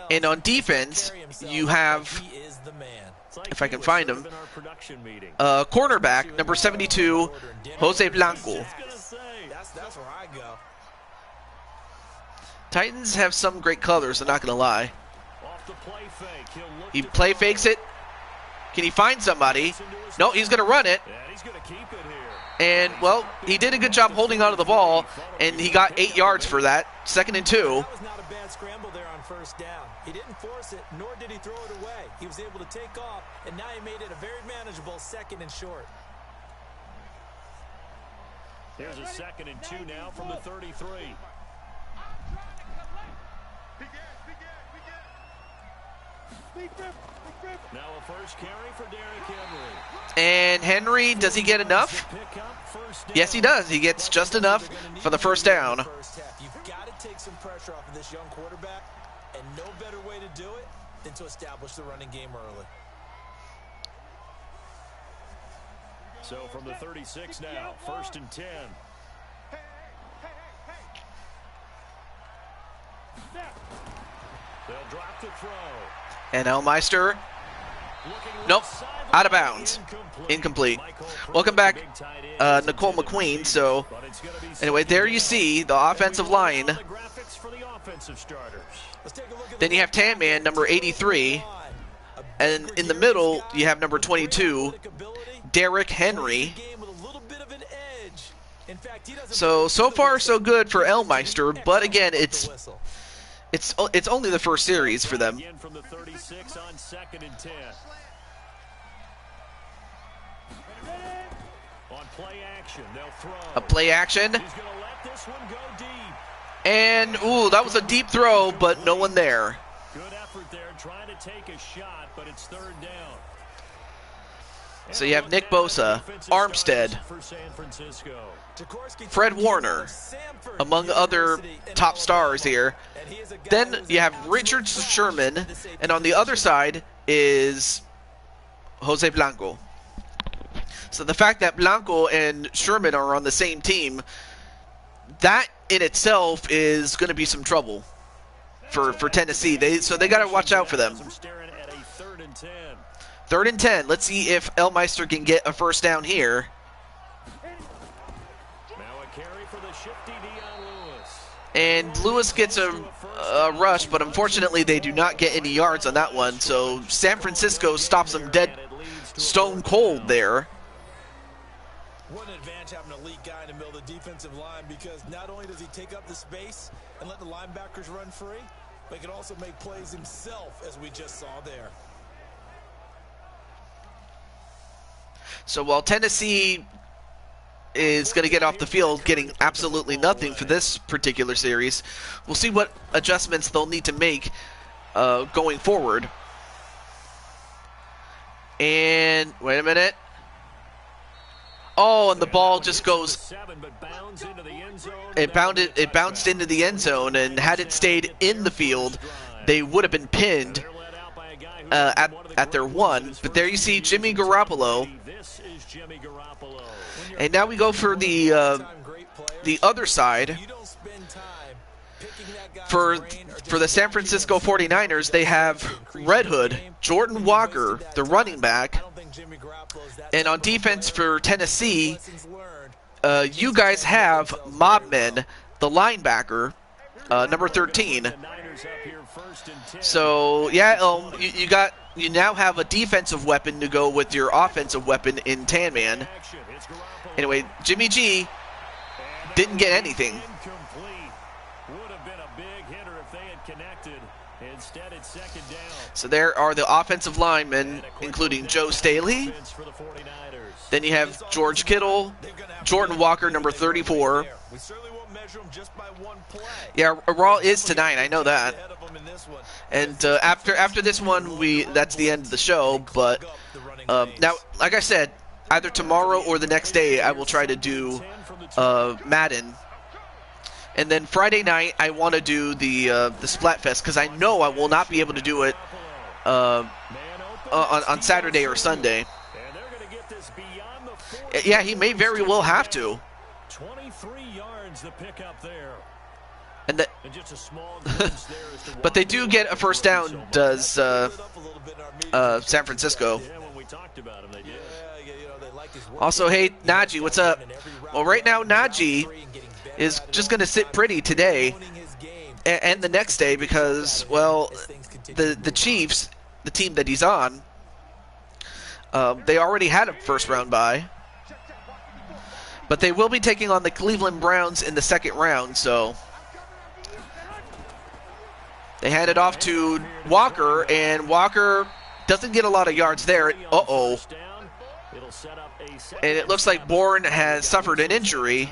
And on defense, you have, if I can find him, cornerback, number 72, Jose Blanco. That's where I go. Titans have some great colors, I'm not going to lie. He play fakes it. Can he find somebody? No, he's going to run it. And, well, he did a good job holding onto the ball, and he got 8 yards for that. 2nd and 2. That was not a bad scramble there on first down. He didn't force it, nor did he throw it away. He was able to take off, and now he made it a very manageable 2nd and short. Here's a 2nd and 2 now from the 33. Now a first carry for Derrick Henry. And Henry, does he get enough? Yes, he does. He gets just enough for the first down. You've got to take some pressure off of this young quarterback, and no better way to do it than to establish the running game early. So from the 36 now, 1st and 10. They'll drop the throw. And Elmeister, nope, out of bounds, incomplete. Welcome back, Nicole McQueen. So anyway, there you see the offensive line. Then you have Tan Man, number 83. And in the middle, you have number 22, Derrick Henry. So far so good for Elmeister, but again, it's only the first series for them. From the 36 on 2nd and 10. On play action, they'll throw. A play action. He's going to let this one go deep. And, ooh, that was a deep throw, but no one there. Good effort there, trying to take a shot, but it's 3rd down. So you have Nick Bosa, Armstead, Fred Warner, among other top stars here. Then you have Richard Sherman, and on the other side is Jose Blanco. So the fact that Blanco and Sherman are on the same team, that in itself is going to be some trouble for Tennessee. So they got to watch out for them. 3rd and 10. Let's see if Elmeister can get a first down here. And Lewis gets a rush, but unfortunately they do not get any yards on that one. So San Francisco stops them dead stone cold there. What an advantage having a elite guy in the middle of the defensive line, because not only does he take up the space and let the linebackers run free, but he can also make plays himself, as we just saw there. So while Tennessee is going to get off the field getting absolutely nothing for this particular series, we'll see what adjustments they'll need to make going forward. And wait a minute. Oh, and the ball just goes. It bounced into the end zone, and had it stayed in the field, they would have been pinned at their 1. But there you see Jimmy Garoppolo. And now we go for the other side. For the San Francisco 49ers, they have Red Hood, Jordan Walker, the running back. And on defense for Tennessee, you guys have Mobman, the linebacker, number 13. So yeah, you now have a defensive weapon to go with your offensive weapon in Tan Man. Anyway, Jimmy G didn't get anything. So there are the offensive linemen, including Joe Staley. Then you have George Kittle, Jordan Walker, number 34. Yeah, Raw is tonight, I know that. And after this one, that's the end of the show. But now, like I said, either tomorrow or the next day, I will try to do Madden. And then Friday night, I want to do the Splatfest, because I know I will not be able to do it on Saturday or Sunday. Yeah, he may very well have to. 23 yards the pickup there. And that, And just a small glimpse there as to but they why do he get a was first working down. so much. Does San Francisco? Yeah, when we talked about him, they did. Also, hey, Najee, what's up? Well, right now, Najee is just going to sit pretty today and the next day because, well, the Chiefs, the team that he's on, they already had a first-round bye. But they will be taking on the Cleveland Browns in the second round, so they hand it off to Walker, and Walker doesn't get a lot of yards there. Uh-oh. And it looks like Bourne has suffered an injury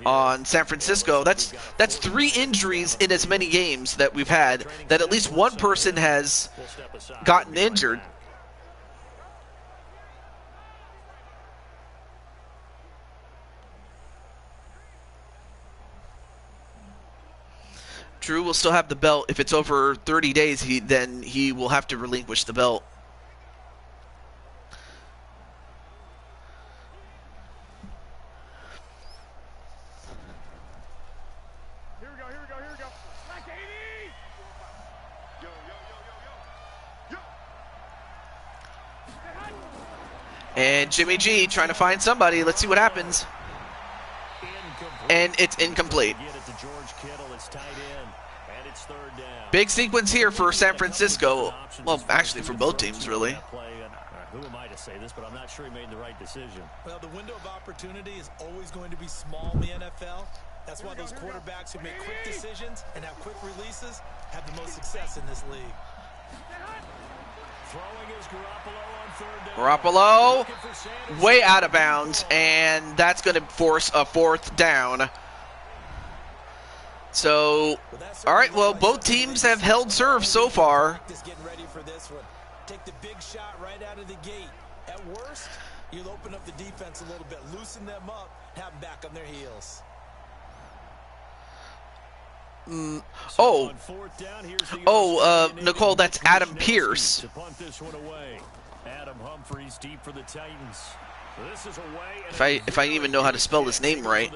on San Francisco. That's 3 injuries in as many games that we've had, that at least one person has gotten injured. Drew will still have the belt. If it's over 30 days, then he will have to relinquish the belt. Here we go. Black 80! And Jimmy G trying to find somebody. Let's see what happens. And it's incomplete. Big sequence here for San Francisco. Well, actually for both teams, really. Who am I to say this, but I'm not sure he made the right decision. Well, the window of opportunity is always going to be small in the NFL. That's why those quarterbacks who make quick decisions and have quick releases have the most success in this league. Throwing is Garoppolo on 3rd down. Garoppolo way out of bounds, and that's going to force a 4th down. So, all right, well, both teams have held serve so far. Take the big shot right out of the gate. At worst, you'll open up the defense a little bit, loosen them up, have them back on their heels. Nicole, that's Adam Pierce. Adam Humphries deep for the Titans. This is If I even know how to spell his name right.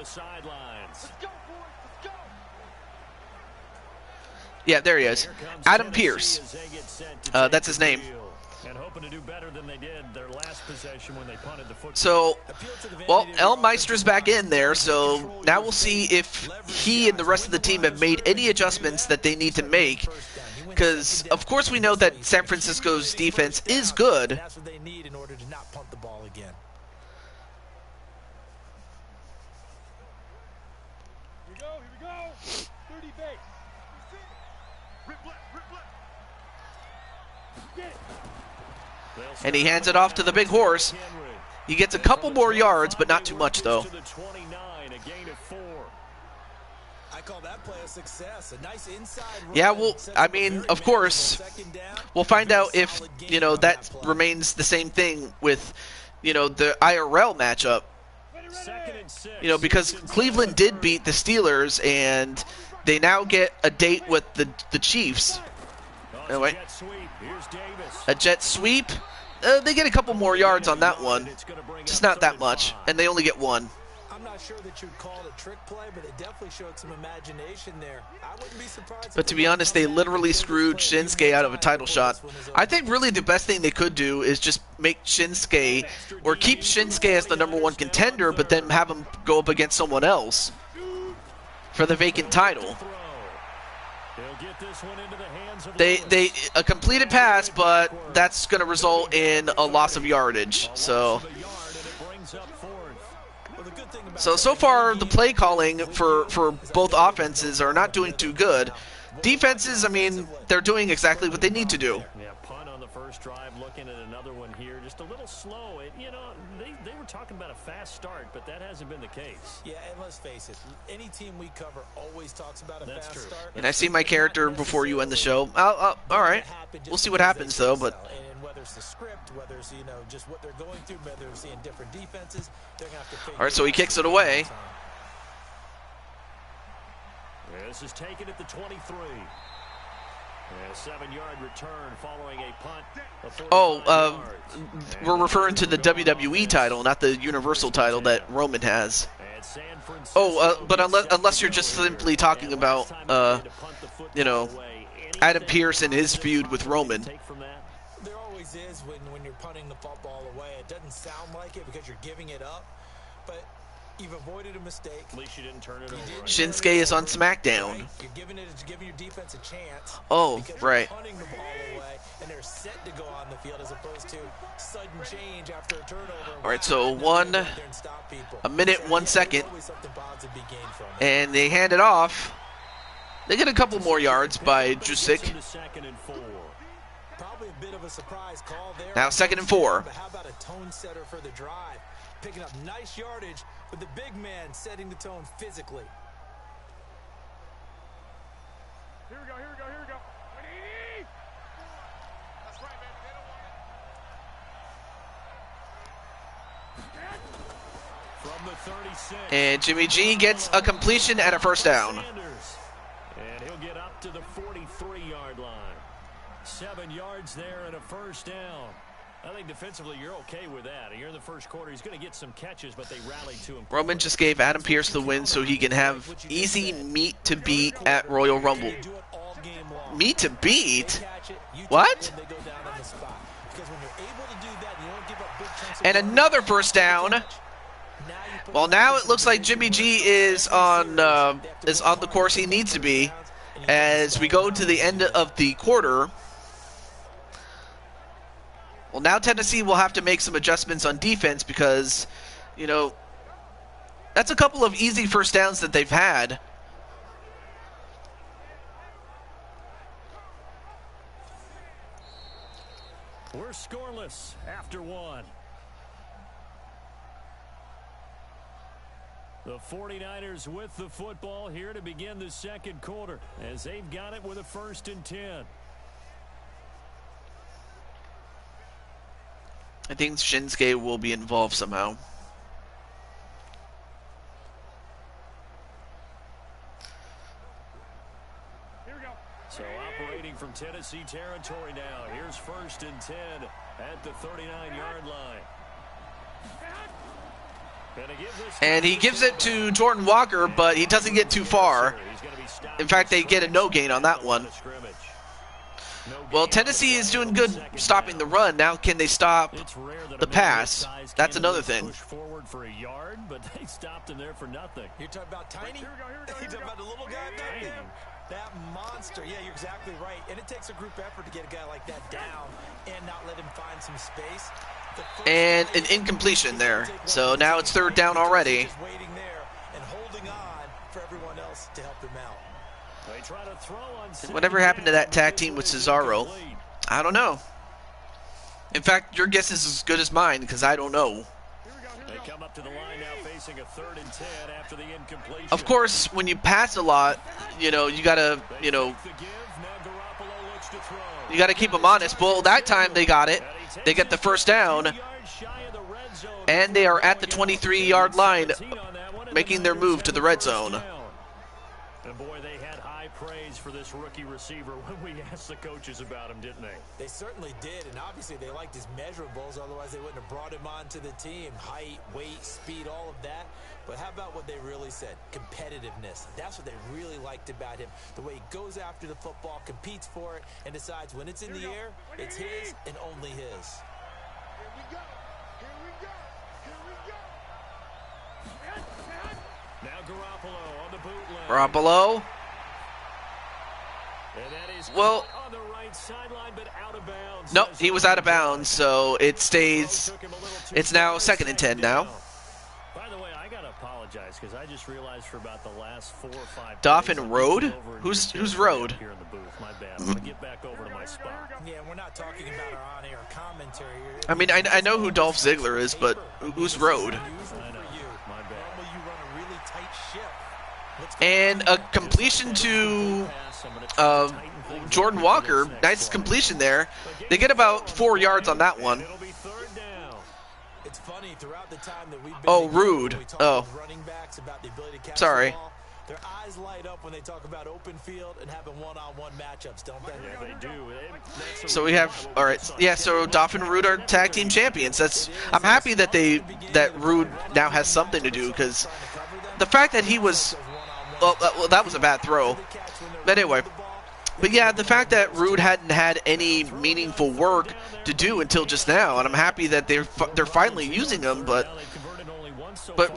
Yeah, there he is. Adam Pierce. That's his name. So, well, El Meister's back in there, so now we'll see if he and the rest of the team have made any adjustments that they need to make. Because, of course, we know that San Francisco's defense is good. That's what they need in order to not punt the ball again. Here we go. 30 base. And he hands it off to the big horse. He gets a couple more yards, but not too much, though. I call that play a success. A nice inside run. Yeah, well, I mean, of course, we'll find out if, that remains the same thing with, the IRL matchup. Because Cleveland did beat the Steelers, and they now get a date with the Chiefs. Anyway, a jet sweep. They get a couple more yards on that one. Just not that much, and they only get 1. I'm not sure that you'd call it a trick play, but it definitely showed some imagination there. I wouldn't be surprised. But to be honest, they literally screwed Shinsuke out of a title shot. I think really the best thing they could do is just make Shinsuke, or keep Shinsuke as the -- 1 contender, but then have him go up against someone else for the vacant title. They a completed pass, but that's going to result in a loss of yardage. So far the play calling for both offenses are not doing too good. Defenses, I mean, they're doing exactly what they need to do. Yeah, punt on the first drive, looking at another one here, just a little slow. They were talking about a fast start, but that hasn't been the case. Yeah, and let's face it, any team we cover always talks about a fast start. And I see my character before you end the show. All right, we'll see what happens though. But and whether it's the script, whether it's just what they're going through, whether they're seeing different defenses, they're gonna have to figure. All right, so he kicks it away. This is taken at the 23. A 7-yard return following a punt. We're referring to the WWE title, not the Universal title that Roman has. But unless you're just simply talking about, Adam Pearce and his feud with Roman. There always is when you're punting the football away. It doesn't sound like it because you're giving it up, but you've avoided a mistake. At least you didn't turn it over. Shinsuke is on SmackDown. Right? You're giving your defense a chance. Oh, right. You're punting the ball away, and they're set to go on the field as opposed to sudden change after a turnover. All right, so a minute, 1 second, and they hand it off. They get a couple more yards by Jusic. Probably a bit of a surprise call there. Now 2nd and 4. But how about a tone setter for the drive? Picking up nice yardage with the big man setting the tone physically. Here we go. That's right, man. From the 36. And Jimmy G gets a completion and a first down. And he'll get up to the 43-yard line. 7 yards there and a first down. I think defensively you're okay with that. You're in the first quarter. He's going to get some catches, but they rallied to him. Roman just gave Adam Pearce the win so he can have easy meat to beat at Royal Rumble. Meat to beat? What? And another first down. Well, now it looks like Jimmy G is on the course he needs to be as we go to the end of the quarter. Well, now Tennessee will have to make some adjustments on defense because, that's a couple of easy first downs that they've had. We're scoreless after 1. The 49ers with the football here to begin the second quarter as they've got it with a 1st and 10. I think Shinsuke will be involved somehow. Here we go. So operating from Tennessee territory now. Here's 1st and 10 at the 39-yard line. And he gives it to Jordan Walker, but he doesn't get too far. In fact, they get a no gain on that one. Well, Tennessee is doing good stopping the run. Now can they stop the pass? That's another thing. Forward for a yard, but they stopped him there for nothing. You're talking about Tiny? Here we go. You're talking about the little guy back there? That monster. Yeah, you're exactly right. And it takes a group effort to get a guy like that down and not let him find some space. And an incompletion there. So now it's 3rd down already. Waiting there and holding on for everyone else to help him out. Whatever happened to that tag team with Cesaro? I don't know. In fact, your guess is as good as mine because I don't know. They come up to the line now facing a 3rd and 10 after the incompletion. Of course, when you pass a lot, you gotta, you gotta keep them honest. Well, that time they got it. They get the first down, and they are at the 23-yard line, making their move to the red zone. And boy, they had high praise for this rookie receiver when we asked the coaches about him, didn't they? They certainly did, and obviously they liked his measurables, otherwise they wouldn't have brought him onto the team. Height, weight, speed, all of that. But how about what they really said? Competitiveness. That's what they really liked about him. The way he goes after the football, competes for it, and decides when it's in the air, it's his and only his. Here we go. Now Garoppolo on the bootleg. Garoppolo. And that is well, on the right sideline, but out of bounds. Nope, he was out of bounds, so it stays. It's now 2nd and 10 now. By the way, I gotta apologize because I just realized for about the last 4 or 5 Dauphin Road? Who's Road? Here in the booth. My bad. I'm gonna get back over to my spot. Yeah, we're not talking about our on-air commentary. I mean, I know who Dolph Ziggler is, but who's Road? And a completion to Jordan Walker. Nice completion there. They get about 4 yards on that one. It's funny throughout the time that we've been Oh, Rude. Oh. running backs about the ability to catch Sorry. the ball. Their eyes light up when they talk about open field and having one-on-one matchups, don't they? Yeah, they do. So we have, all right, yeah. So Dolphin and Rude are tag team champions. I'm happy that Rude now has something to do, because the fact that he was, well, that was a bad throw. But anyway, but yeah, the fact that Rude hadn't had any meaningful work to do until just now, and I'm happy that they're finally using him. But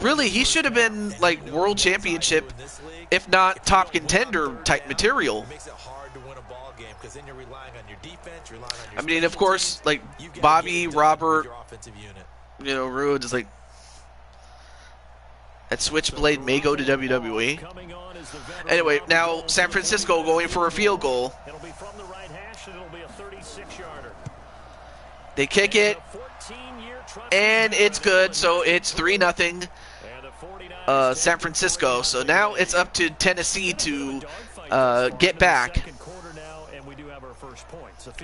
really, he should have been like world championship, if not top contender type material. I mean, of course, like Bobby, Robert, Rude is like, that Switchblade may go to WWE. Anyway, now San Francisco going for a field goal. It'll be from the right hash, and it'll be a 36-yarder. They kick it, and it's good. So it's 3-0 San Francisco. So now it's up to Tennessee to get back.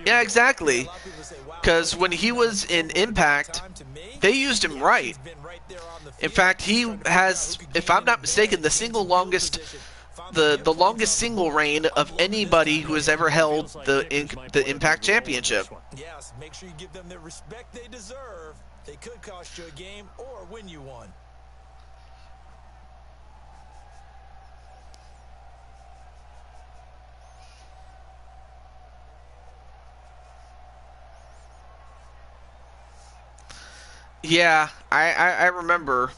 Yeah, exactly. Because when he was in Impact, they used him right. In fact, he has, if I'm not mistaken, the longest single reign of anybody who has ever held the Impact Championship. Yes, make sure you give them the respect they deserve. They could cost you a game or win you one. Yeah, I remember.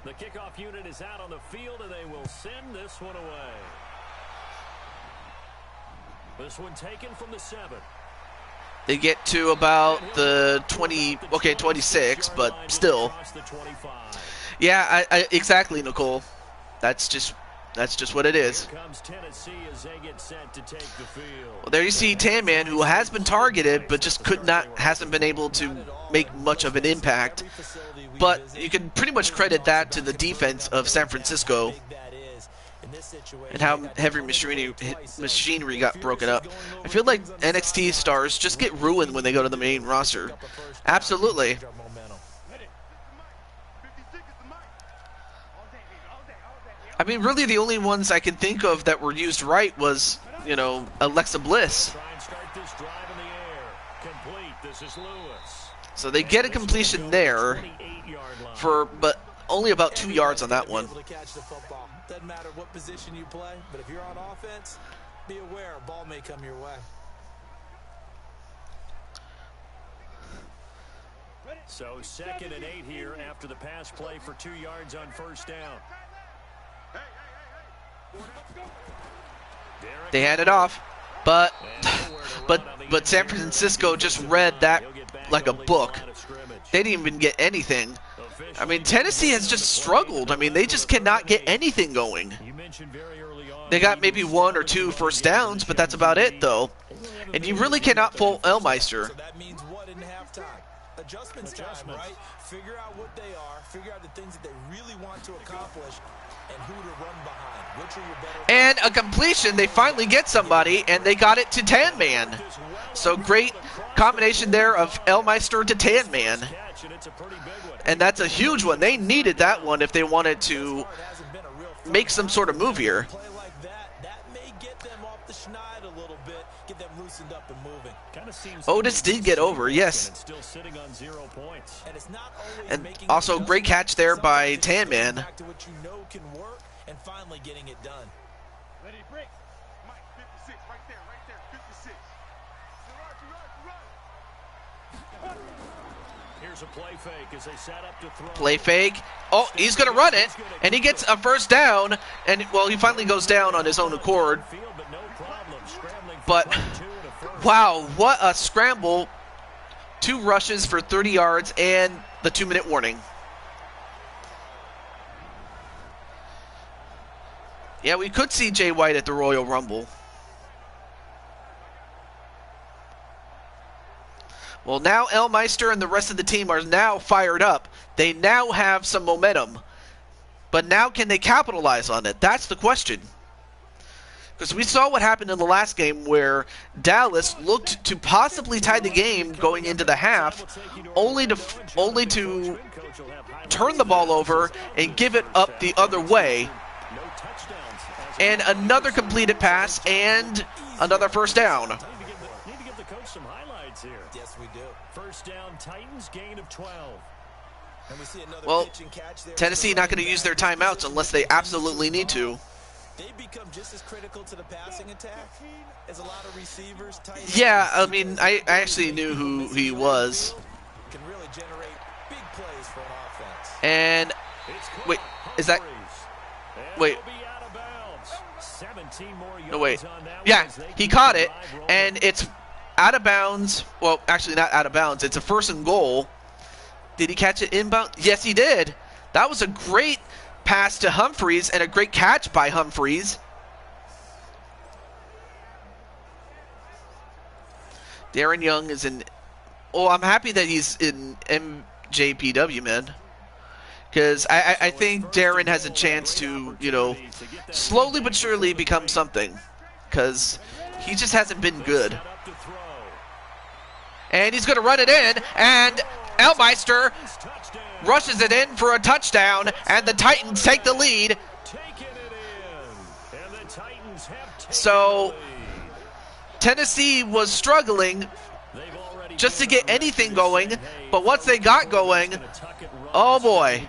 The kickoff unit is out on the field, and they will send this one away. This one taken from the 7. They get to about the 26, but still. Yeah, exactly, Nicole. That's just what it is. Well, there you see Tan Man, who has been targeted, but just hasn't been able to make much of an impact. But you can pretty much credit that to the defense of San Francisco and how heavy machinery got broken up. I feel like NXT stars just get ruined when they go to the main roster. Absolutely. I mean, really the only ones I can think of that were used right was, Alexa Bliss. So they get a completion there, but only about 2 yards on that one. Doesn't matter what position you play, but if you're on offense, be aware a ball may come your way. So 2nd and 8 here after the pass play for 2 yards on first down. They hand it off, but San Francisco just read that like a book. They didn't even get anything. I mean, Tennessee has just struggled. I mean, they just cannot get anything going. They got maybe 1 or 2 first downs, but that's about it, though. And you really cannot fault Elmeister. So that means what in halftime? Adjustments time, right? Figure out what they are, figure out the things that they really want to accomplish, and who to run behind. Which are your better... And a completion. They finally get somebody, and they got it to Tan Man. So great combination there of Elmeister to Tan Man. And that's a huge one. They needed that one if they wanted to make some sort of move here. Otis did get over, yes. And also great catch there by Tan Man. Here's a play fake as they set up to throw. Play fake. Oh, he's going to run it, and he gets a first down, and, well, he finally goes down on his own accord. But, wow, what a scramble. 2 rushes for 30 yards and the 2-minute warning. Yeah, we could see Jay White at the Royal Rumble. Well, now Elmeister and the rest of the team are now fired up. They now have some momentum. But now can they capitalize on it? That's the question. Because we saw what happened in the last game where Dallas looked to possibly tie the game going into the half, only to turn the ball over and give it up the other way. And another completed pass and another first down. Need to give the coach some highlights here. Yes, we do. First down, Titans, gain of 12. And we see another Well, pitch and catch there. Tennessee not going to use their timeouts unless they absolutely need to. They become just as critical to the passing attack as a lot of receivers. Yeah, I mean, I actually knew who he was. Can really generate big plays for an offense. And wait, is that? Wait. No, wait. Yeah, he caught it, and it's out of bounds. Well, actually, not out of bounds. It's a 1st and goal. Did he catch it inbound? Yes, he did. That was a great pass to Humphreys and a great catch by Humphreys. Darren Young is in. Oh, I'm happy that he's in MJPW, man. Because I think Darren has a chance to, you know, slowly but surely become something. Because he just hasn't been good. And he's going to run it in, and Elmeister rushes it in for a touchdown, and the Titans take the lead. So Tennessee was struggling just to get anything going, but once they got going, oh boy.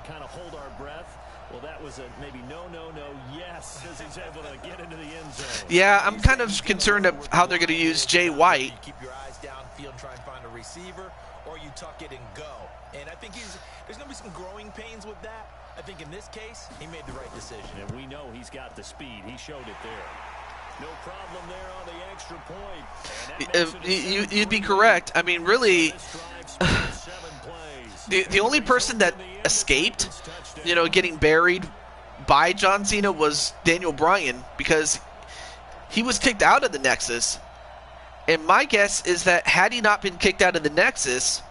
Yeah, I'm kind of concerned of how they're going to use Jay White. Keep your eyes downfield, try and find a receiver, or you tuck it and go. And I think there's going to be some growing pains with that. I think in this case, he made the right decision. And we know he's got the speed. He showed it there. No problem there on the extra point. You'd be correct. I mean, really, the only person that escaped, you know, getting buried by John Cena was Daniel Bryan, because he was kicked out of the Nexus. And my guess is that had he not been kicked out of the Nexus,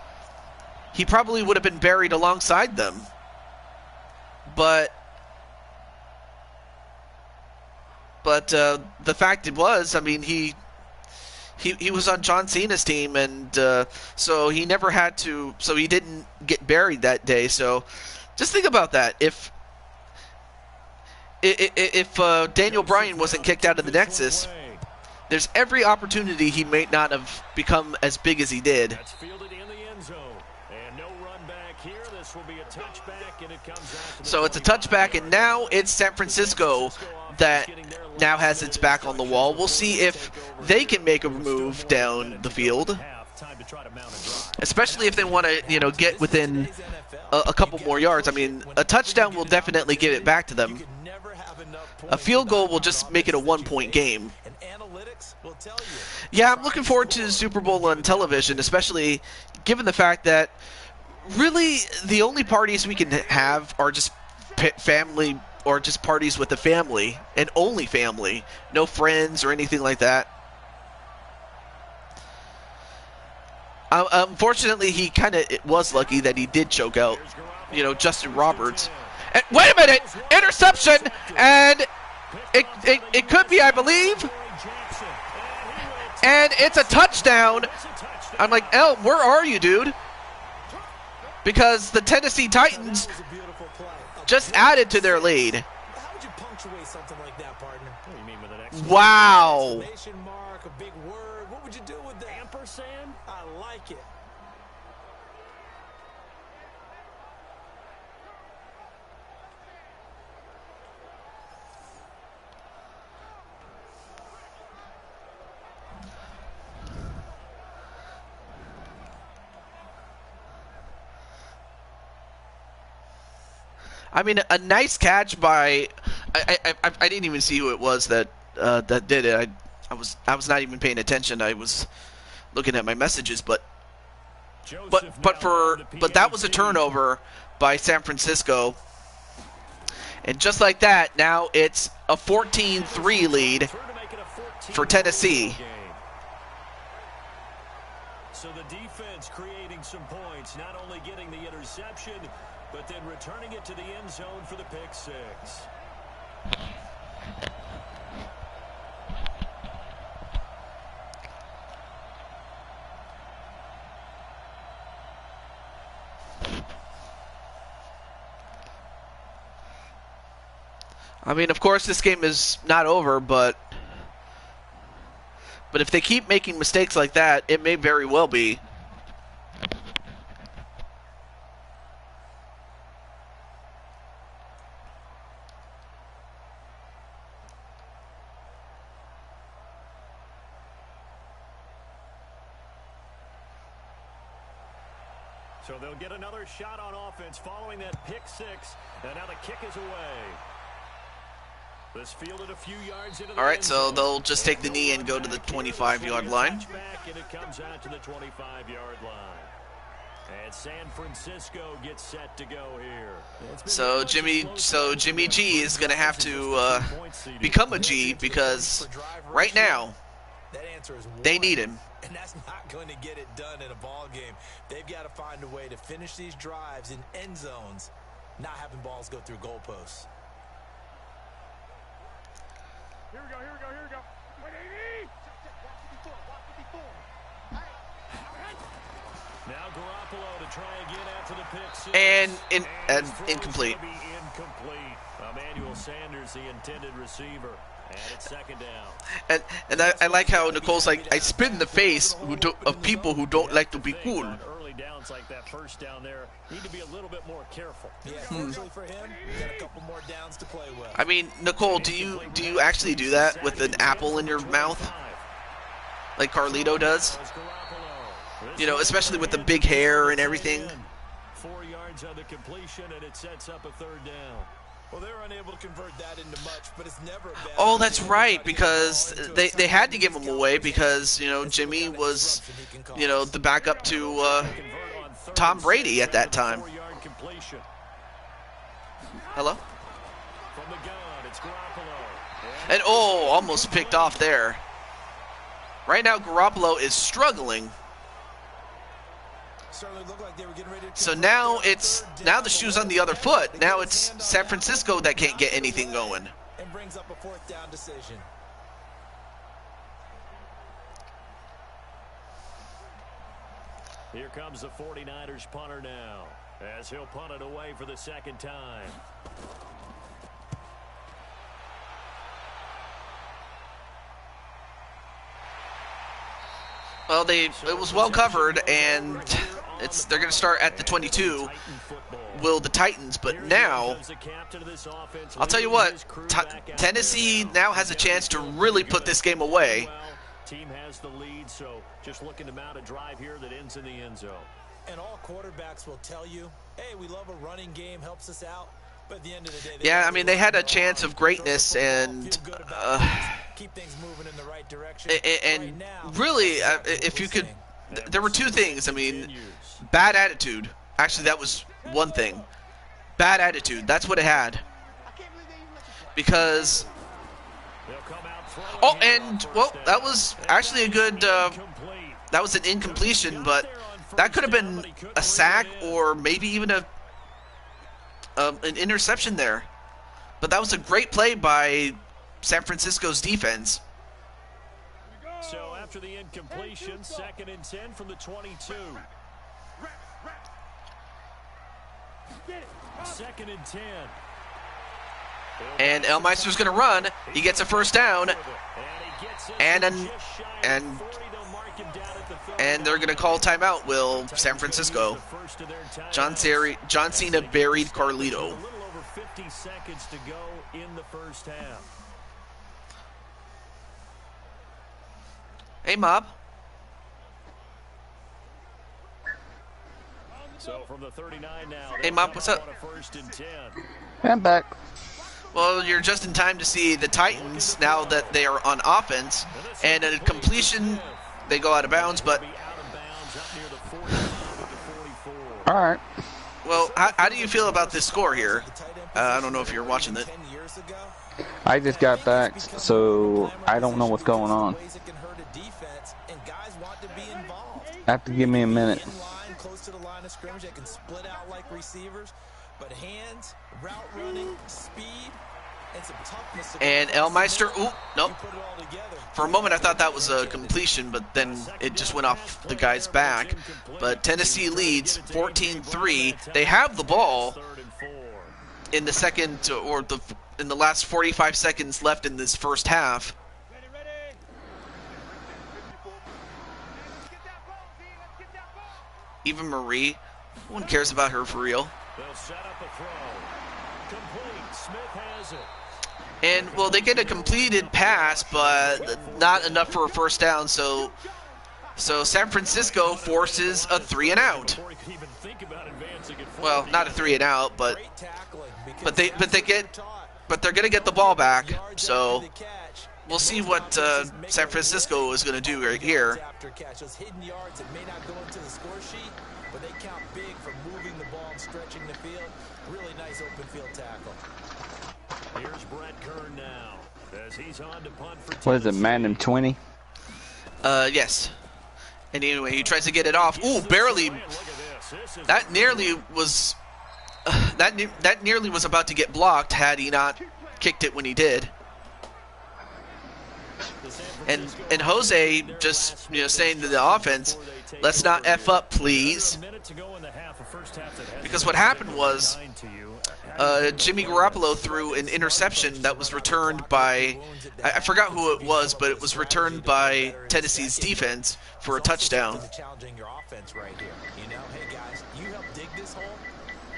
he probably would have been buried alongside them. But the fact it was, I mean, he was on John Cena's team, and so he never had to, so he didn't get buried that day. So just think about that. If Daniel Bryan wasn't kicked out of the Nexus, there's every opportunity he may not have become as big as he did. So it's a touchback, and now it's San Francisco that now has its back on the wall. We'll see if they can make a move down the field, especially if they want to, you know, get within a couple more yards. I mean, a touchdown will definitely give it back to them. A field goal will just make it a one-point game. Yeah, I'm looking forward to the Super Bowl on television, especially given the fact that really the only parties we can have are just family, or just parties with the family, and only family. No friends or anything like that. Unfortunately, he kind of was lucky that he did choke out, you know, Justin Roberts. And wait a minute! Interception! And it could be, I believe. And it's a touchdown. I'm like, Elm, where are you, dude? Because the Tennessee Titans just added to their lead. How would you punctuate something like that, partner? What do you mean with an exclamation? Wow. Exclamation mark, a big word. What would you do with that? Ampersand? I like it. I mean, a nice catch by. I didn't even see who it was that did it. I was not even paying attention. I was looking at my messages, but that was a turnover by San Francisco, and just like that, now it's a 14-3 lead for Tennessee. So the defense creating some points, not only getting the interception, but then returning it to the end zone for the pick six. I mean, of course, this game is not over, but if they keep making mistakes like that, it may very well be. So they'll get another shot on offense following that pick six, and now the kick is away. This fielded a few yards into the All right, end so zone. they'll just take the knee and go to the 25-yard line. And it comes out to the 25-yard line. And San Francisco gets set to go here. So Jimmy G is going to have to become a G, because right now they need him. And that's not going to get it done in a ball game. They've got to find a way to finish these drives in end zones, not having balls go through goalposts. Here we go. Now Garoppolo to try again after the pick six. And Incomplete. incomplete. Emmanuel Sanders, the intended receiver. And it's second down. And I like how Nicole's like, I spit in the face of people who don't like to be cool. Early downs like that first down there need to be a little bit more careful. Yeah, fortunately for him, he's got a couple more downs to play with. I mean, Nicole, do you actually do that with an apple in your mouth, like Carlito does? You know, especially with the big hair and everything. 4 yards on the completion, and it sets up a third down. Well, they're unable to convert that into much, but it's never a bad Oh, that's right, because they had to give him away because, you know, Jimmy was, you know, the backup to Tom Brady at that time. Hello? And oh, almost picked off there. Right now, Garoppolo is struggling. So now the shoe's on the other foot. Now it's San Francisco that can't get anything going. And brings up a fourth down decision. Here comes the 49ers punter now, as he'll punt it away for the second time. Well, it was well covered, and they're going to start at the 22. Will the Titans? But now, I'll tell you what, Tennessee now has a chance to really put this game away. Team has the lead, so just looking to mount a drive here that ends in the end zone. And all quarterbacks will tell you, hey, we love a running game, helps us out. But at the end of the day, yeah, I mean, they had a chance of greatness, and keep things moving in the right direction. And really, if you could, there were two things. I mean, bad attitude. Actually, that was one thing. Bad attitude. That's what it had. Because, oh, and well, that was actually a good. That was an incompletion, but that could have been a sack or maybe even an interception there. But that was a great play by San Francisco's defense. So after the incompletion, 2nd and 10 from the 22. 2nd and 10. And Elmeister's going to run. He gets a first down. And they're going to call timeout, will San Francisco. John Cena buried Carlito. A little over 50 seconds to go in the first half. Hey, Mob. So from the 39 now. Hey, Mob, what's up? 1st and 10. I'm back. Well, you're just in time to see the Titans now that they are on offense. And a completion, they go out of bounds, but... All right. Well, how do you feel about this score here? I don't know if you're watching it. I just got back, so I don't know what's going on. Have to give me a minute. Close to the line of scrimmage, they can split out like receivers, but hands, route running, speed, and some toughness. And Elmeister, ooh, nope. For a moment I thought that was a completion, but then it just went off the guy's back. But Tennessee leads 14-3. They have the ball in the second, or in the last 45 seconds left in this first half. Even Marie, no one cares about her for real. They'll set up a throw. Complete. Smith has it. And, well, they get a completed pass, but not enough for a first down, so San Francisco forces a 3-and-out. Well, not a 3-and-out, but they're going to get the ball back, so we'll see what San Francisco is going to do right here. Those hidden yards that may not go into the score sheet, but they count big for moving the ball and stretching the field. Really nice open field tackle. Here's Brett Kern now, as he's on to punt for What is it, Madden 20? Yes. And anyway, he tries to get it off. Ooh, barely. That nearly was that nearly was about to get blocked had he not kicked it when he did. And Jose just, you know, saying to the offense, let's not F up, please. Because what happened was Jimmy Garoppolo threw an interception that was returned by, I forgot who it was, but it was returned by Tennessee's defense for a touchdown. Challenging your offense right here. You know, hey guys, you help dig this hole.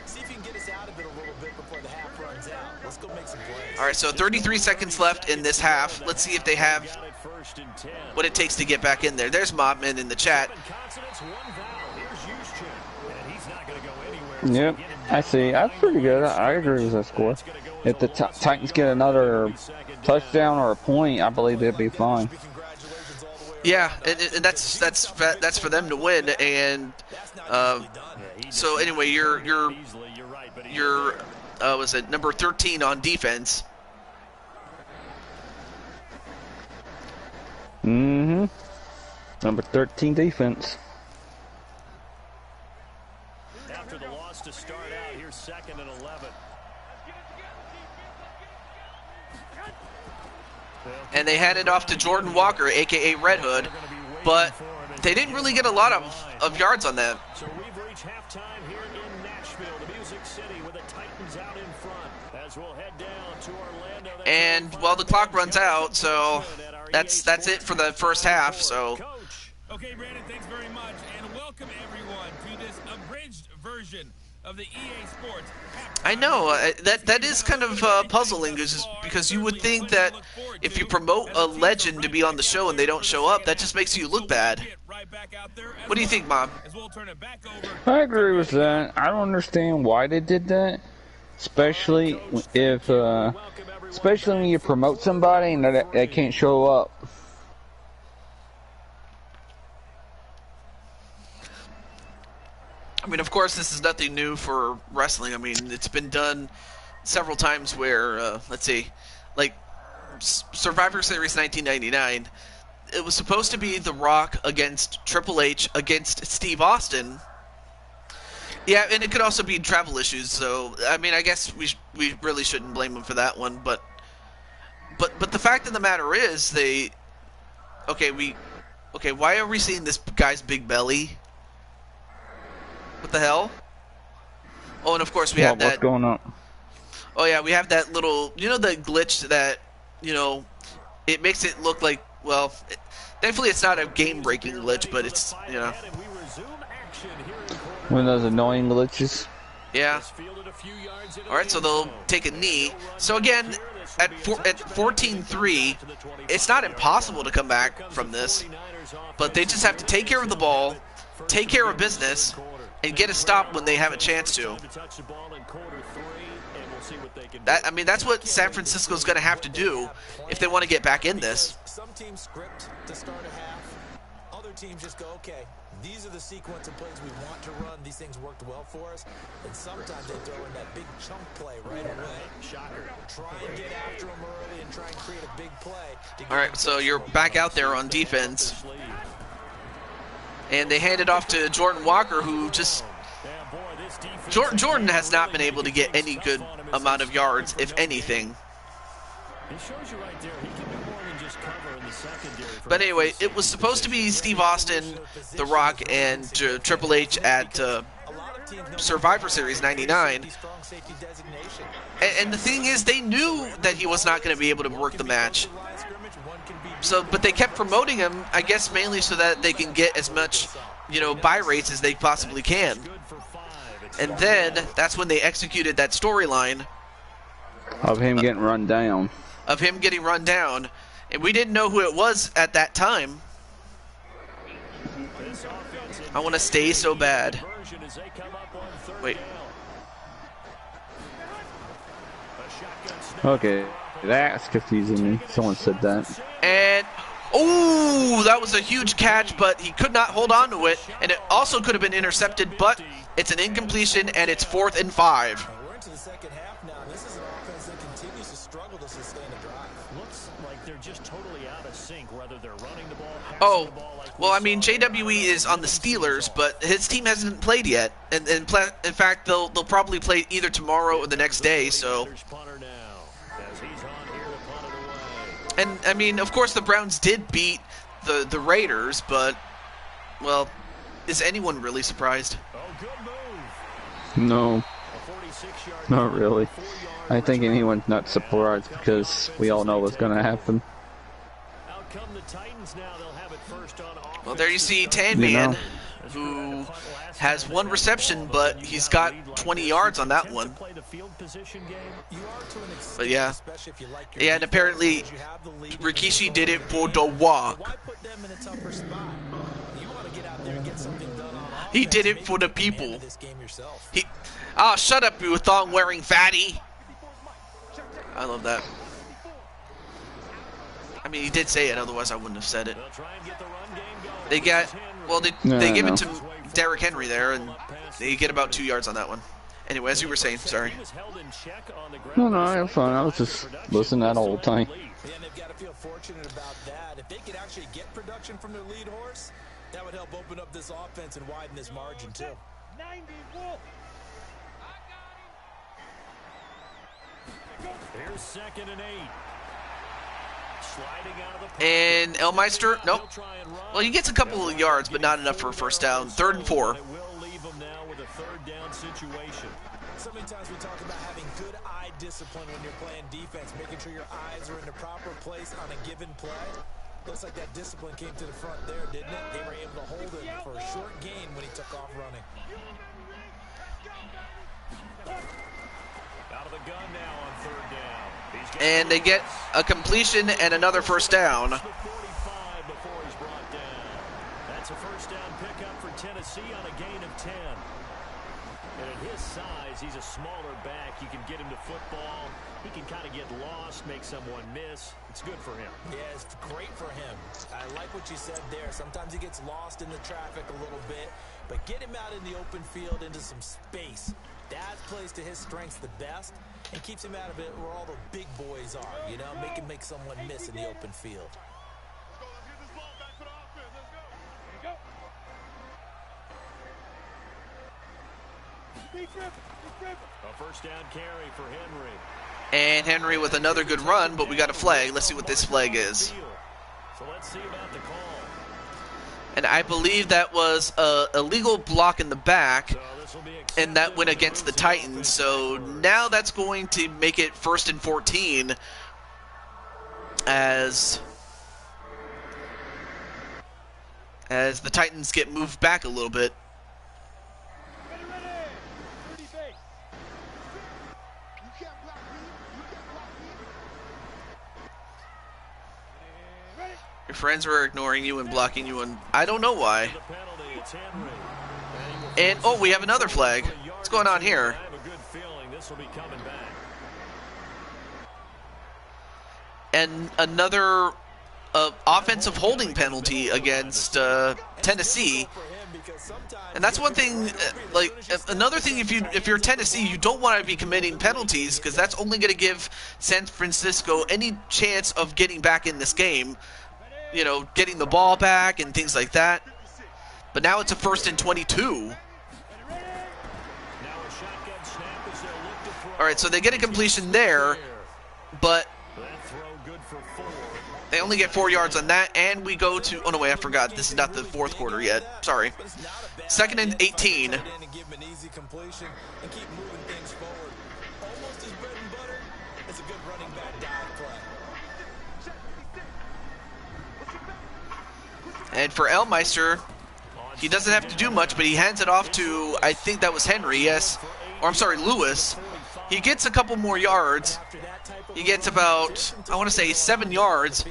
See if you can get us out of it a little bit before the half runs out. Let's go make some plays. All right, so 33 seconds left in this half. Let's see if they have what it takes to get back in there. There's Mobman in the chat. Yep, I see. That's pretty good. I agree with that score. If the Titans get another touchdown or a point, I believe they'll be fine. Yeah, and that's for them to win. And so anyway, you're was it number 13 on defense? Mm-hmm. Number 13 defense. After the loss to start out, here's 2nd and 11. And they handed off to Jordan Walker, a.k.a. Red Hood, but they didn't really get a lot of yards on that. So we've reached halftime here in Nashville, the Music City, with the Titans out in front. As we'll head down to Orlando. And, well, the clock runs out, so that's it for the first half, so... Okay, Brandon, thanks very much, and welcome everyone to this abridged version of the EA Sports. I know, that is kind of puzzling, because you would think that if you promote a legend to be on the show and they don't show up, that just makes you look bad. What do you think, Mom? I agree with that. I don't understand why they did that, especially if, especially when you promote somebody and they can't show up. I mean, of course, this is nothing new for wrestling. I mean, it's been done several times where, let's see, like Survivor Series 1999, it was supposed to be The Rock against Triple H against Steve Austin. Yeah, and it could also be travel issues. So, I mean, I guess we really shouldn't blame them for that one. But the fact of the matter is, why are we seeing this guy's big belly? What the hell? Oh, and of course we have that. What's going on? Oh yeah, we have that little, you know, the glitch that, you know, it makes it look like, well, thankfully it's not a game-breaking glitch, but it's, you know. One of those annoying glitches. Yeah. All right, so they'll take a knee. So again, at 14-3, it's not impossible to come back from this, but they just have to take care of the ball, take care of business, and get a stop when they have a chance to. I mean, that's what San Francisco's going to have to do if they want to get back in this. Some teams script to start a half. Other teams just go, okay, these are the sequence of plays we want to run. These things worked well for us. And sometimes they throw in that big chunk play right away. Shocker. Try and get after them early and try and create a big play. All right, so you're back out there on defense. And they hand it off to Jordan Walker, who just... Jordan has not been able to get any good amount of yards, if anything. But anyway, it was supposed to be Steve Austin, The Rock, and Triple H at Survivor Series 99. And the thing is, they knew that he was not going to be able to work the match. So, but they kept promoting him, I guess mainly so that they can get as much, buy rates as they possibly can. And then, that's when they executed that storyline. Of him getting run down. Of him getting run down. And we didn't know who it was at that time. I want to stay so bad. Wait. Okay, that's confusing me. Someone said that. And, oh, that was a huge catch, but he could not hold on to it. And it also could have been intercepted, but it's an incompletion, and it's 4th and 5. We're into the second half now. This is an offense that continues to struggle to sustain a drive. Looks like they're just totally out of sync, whether they're running the ball, Oh, well, I mean, JWE is on the Steelers, but his team hasn't played yet. And in fact, they'll probably play either tomorrow or the next day, so. And, I mean, of course, the Browns did beat the Raiders, but, well, is anyone really surprised? No. Not really. I think anyone's not surprised because we all know what's going to happen. Well, there you see Tan Man, who has 1 reception, but he's got 20 yards on that one. But yeah. Yeah, and apparently Rikishi did it for the walk. He did it for the people. Oh, shut up, you thong-wearing fatty. I love that. I mean, he did say it, otherwise I wouldn't have said it. They got, well, they give it to Derrick Henry there, and they get about 2 yards on that one. Anyway, as you were saying, sorry. No, I'm fine. I was just listening to that whole time. Yeah, and they've got to feel fortunate about that. If they could actually get production from their lead horse, that would help open up this offense and widen this margin, too. 90 Wolf. Here's 2nd and 8. Sliding out of the And Elmeister, nope. Well, he gets a couple of yards, but not enough for a first down. 3rd and 4. Will leave them now with a 3rd down situation. So many times we talk about having good eye discipline when you're playing defense, making sure your eyes are in the proper place on a given play. Looks like that discipline came to the front there, didn't it? They were able to hold it for a short gain when he took off running. Out of the gun now on 3rd down. And they get a completion and another first down. That's a first down pickup for Tennessee on a gain of 10. And at his size, he's a smaller back. You can get him to football. He can kind of get lost, make someone miss. It's good for him. Yeah, it's great for him. I like what you said there. Sometimes he gets lost in the traffic a little bit, but get him out in the open field into some space. That plays to his strengths the best and keeps him out of it where all the big boys are, make someone miss in the open field. A first down carry for Henry. And Henry with another good run, but we got a flag. Let's see what this flag is. So let's see about the call. And I believe that was a legal block in the back, and that went against the Titans. So now that's going to make it 1st and 14 as the Titans get moved back a little bit. Your friends are ignoring you and blocking you, and I don't know why. And, oh, we have another flag. What's going on here? And another offensive holding penalty against Tennessee. And that's one thing, another thing, if you're Tennessee, you don't want to be committing penalties because that's only going to give San Francisco any chance of getting back in this game. Getting the ball back and things like that. But now it's a 1st and 22. All right, so they get a completion there, but They only get 4 yards on that, and we go to... Oh, no, wait, I forgot. This is not the fourth quarter yet. Sorry. 2nd and 18. And for Elmeister, he doesn't have to do much, but he hands it off to, I think that was Henry, yes. Or I'm sorry, Lewis. He gets a couple more yards. He gets about, I want to say, 7 yards.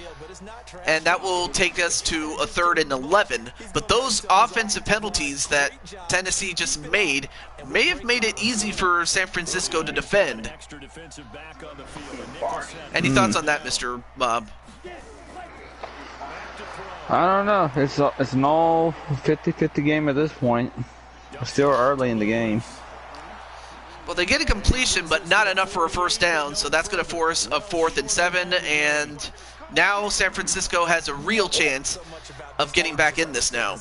And that will take us to a 3rd and 11. But those offensive penalties that Tennessee just made may have made it easy for San Francisco to defend. Any thoughts on that, Mr. Bob? I don't know. It's an all 50-50 game at this point. We're still early in the game. Well, they get a completion, but not enough for a first down, so that's going to force a 4th and 7, and now San Francisco has a real chance of getting back in this now.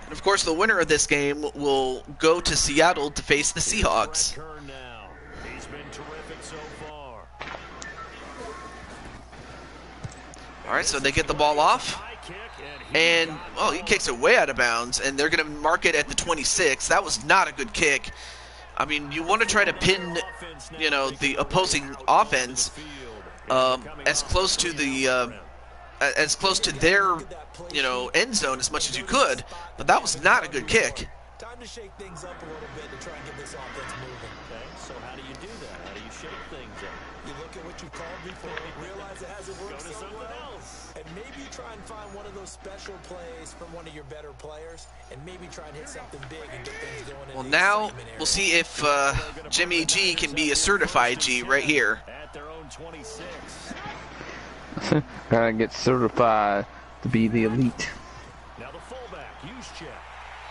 And of course, the winner of this game will go to Seattle to face the Seahawks. All right, so they get the ball off, and well, he kicks it way out of bounds, and they're going to mark it at the 26. That was not a good kick. I mean, you want to try to pin, you know, the opposing offense as close to their, you know, end zone as much as you could, but that was not a good kick. Time to shake things up a little bit to try and get this offense moving. Okay, so how do you do that? How do you shake things up? You look at what you called before, realize it hasn't worked so well, and maybe try and find one of those special plays from one of your better players, and maybe try and hit something big and get things going. Well, now we'll see if Jimmy G can be a certified G right here. At their own 26. Gotta get certified to be the elite. Now the fullback, Juszczyk.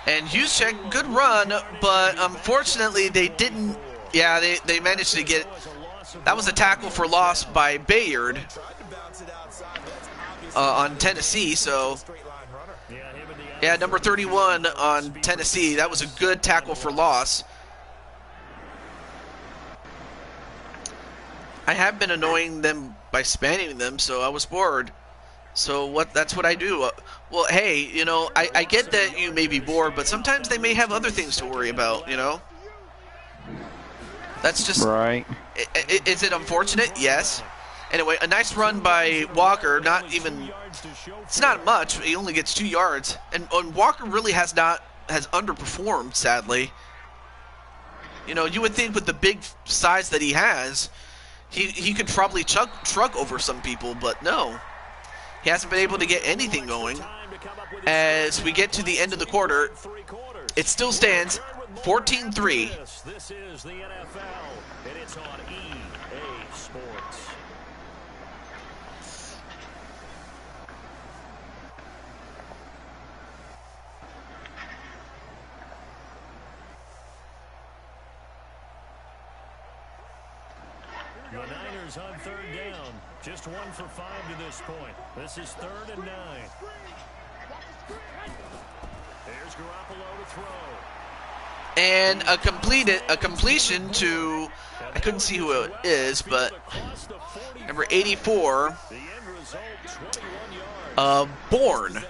And Juszczyk, good run, but unfortunately they didn't. Yeah, they managed to get. That was a tackle for loss by Bayard on Tennessee. So yeah, number 31 on Tennessee. That was a good tackle for loss. I have been annoying them by spamming them, so I was bored. So that's what I do. Well, hey, you know, I get that you may be bored, but sometimes they may have other things to worry about, you know? That's just... Right. Is it unfortunate? Yes. Anyway, a nice run by Walker, not even... It's not much. He only gets 2 yards. And Walker really has underperformed, sadly. You know, you would think with the big size that he has... He could probably truck over some people, but no. He hasn't been able to get anything going. As we get to the end of the quarter, it still stands 14-3. This is the NFL, and it's on EA Sports. The Niners on 3rd down. Just 1 for 5 to this point. This is 3rd and 9. There's Garoppolo to throw. And a completion to, I couldn't see who it is, but number 84, Bourne.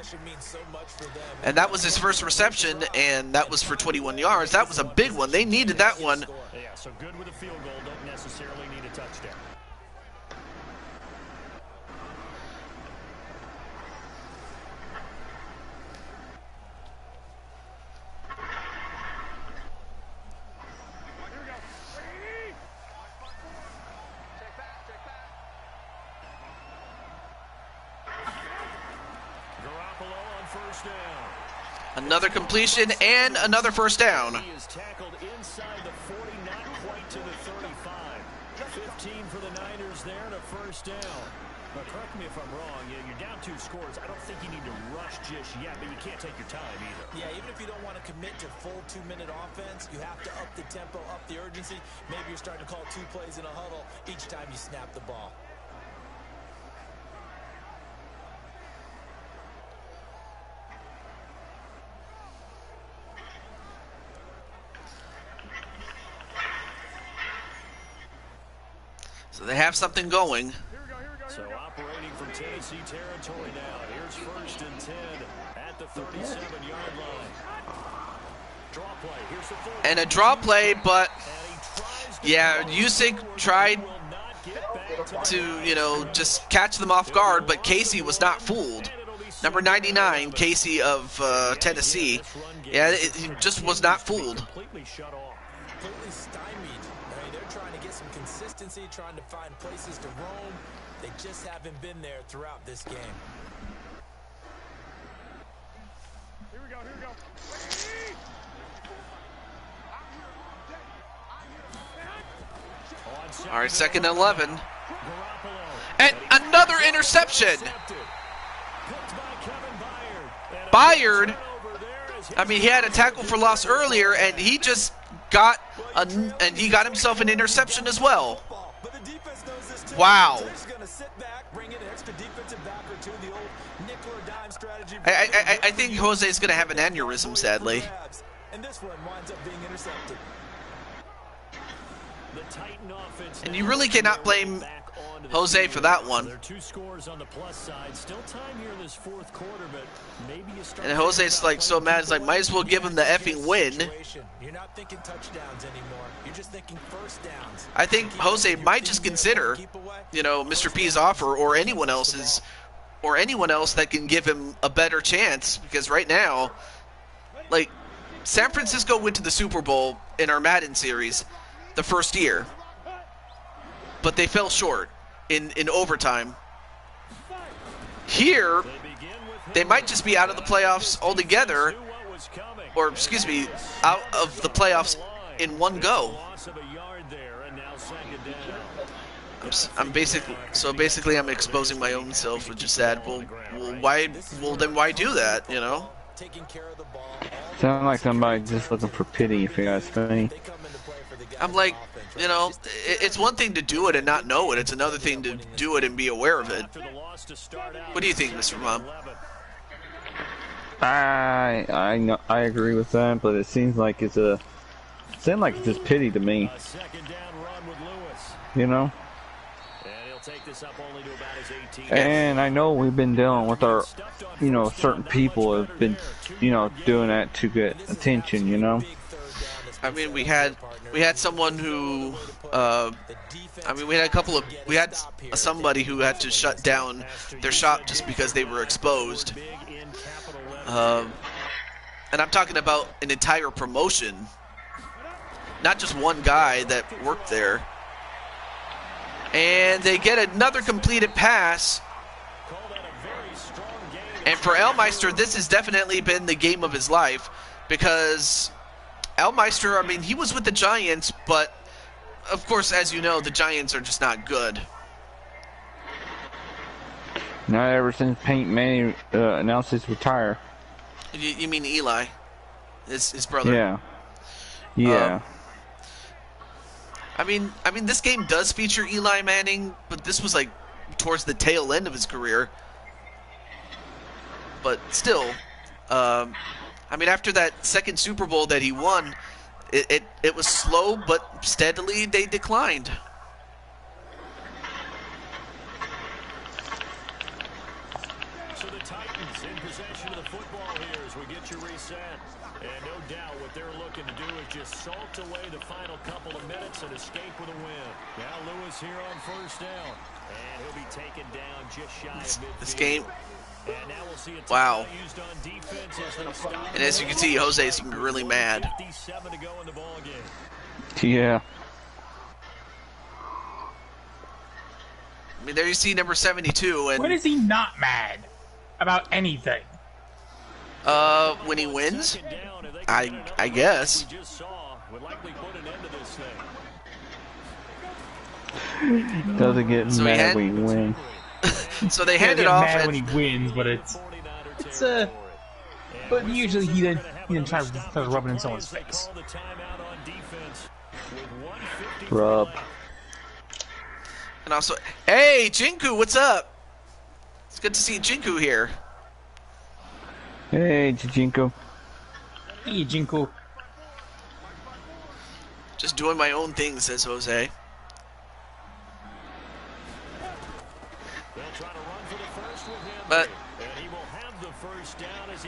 And that was his first reception, and that was for 21 yards. That was a big one. They needed that one. Yeah, so good with a field goal, don't necessarily need a touchdown. Garoppolo on 1st down. Another completion and another first down. He is tackled inside the 40, not quite to the 35. 15 for the Niners there and a 1st down. Well, correct me if I'm wrong. You're down 2 scores. I don't think you need to rush just yet, but you can't take your time either. Yeah, even if you don't want to commit to full 2-minute offense, you have to up the tempo, up the urgency. Maybe you're starting to call 2 plays in a huddle each time you snap the ball. So they have something going. So operating from Tennessee territory now. Here's 1st and 10 at the 37-yard line. Draw play. Here's the full. And a draw play, but yeah, Usyk tried to, you know, just catch them off guard, but Casey was not fooled. Number 99, Casey of Tennessee. Yeah, he just was not fooled. Completely stymied. I mean, they're trying to get some consistency, trying to find places to roam. They just haven't been there throughout this game. Here we go, here we go. All right, 2nd and 11. And another interception. Bayard, I mean, he had a tackle for loss earlier, and he just got himself an interception as well. Wow. I think Jose's going to have an aneurysm, sadly. And this one winds up being intercepted. And you really cannot blame Jose for that one. There are 2 scores on the plus side. Still time here in this 4th quarter, but maybe you start. And Jose's like so mad, he's like, might as well give him the effing win. You're not thinking touchdowns anymore. You're just thinking first downs. I think Jose might just consider, you know, Mr. P's offer or anyone else's, or anyone else that can give him a better chance, because right now, like, San Francisco went to the Super Bowl in our Madden series the first year, but they fell short in overtime. Here, they might just be out of the playoffs altogether, or excuse me, out of the playoffs in one go. I'm basically I'm exposing my own self, which is sad. Well, then why do that, you know? Sound like somebody just looking for pity, if you ask me. I'm like, you know, it's one thing to do it and not know it. It's another thing to do it and be aware of it. What do you think, Mr. Mom? I agree with that, but it seems like it's just pity to me. You know? And I know we've been dealing with our, you know, certain people have been, you know, doing that to get attention, you know? I mean, we had someone who, I mean, we had somebody who had to shut down their shop just because they were exposed. And I'm talking about an entire promotion, not just one guy that worked there. And they get another completed pass. And for Elmeister, this has definitely been the game of his life, because Elmeister, I mean, he was with the Giants, but of course, as you know, the Giants are just not good. Not ever since Peyton Manning announced his retire. You mean Eli, his brother? Yeah. Yeah. I mean, this game does feature Eli Manning, but this was like towards the tail end of his career. But still, I mean, after that second Super Bowl that he won, it was slow, but steadily they declined. So the Titans in possession of the football here as we get you reset. And no doubt what they're looking to do is just salt away the final couple of minutes and escape with a win. Now Lewis here on 1st down. And he'll be taken down just shy of midfield. This game, And now we'll see a wow. used on defense as they stop. And as you can see, Jose is really mad. 57 to go in the ball game. Yeah. I mean, there you see number 72, and When is he not mad about anything? when he wins, I guess. We just saw would likely put an end to this thing. Doesn't get So mad when we win. So they He'll hand it get off. mad And, when he wins, but it's but usually he didn't try to rub it in someone's face. Rub. and also, hey, Jinku, what's up? It's good to see Jinku here. Hey, Jinko. Hey, Jinko. Just doing my own thing, says Jose. But,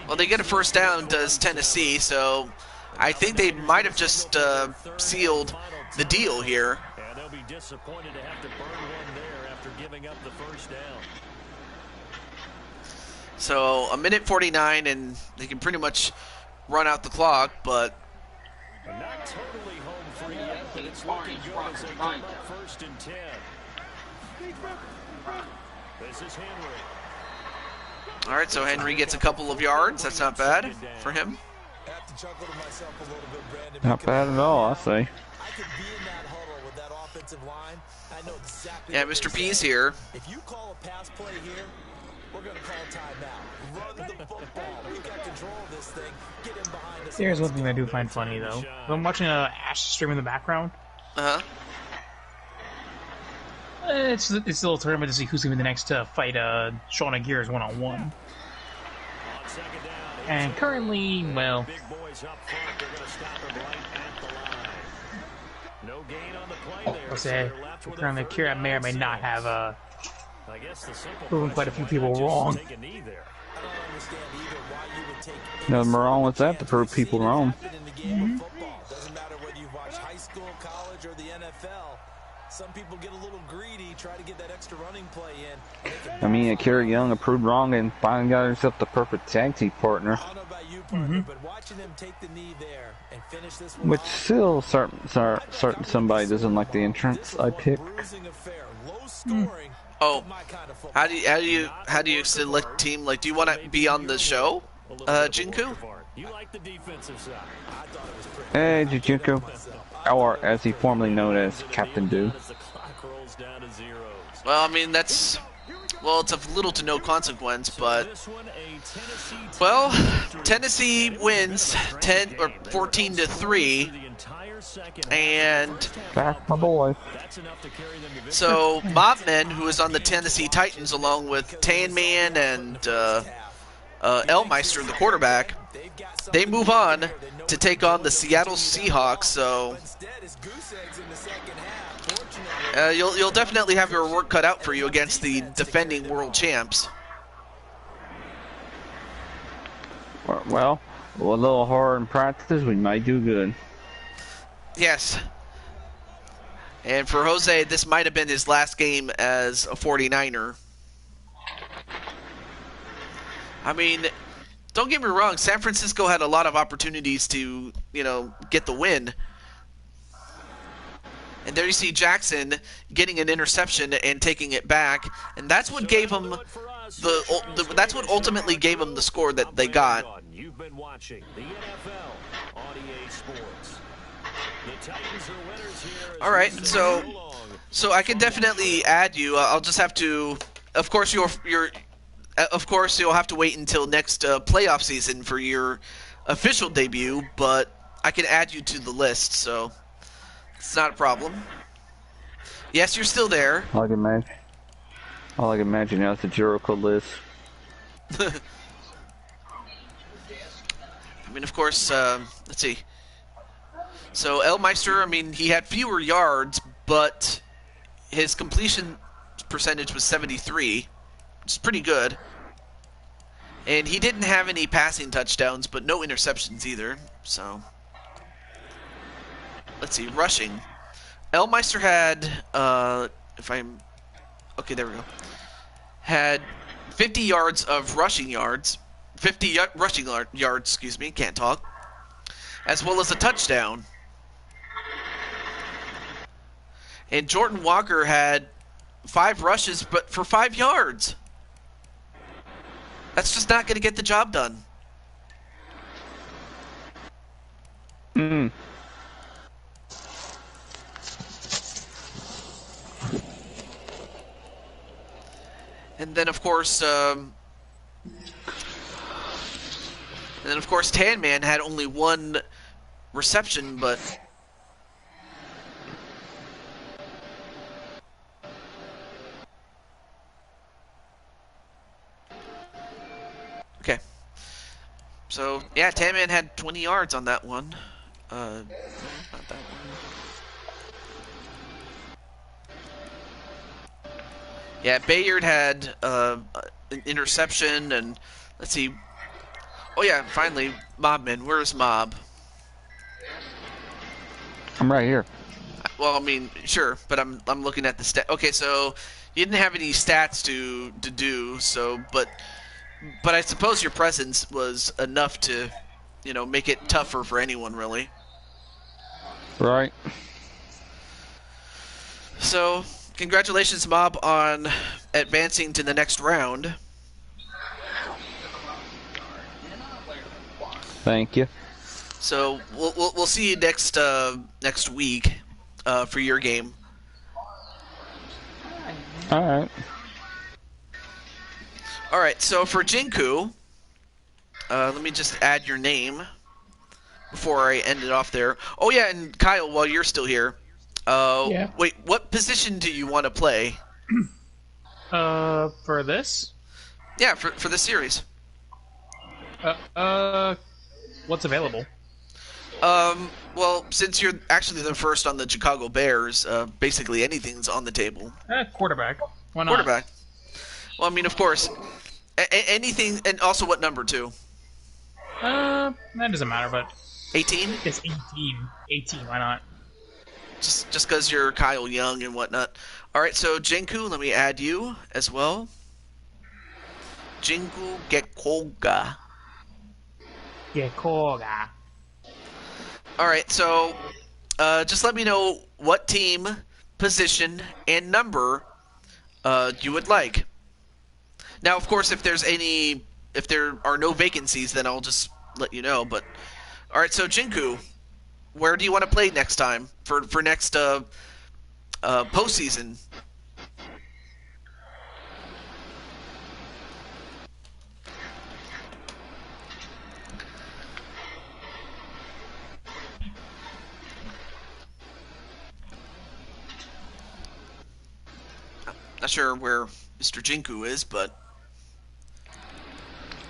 well, they get a first down, does Tennessee, so I think they might have just sealed the deal here. And they'll be disappointed to have to burn one there after giving up the first down. So, a minute 49, and they can pretty much run out the clock, but... Not totally home free yet, but it's looking good as they come up 1st and 10. This is Henry. All right, so Henry gets a couple of yards. That's not bad for him. Not bad at all, I'll say. Yeah, Mr. P's here. If you call a pass play here, we're going to call timeout. Run the football. We got control of this thing. Get in behind us. Here's one thing I do find funny, though. I'm watching Ash stream in the background. Uh-huh. It's a little tournament to see who's going to be the next to fight Sean Aguirre's one-on-one. And currently, well... I'll say, currently Kira may or may not have proven quite a few people wrong. Nothing wrong with that to prove people wrong. Doesn't matter whether you watch high school, college, or the NFL. Some people get a little greedy, try to get that extra running play in. I mean, Akira Young proved wrong and finally got herself the perfect tag team partner. I don't know about you, partner, but watching him take the knee there and finish this one Which off, still certain somebody doesn't like the entrance I pick. bruising affair, low scoring. Oh, My kind of football. how do you select team? Like, do you want to be on the show, Jinku? You like the defensive side. I thought it was pretty. Hey, Jujinku. Or as he formerly known as Captain Do. As the clock rolls down to zeros. Well, I mean, that's... Well, it's of little to no consequence, but... This one, a Tennessee team Well, Tennessee wins 14-3, the entire second. and Back my boy. That's enough to carry them to victory. so Mobman, who is on the Tennessee Titans along with Tan Man and Elmeister, the quarterback, they move on to take on the Seattle Seahawks, so Instead, it's goose eggs in the second half. Fortunately, you'll definitely have your work cut out for you against the defending world champs. Well, a little hard in practice, we might do good. Yes. And for Jose, this might have been his last game as a 49er. I mean, don't get me wrong, San Francisco had a lot of opportunities to, get the win. And there you see Jackson getting an interception and taking it back, and that's what gave him that's what ultimately gave him the score that they got. You've been watching the NFL on EA Sports. The Titans are winners here. All right, so I can definitely add you. I'll just have to, of course, you'll have to wait until next playoff season for your official debut, but I can add you to the list, so it's not a problem. Yes, you're still there. All I can imagine now is the Jericho list. I mean, of course, let's see. So Elmeister, I mean, he had fewer yards, but his completion percentage was 73, which is pretty good. And he didn't have any passing touchdowns, but no interceptions either. So, let's see, rushing. Elmeister had, okay, there we go. Had 50 yards of rushing yards, rushing yards, excuse me, can't talk, as well as a touchdown. And Jordan Walker had 5 rushes, but for 5 yards. That's just not going to get the job done. And then of course, Tan Man had only one reception, but okay. So yeah, Tan Man had 20 yards on that one. No, not that one. Yeah, Bayard had an interception, and let's see. Oh yeah, finally, Mobman. Where's Mob? I'm right here. Well, I mean, sure, but I'm looking at the stat. Okay, so you didn't have any stats to do, so but I suppose your presence was enough to, make it tougher for anyone really. Right. So, congratulations, Mob, on advancing to the next round. Thank you. So we'll see you next week for your game. All right. All right. So for Jinku, let me just add your name before I end it off there. Oh yeah, and Kyle, while you're still here, Yeah. wait, what position do you want to play? For this? Yeah, for this series. What's available? Well, since you're actually the first on the Chicago Bears, basically anything's on the table. Quarterback. Why not? Quarterback. Well, I mean, of course, anything, and also what number too? That doesn't matter, but 18. it's 18. 18. Why not? Just because you're Kyle Young and whatnot. All right, so Jinku, let me add you as well. Jinku Gekoga. Gekoga. All right, so just let me know what team, position, and number you would like. Now, of course, if there are no vacancies, then I'll just let you know. But all right, so Jinku, where do you want to play next time for next postseason? Not sure where Mr. Jinku is, but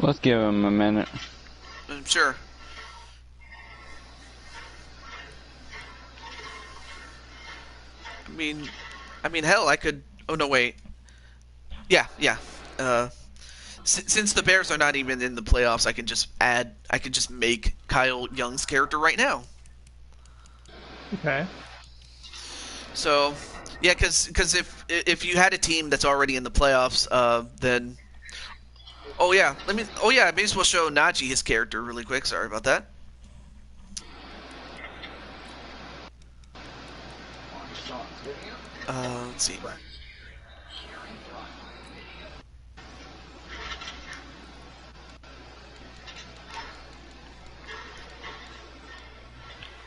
Let's give him a minute. I'm sure. I mean, hell, I could. Oh no, wait. Yeah. Since the Bears are not even in the playoffs, I can just make Kyle Young's character right now. Okay. So, yeah, because if you had a team that's already in the playoffs, then I may as well show Najee his character really quick. Sorry about that. Let's see.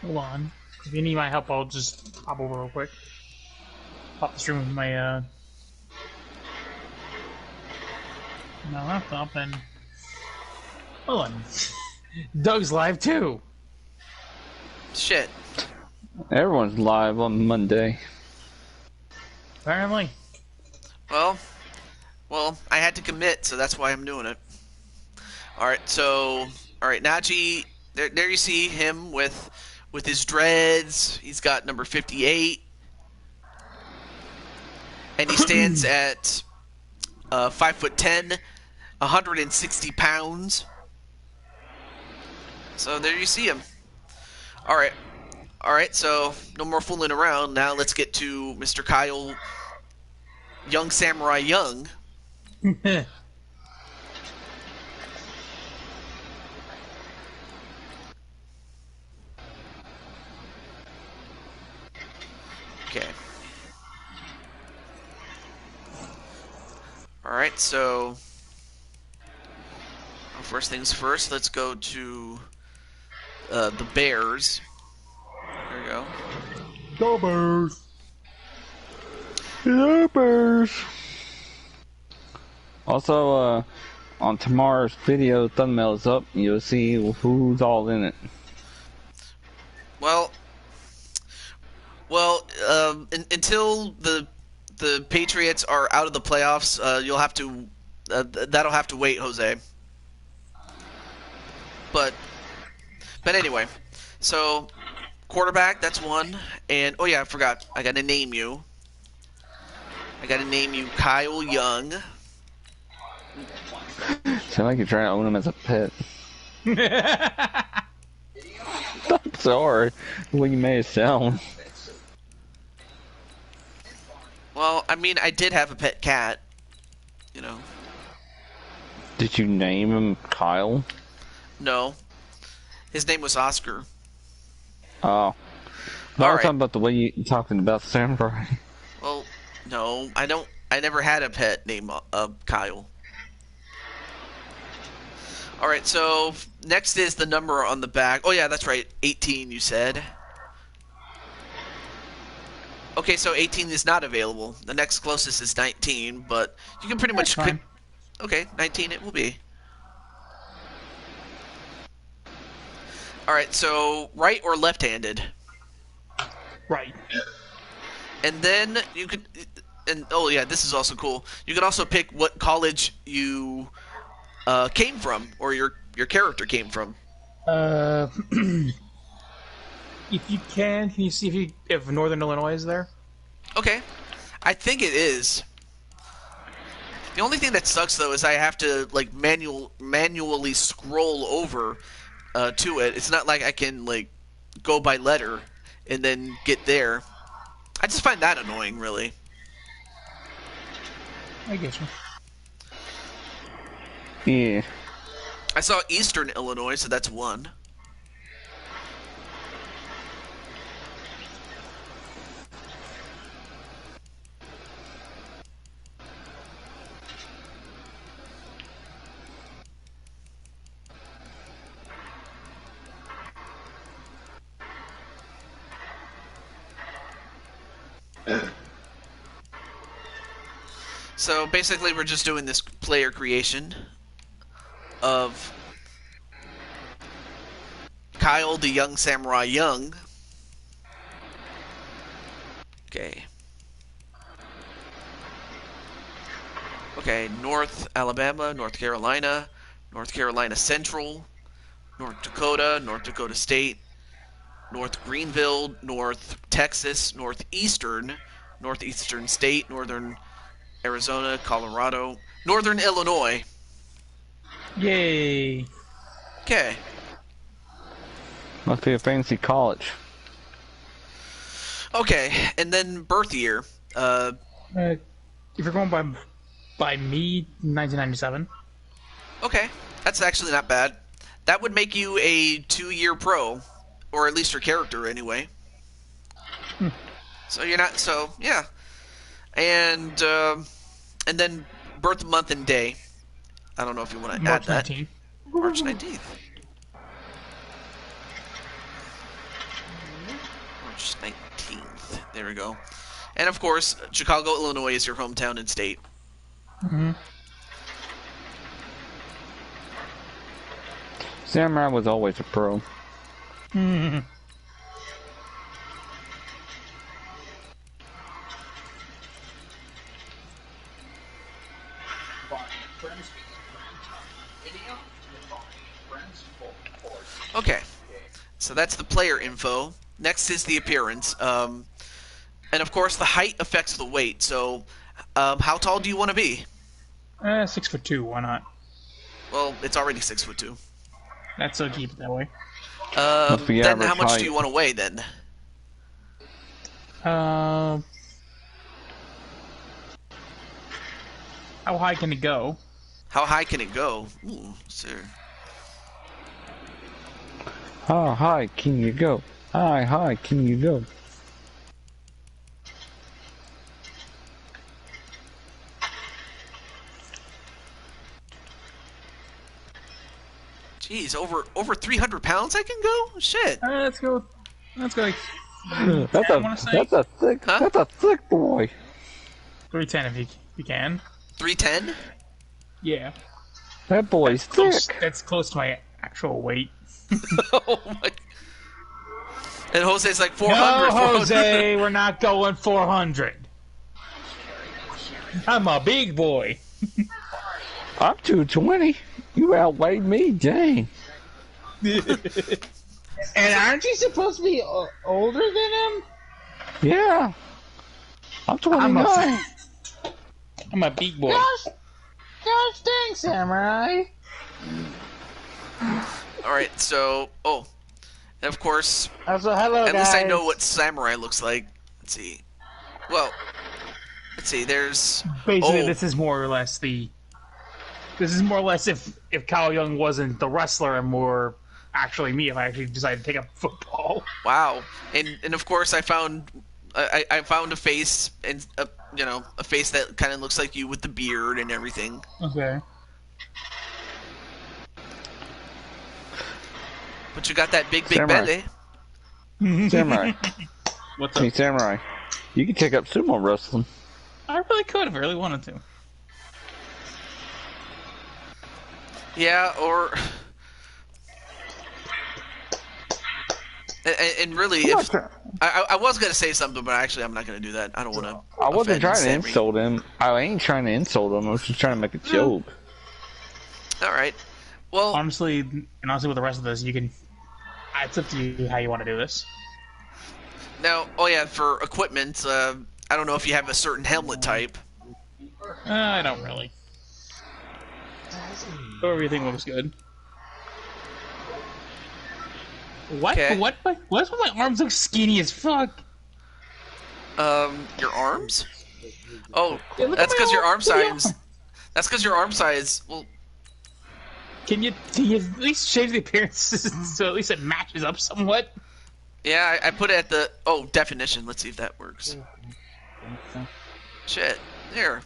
Hold on. If you need my help, I'll just hop over real quick. Pop the stream with my, No, that's up and... Hold on. Doug's live too! Shit. Everyone's live on Monday. Apparently. Well, I had to commit, so that's why I'm doing it. Alright, Najee, there you see him with his dreads. He's got number 58. And he stands at 5'10", 160 pounds. So there you see him. Alright, so no more fooling around. Now let's get to Mr. Kyle Young Samurai Young. Okay. Alright, so first things first, let's go to the Bears. There we go. Go Bears! The Bears. Also, on tomorrow's video thumbnail is up, you'll see who's all in it. Well, until the Patriots are out of the playoffs, you'll have to that'll have to wait, Jose. But anyway, so quarterback, that's one, and oh yeah, I forgot, I gotta name you. I gotta name you Kyle Young. Sound like you're trying to own him as a pet. I'm sorry, the way you made it sound. Well, I mean, I did have a pet cat, you know. Did you name him Kyle? No. His name was Oscar. Oh. No, I was talking about the way you're talking about Samurai. Well, no, I never had a pet named Kyle. Alright, so next is the number on the back. Oh yeah, that's right, 18 you said. Okay, so 18 is not available. The next closest is 19, but you can pretty much pick. Okay, 19 it will be. Alright, so right or left-handed? Right. And then you could, and oh yeah, this is also cool. You can also pick what college you came from, or your character came from. If you can you see if Northern Illinois is there? Okay, I think it is. The only thing that sucks though is I have to like manually scroll over to it. It's not like I can like go by letter and then get there. I just find that annoying, really. I get you. Yeah. I saw Eastern Illinois, so that's one. So basically we're just doing this player creation of Kyle the Young Samurai Young. Okay. Okay, North Alabama, North Carolina, North Carolina Central, North Dakota State, North Greenville, North Texas, Northeastern State, Northern Arizona, Colorado, Northern Illinois. Yay. Okay. Must be a fancy college. Okay, and then birth year. If you're going by me, 1997. Okay, that's actually not bad. That would make you a 2-year pro, or at least your character anyway. So you're not. So yeah, and then birth month and day. I don't know if you want to add that. 19. March 19th. March 19th. There we go. And of course, Chicago, Illinois is your hometown and state. Mm-hmm. Samurai was always a pro. Mm-hmm. Okay, so that's the player info. Next is the appearance. And of course, the height affects the weight. So, how tall do you want to be? 6'2", why not? Well, it's already 6'2". That's so keep it that way. Then how much do you want to weigh then? How high can it go? How high can it go? Ooh, sir. How high can you go? How high can you go? Jeez, over 300 pounds I can go? Shit. Let's go. That's a thick boy. 310 if you can. 310? Yeah. That boy's thick. That's close to my actual weight. Oh my. And Jose's like 400. No, 400. Jose, we're not going 400. I'm a big boy. I'm 220. You outweighed me, dang. And aren't you supposed to be older than him? Yeah. I'm 29. I'm a big boy. Gosh dang, Samurai. Alright, so... Oh. And of course... So, hello, at guys. least I know what Samurai looks like. Let's see. Well... Let's see, there's... Basically, this is more or less the... This is more or less if Kyle Young wasn't the wrestler and more actually me, if I actually decided to take up football. Wow. And of course I found... I found a face, and a face that kind of looks like you with the beard and everything. Okay. But you got that big Samurai. belly. Samurai. What's Hey, up? Samurai. You can take up sumo wrestling. I really could if I really wanted to. Yeah, or... And really, if I was gonna say something, but actually I'm not gonna do that. I don't want to. I wasn't trying to insult him. I ain't trying to insult him. I was just trying to make a joke. All right. Well, honestly, with the rest of this, you can. It's up to you how you want to do this. Now, oh yeah, for equipment, I don't know if you have a certain helmet type. I don't really. Everything looks good. What? Okay. What? What's with my arms look skinny as fuck? Your arms? Oh, Yeah, that's because your arm size. That's because your arm size. Well, can you at least change the appearance so at least it matches up somewhat? yeah, I put it at the definition. Let's see if that works. Shit, there.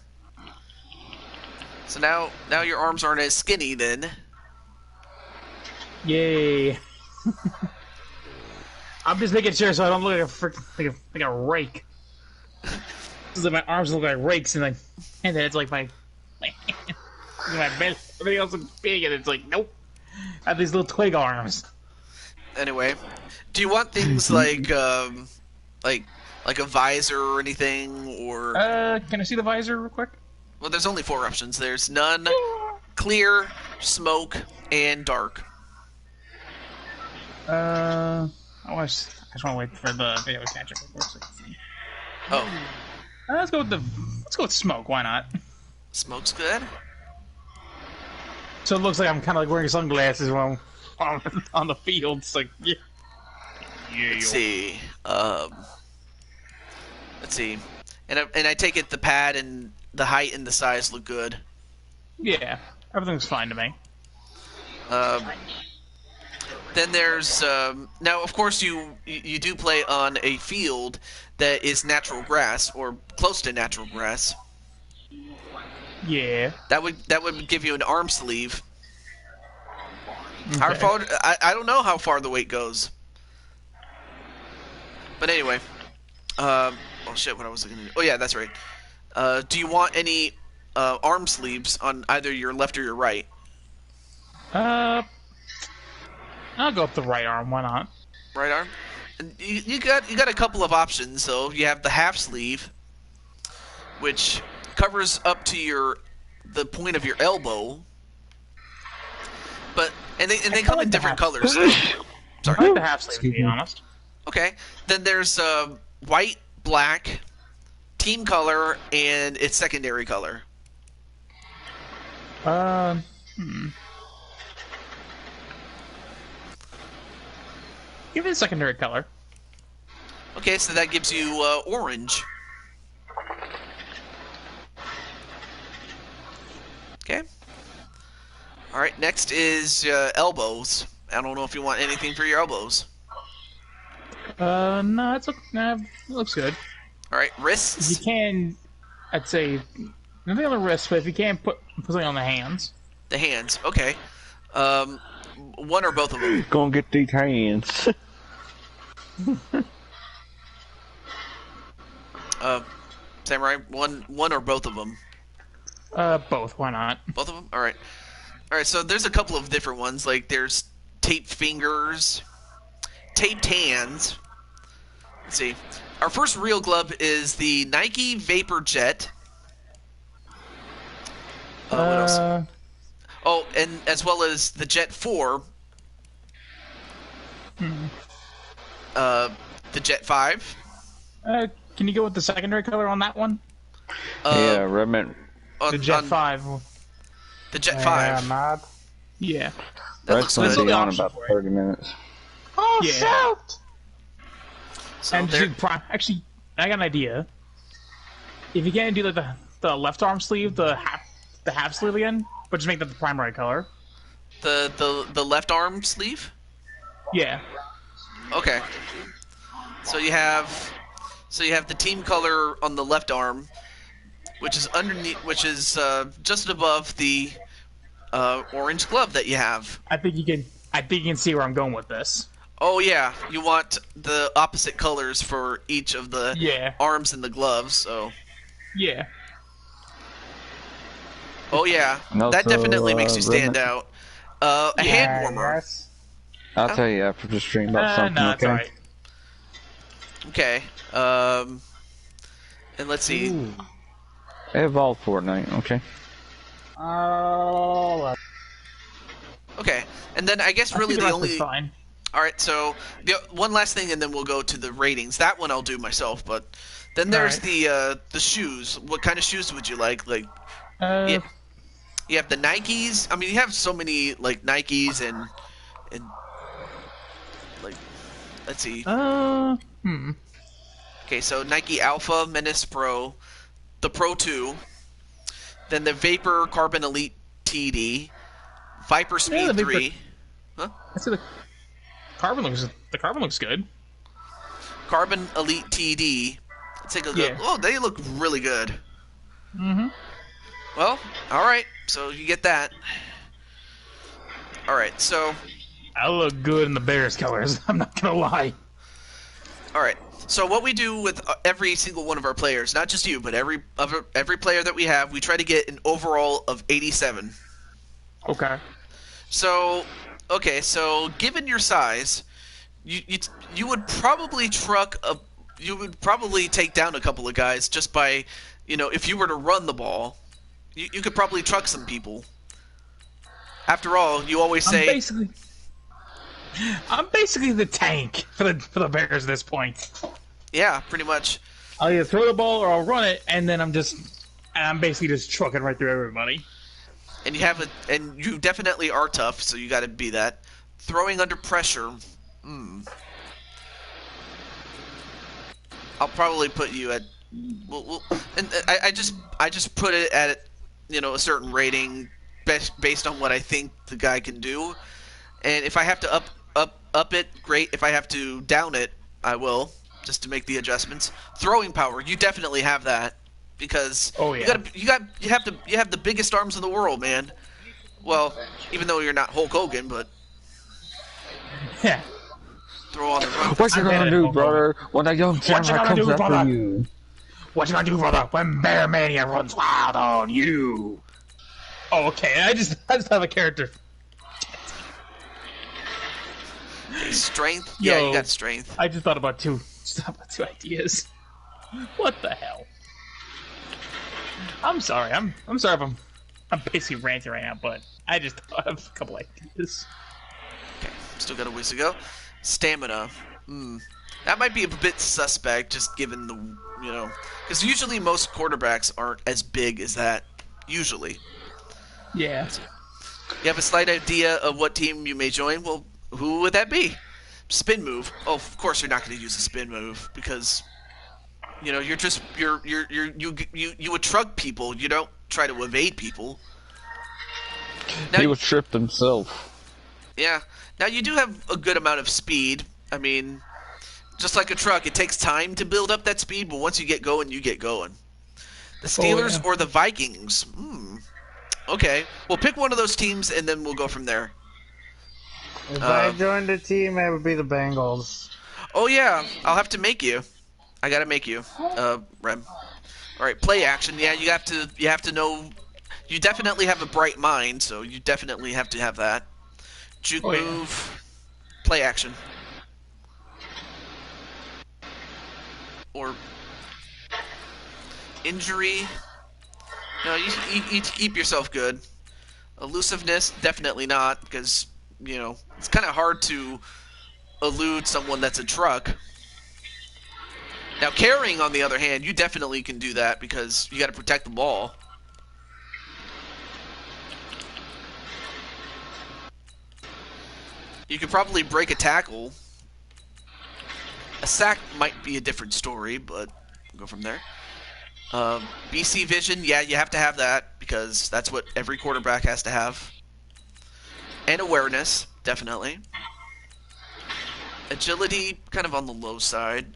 So now your arms aren't as skinny then. Yay. I'm just making sure so I don't look like a rake. Like my arms look like rakes, and then it's like my belly. Everything else looks big, and it's like nope. I have these little twig arms. Anyway, do you want things like a visor or anything, or? Can I see the visor real quick? Well, there's only 4 options. There's none, clear, smoke, and dark. I just want to wait for the video to catch up before. Oh. Let's go with smoke. Why not? Smoke's good. So it looks like I'm kind of like wearing sunglasses when I'm on the field. It's like yeah. Let's see. And I take it the pad and the height and the size look good. Yeah, everything's fine to me. Then there's now, of course, you do play on a field that is natural grass or close to natural grass. Yeah. That would give you an arm sleeve. Okay. How far? I don't know how far the weight goes. But anyway, oh shit! What I was looking at? Oh yeah, that's right. Do you want any arm sleeves on either your left or your right? I'll go with the right arm. Why not? Right arm. And you got a couple of options. So you have the half sleeve, which covers up to the point of your elbow. But they come in different colors. Sorry. I like the half sleeve, to be honest. Okay. Then there's white, black, team color, and its secondary color. Give it a secondary color. Okay, so that gives you orange. Okay. All right. Next is elbows. I don't know if you want anything for your elbows. No, it looks good. All right, wrists. If you can, I'd say nothing on the wrists, but if you can put something on the hands. The hands. Okay. One or both of them. Gonna get these hands. Samurai, one or both of them. Both. Why not? Both of them? All right. All right, so there's a couple of different ones. Like, there's taped fingers, taped hands. Let's see. Our first real glove is the Nike Vapor Jet. What else? Oh, and as well as the Jet 4. The Jet 5. Can you go with the secondary color on that one? Yeah, Redmond. The Jet 5. The Jet 5. Mod. Yeah. That looks Red's good. gonna be on about 30 minutes. Oh, Yeah. shoot! So And there, actually, I got an idea. If you can't do like the left arm sleeve, the half sleeve again, but just make that the primary color. the left arm sleeve? Yeah. Okay. So you have the team color on the left arm, which is underneath, which is just above the orange glove that you have. I think you can see where I'm going with this. Oh yeah, you want the opposite colors for each of the arms and the gloves. So. Yeah. Oh yeah, And also, that definitely makes you stand out. A hand warmer. Yes. I'll tell you after the stream about something, No, it's okay? alright. Okay. And let's see. Ooh. Evolve Fortnite, okay? Oh. Okay, and then I guess I really think the the rest is only. fine. All right, so the one last thing, and then we'll go to the ratings. That one I'll do myself, but then there's the shoes. What kind of shoes would you like? Like, Uh, you have the Nikes. I mean, you have so many like Nikes and like, let's see. Okay, so Nike Alpha Menace Pro, the Pro 2, then the Vapor Carbon Elite TD, Viper Speed the Vapor- 3. Huh? I see the carbon looks good. Carbon Elite TD. Let's take a look. Yeah. Oh, they look really good. Well, all right. So you get that. All right. So, I look good in the Bears colors. I'm not gonna lie. all right. So what we do with every single one of our players, not just you, but every player that we have, we try to get an overall of 87. Okay. So, okay. So given your size, you would probably you would probably take down a couple of guys just by, if you were to run the ball. You could probably truck some people. After all, you always say... I'm basically the tank for the Bears at this point. Yeah, pretty much. I'll either throw the ball or I'll run it, and then I'm basically just trucking right through everybody. And you definitely are tough, so you got to be that. Throwing under pressure. I'll probably put you at... and I just put it at a certain rating based on what I think the guy can do. And if I have to up it, great. If I have to down it, I will, just to make the adjustments. Throwing power, you definitely have that because you have the biggest arms in the world, man. Well, even though you're not Hulk Hogan, but Yeah. throw on the run. What you gonna do, brother, when a young samurai comes after you? What you gonna do, brother, when Bear Mania runs wild on you? Oh, okay. I just have a character. Okay, strength? Yo, Yeah, you got strength. I just thought about two ideas. What the hell? I'm sorry. I'm sorry if I'm basically ranting right now, but I just thought of a couple ideas. Okay, still got a ways to go. Stamina. That might be a bit suspect, just given the, because usually most quarterbacks aren't as big as that. Usually. Yeah. You have a slight idea of what team you may join? Well, who would that be? Spin move. Oh, of course you're not going to use a spin move because, you would truck people. You don't try to evade people. Now, He was tripped himself. Yeah. Now you do have a good amount of speed. I mean, just like a truck, it takes time to build up that speed, but once you get going, you get going. The Steelers or the Vikings? Okay. Well, pick one of those teams, and then we'll go from there. If I joined a team, it would be the Bengals. Oh, yeah. I'll have to make you. I gotta make you, Rem. All right, play action. Yeah, you have to know You definitely have a bright mind, so you definitely have to have that. Juke Oh, yeah. move, play action. Or injury. No, you keep yourself good. Elusiveness, definitely not, because, you know, it's kind of hard to elude someone that's a truck. Now, carrying, on the other hand, you definitely can do that because you got to protect the ball. You could probably break a tackle. A sack might be a different story, but we'll go from there. BC vision, yeah, you have to have that because that's what every quarterback has to have. And awareness, definitely. Agility, kind of on the low side.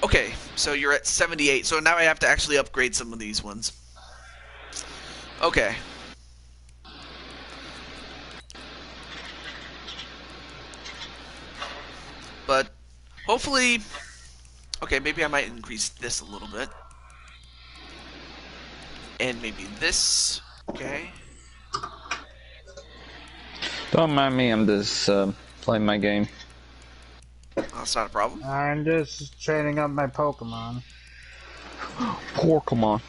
Okay, so you're at 78, so now I have to actually upgrade some of these ones. Okay. But hopefully... Okay, maybe I might increase this a little bit. And maybe this. Okay. Don't mind me, I'm just playing my game. Well, that's not a problem. I'm just training up my Pokemon. Pokemon.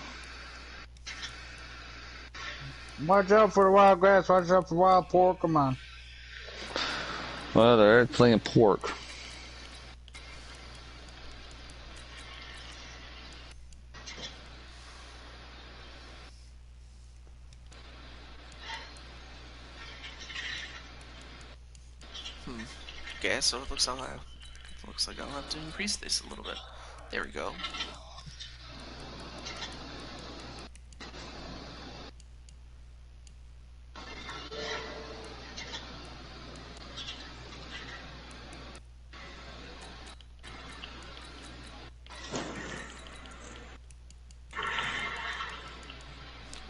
Watch out for the wild grass, watch out for wild Pokemon. Well, they're playing pork. Okay, so it looks like I'll have to increase this a little bit. There we go.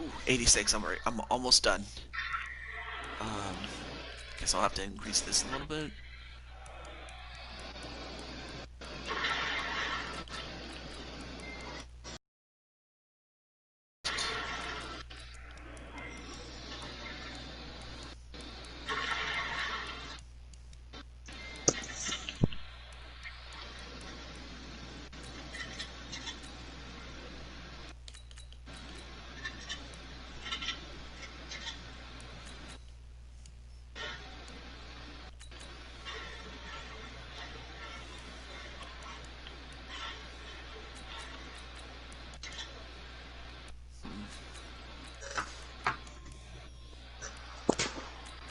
Ooh, 86. I'm almost done. Guess I'll have to increase this a little bit.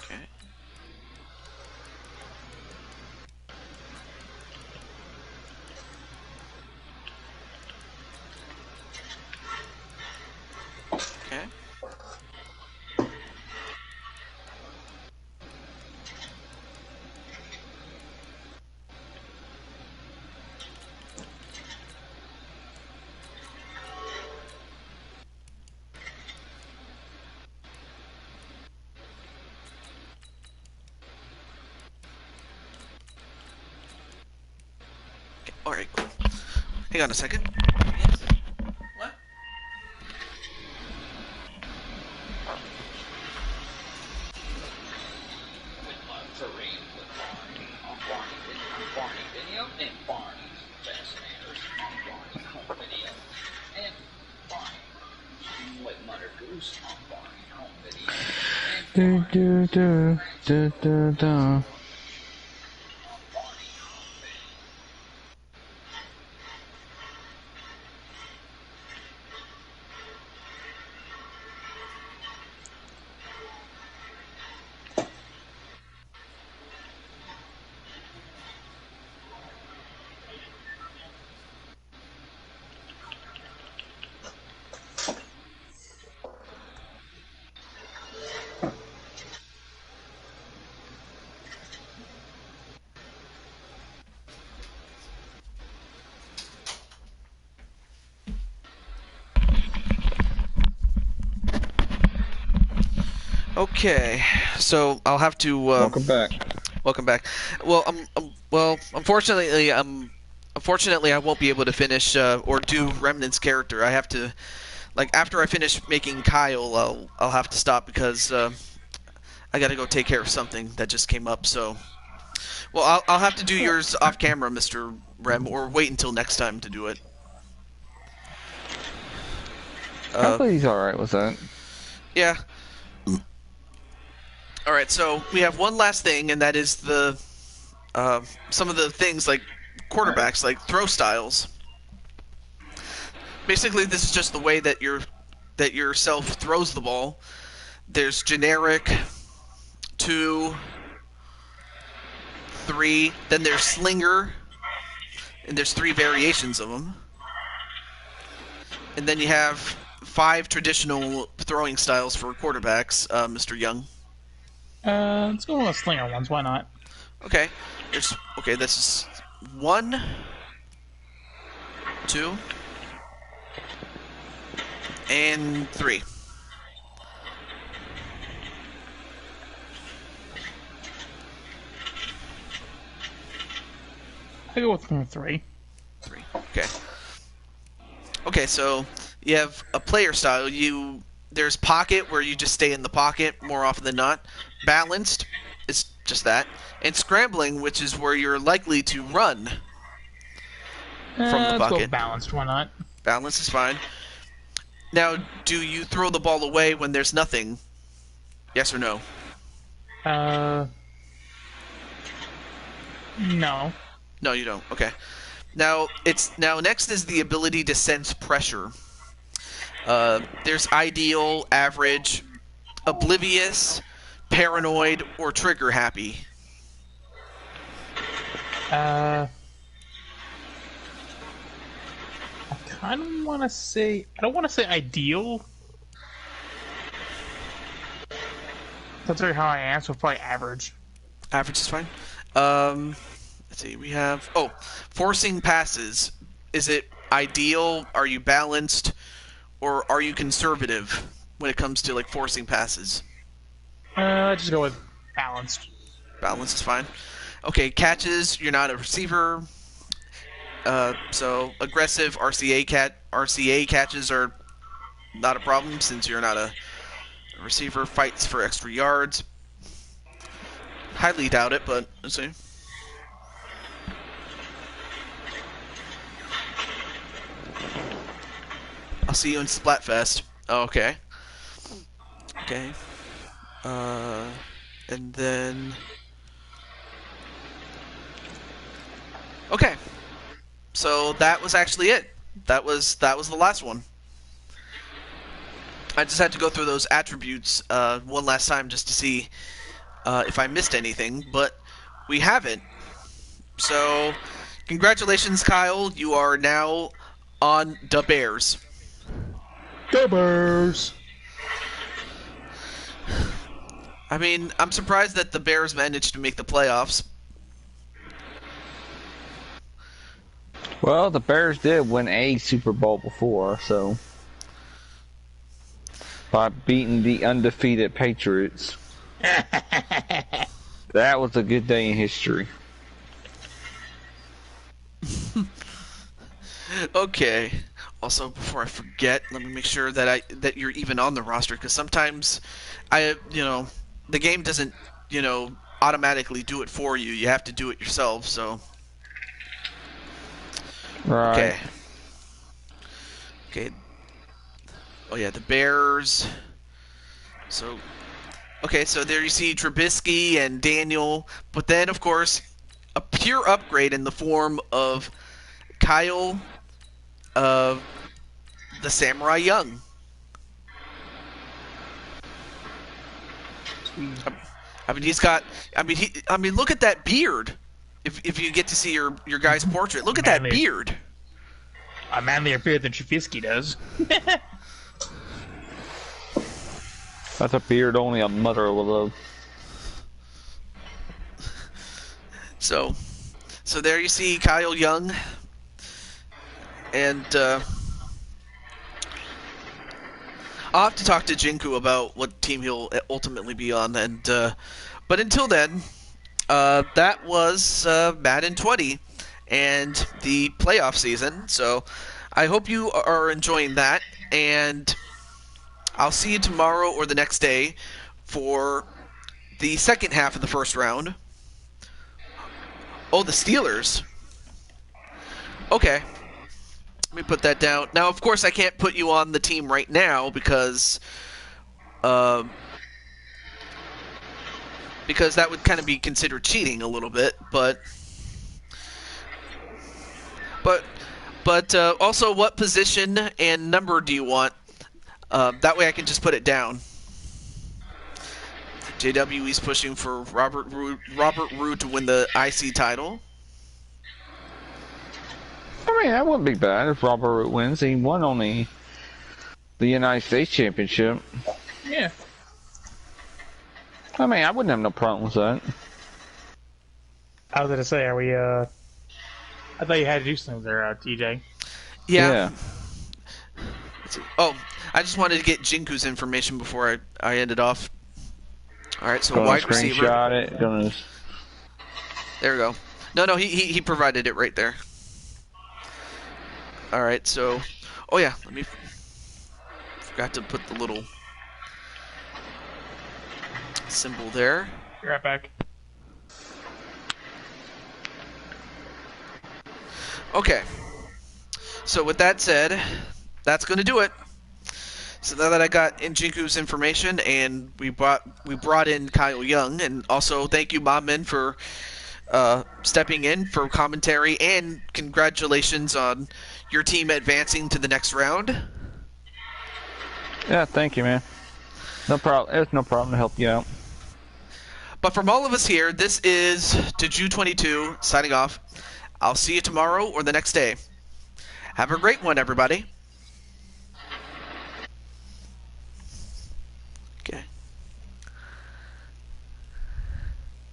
Okay. Okay. Alright, cool. Hang on a second. Yes. What? Do do do do do do. Okay, so I'll have to. Welcome back. Welcome back. Well, unfortunately, I won't be able to finish or do Remnant's character. I have to like after I finish making Kyle, I'll have to stop because I got to go take care of something that just came up. So, well, I'll have to do yours off camera, Mr. Rem, or wait until next time to do it. I think he's alright with that. Yeah. Alright, so we have one last thing, and that is the some of the things like quarterbacks, like throw styles. Basically, this is just the way that yourself throws the ball. There's generic, 2, 3, then there's slinger, and there's 3 variations of them. And then you have 5 traditional throwing styles for quarterbacks, Mr. Young. Let's go with the slinger ones. Why not? Okay. This is 1, 2, and 3. I go with 3. 3. Okay. Okay, so you have a player style. There's pocket, where you just stay in the pocket more often than not. Balanced is just that. And scrambling, which is where you're likely to run from the Let's go pocket. with balanced. Why not? Balance is fine. Now, do you throw the ball away when there's nothing? Yes or no? No. No, you don't. Okay. Now next is the ability to sense pressure. There's ideal, average, oblivious, paranoid, or trigger happy. I kind of want to say... I don't want to say ideal. That's really how I am, so probably average. Average is fine. Let's see. We have... forcing passes. Is it ideal? Are you balanced? Or are you conservative when it comes to, like, forcing passes? Let's just go with balanced. Balanced is fine. Okay, catches. You're not a receiver. So aggressive RCA catches are not a problem since you're not a receiver. Fights for extra yards. Highly doubt it, but let's see. I'll see you in Splatfest. Oh, okay. Okay. And then... Okay. So that was actually it. That was the last one. I just had to go through those attributes one last time just to see if I missed anything, but we haven't. So, congratulations, Kyle. You are now on the Bears. The Bears! I mean, I'm surprised that the Bears managed to make the playoffs. Well, the Bears did win a Super Bowl before, so... by beating the undefeated Patriots. That was a good day in history. Okay. Also, before I forget, let me make sure that you're even on the roster, because sometimes the game doesn't, automatically do it for you. You have to do it yourself, so. Right. Okay. Oh yeah, the Bears. So, okay, so there you see Trubisky and Daniel, but then of course a pure upgrade in the form of Kyle, the Samurai Young. I mean, he's got. I mean, look at that beard. If you get to see your guy's portrait, look at that beard. A manlier beard than Trubisky does. That's a beard only a mother will love. So there you see Kyle Young, and I'll have to talk to Jinku about what team he'll ultimately be on. And but until then, that was Madden 20 and the playoff season. So I hope you are enjoying that. and I'll see you tomorrow or the next day for the second half of the first round. Oh, the Steelers. Okay. Let me put that down. Now, of course, I can't put you on the team right now because that would kind of be considered cheating a little bit, but also, what position and number do you want? That way I can just put it down. JWE's pushing for Robert Roode to win the IC title. I mean, that wouldn't be bad if Robert Roode wins. He won only the United States Championship. Yeah. I mean, I wouldn't have no problem with that. I was gonna say, are we? I thought you had to do something there, TJ. Yeah. Oh, I just wanted to get Jinku's information before I ended off. All right, so wide receiver. Screenshot it. There we go. No, he provided it right there. All right, so, oh yeah, forgot to put the little symbol there. Be right back. Okay. So with that said, that's going to do it. So now that I got Njinku's information and we brought in Kyle Young, and also thank you, Mommin, for stepping in for commentary, and congratulations on your team advancing to the next round. Yeah, thank you, man. No problem. There's no problem to help you out. But from all of us here, this is Juju22 signing off. I'll see you tomorrow or the next day. Have a great one, everybody. Okay.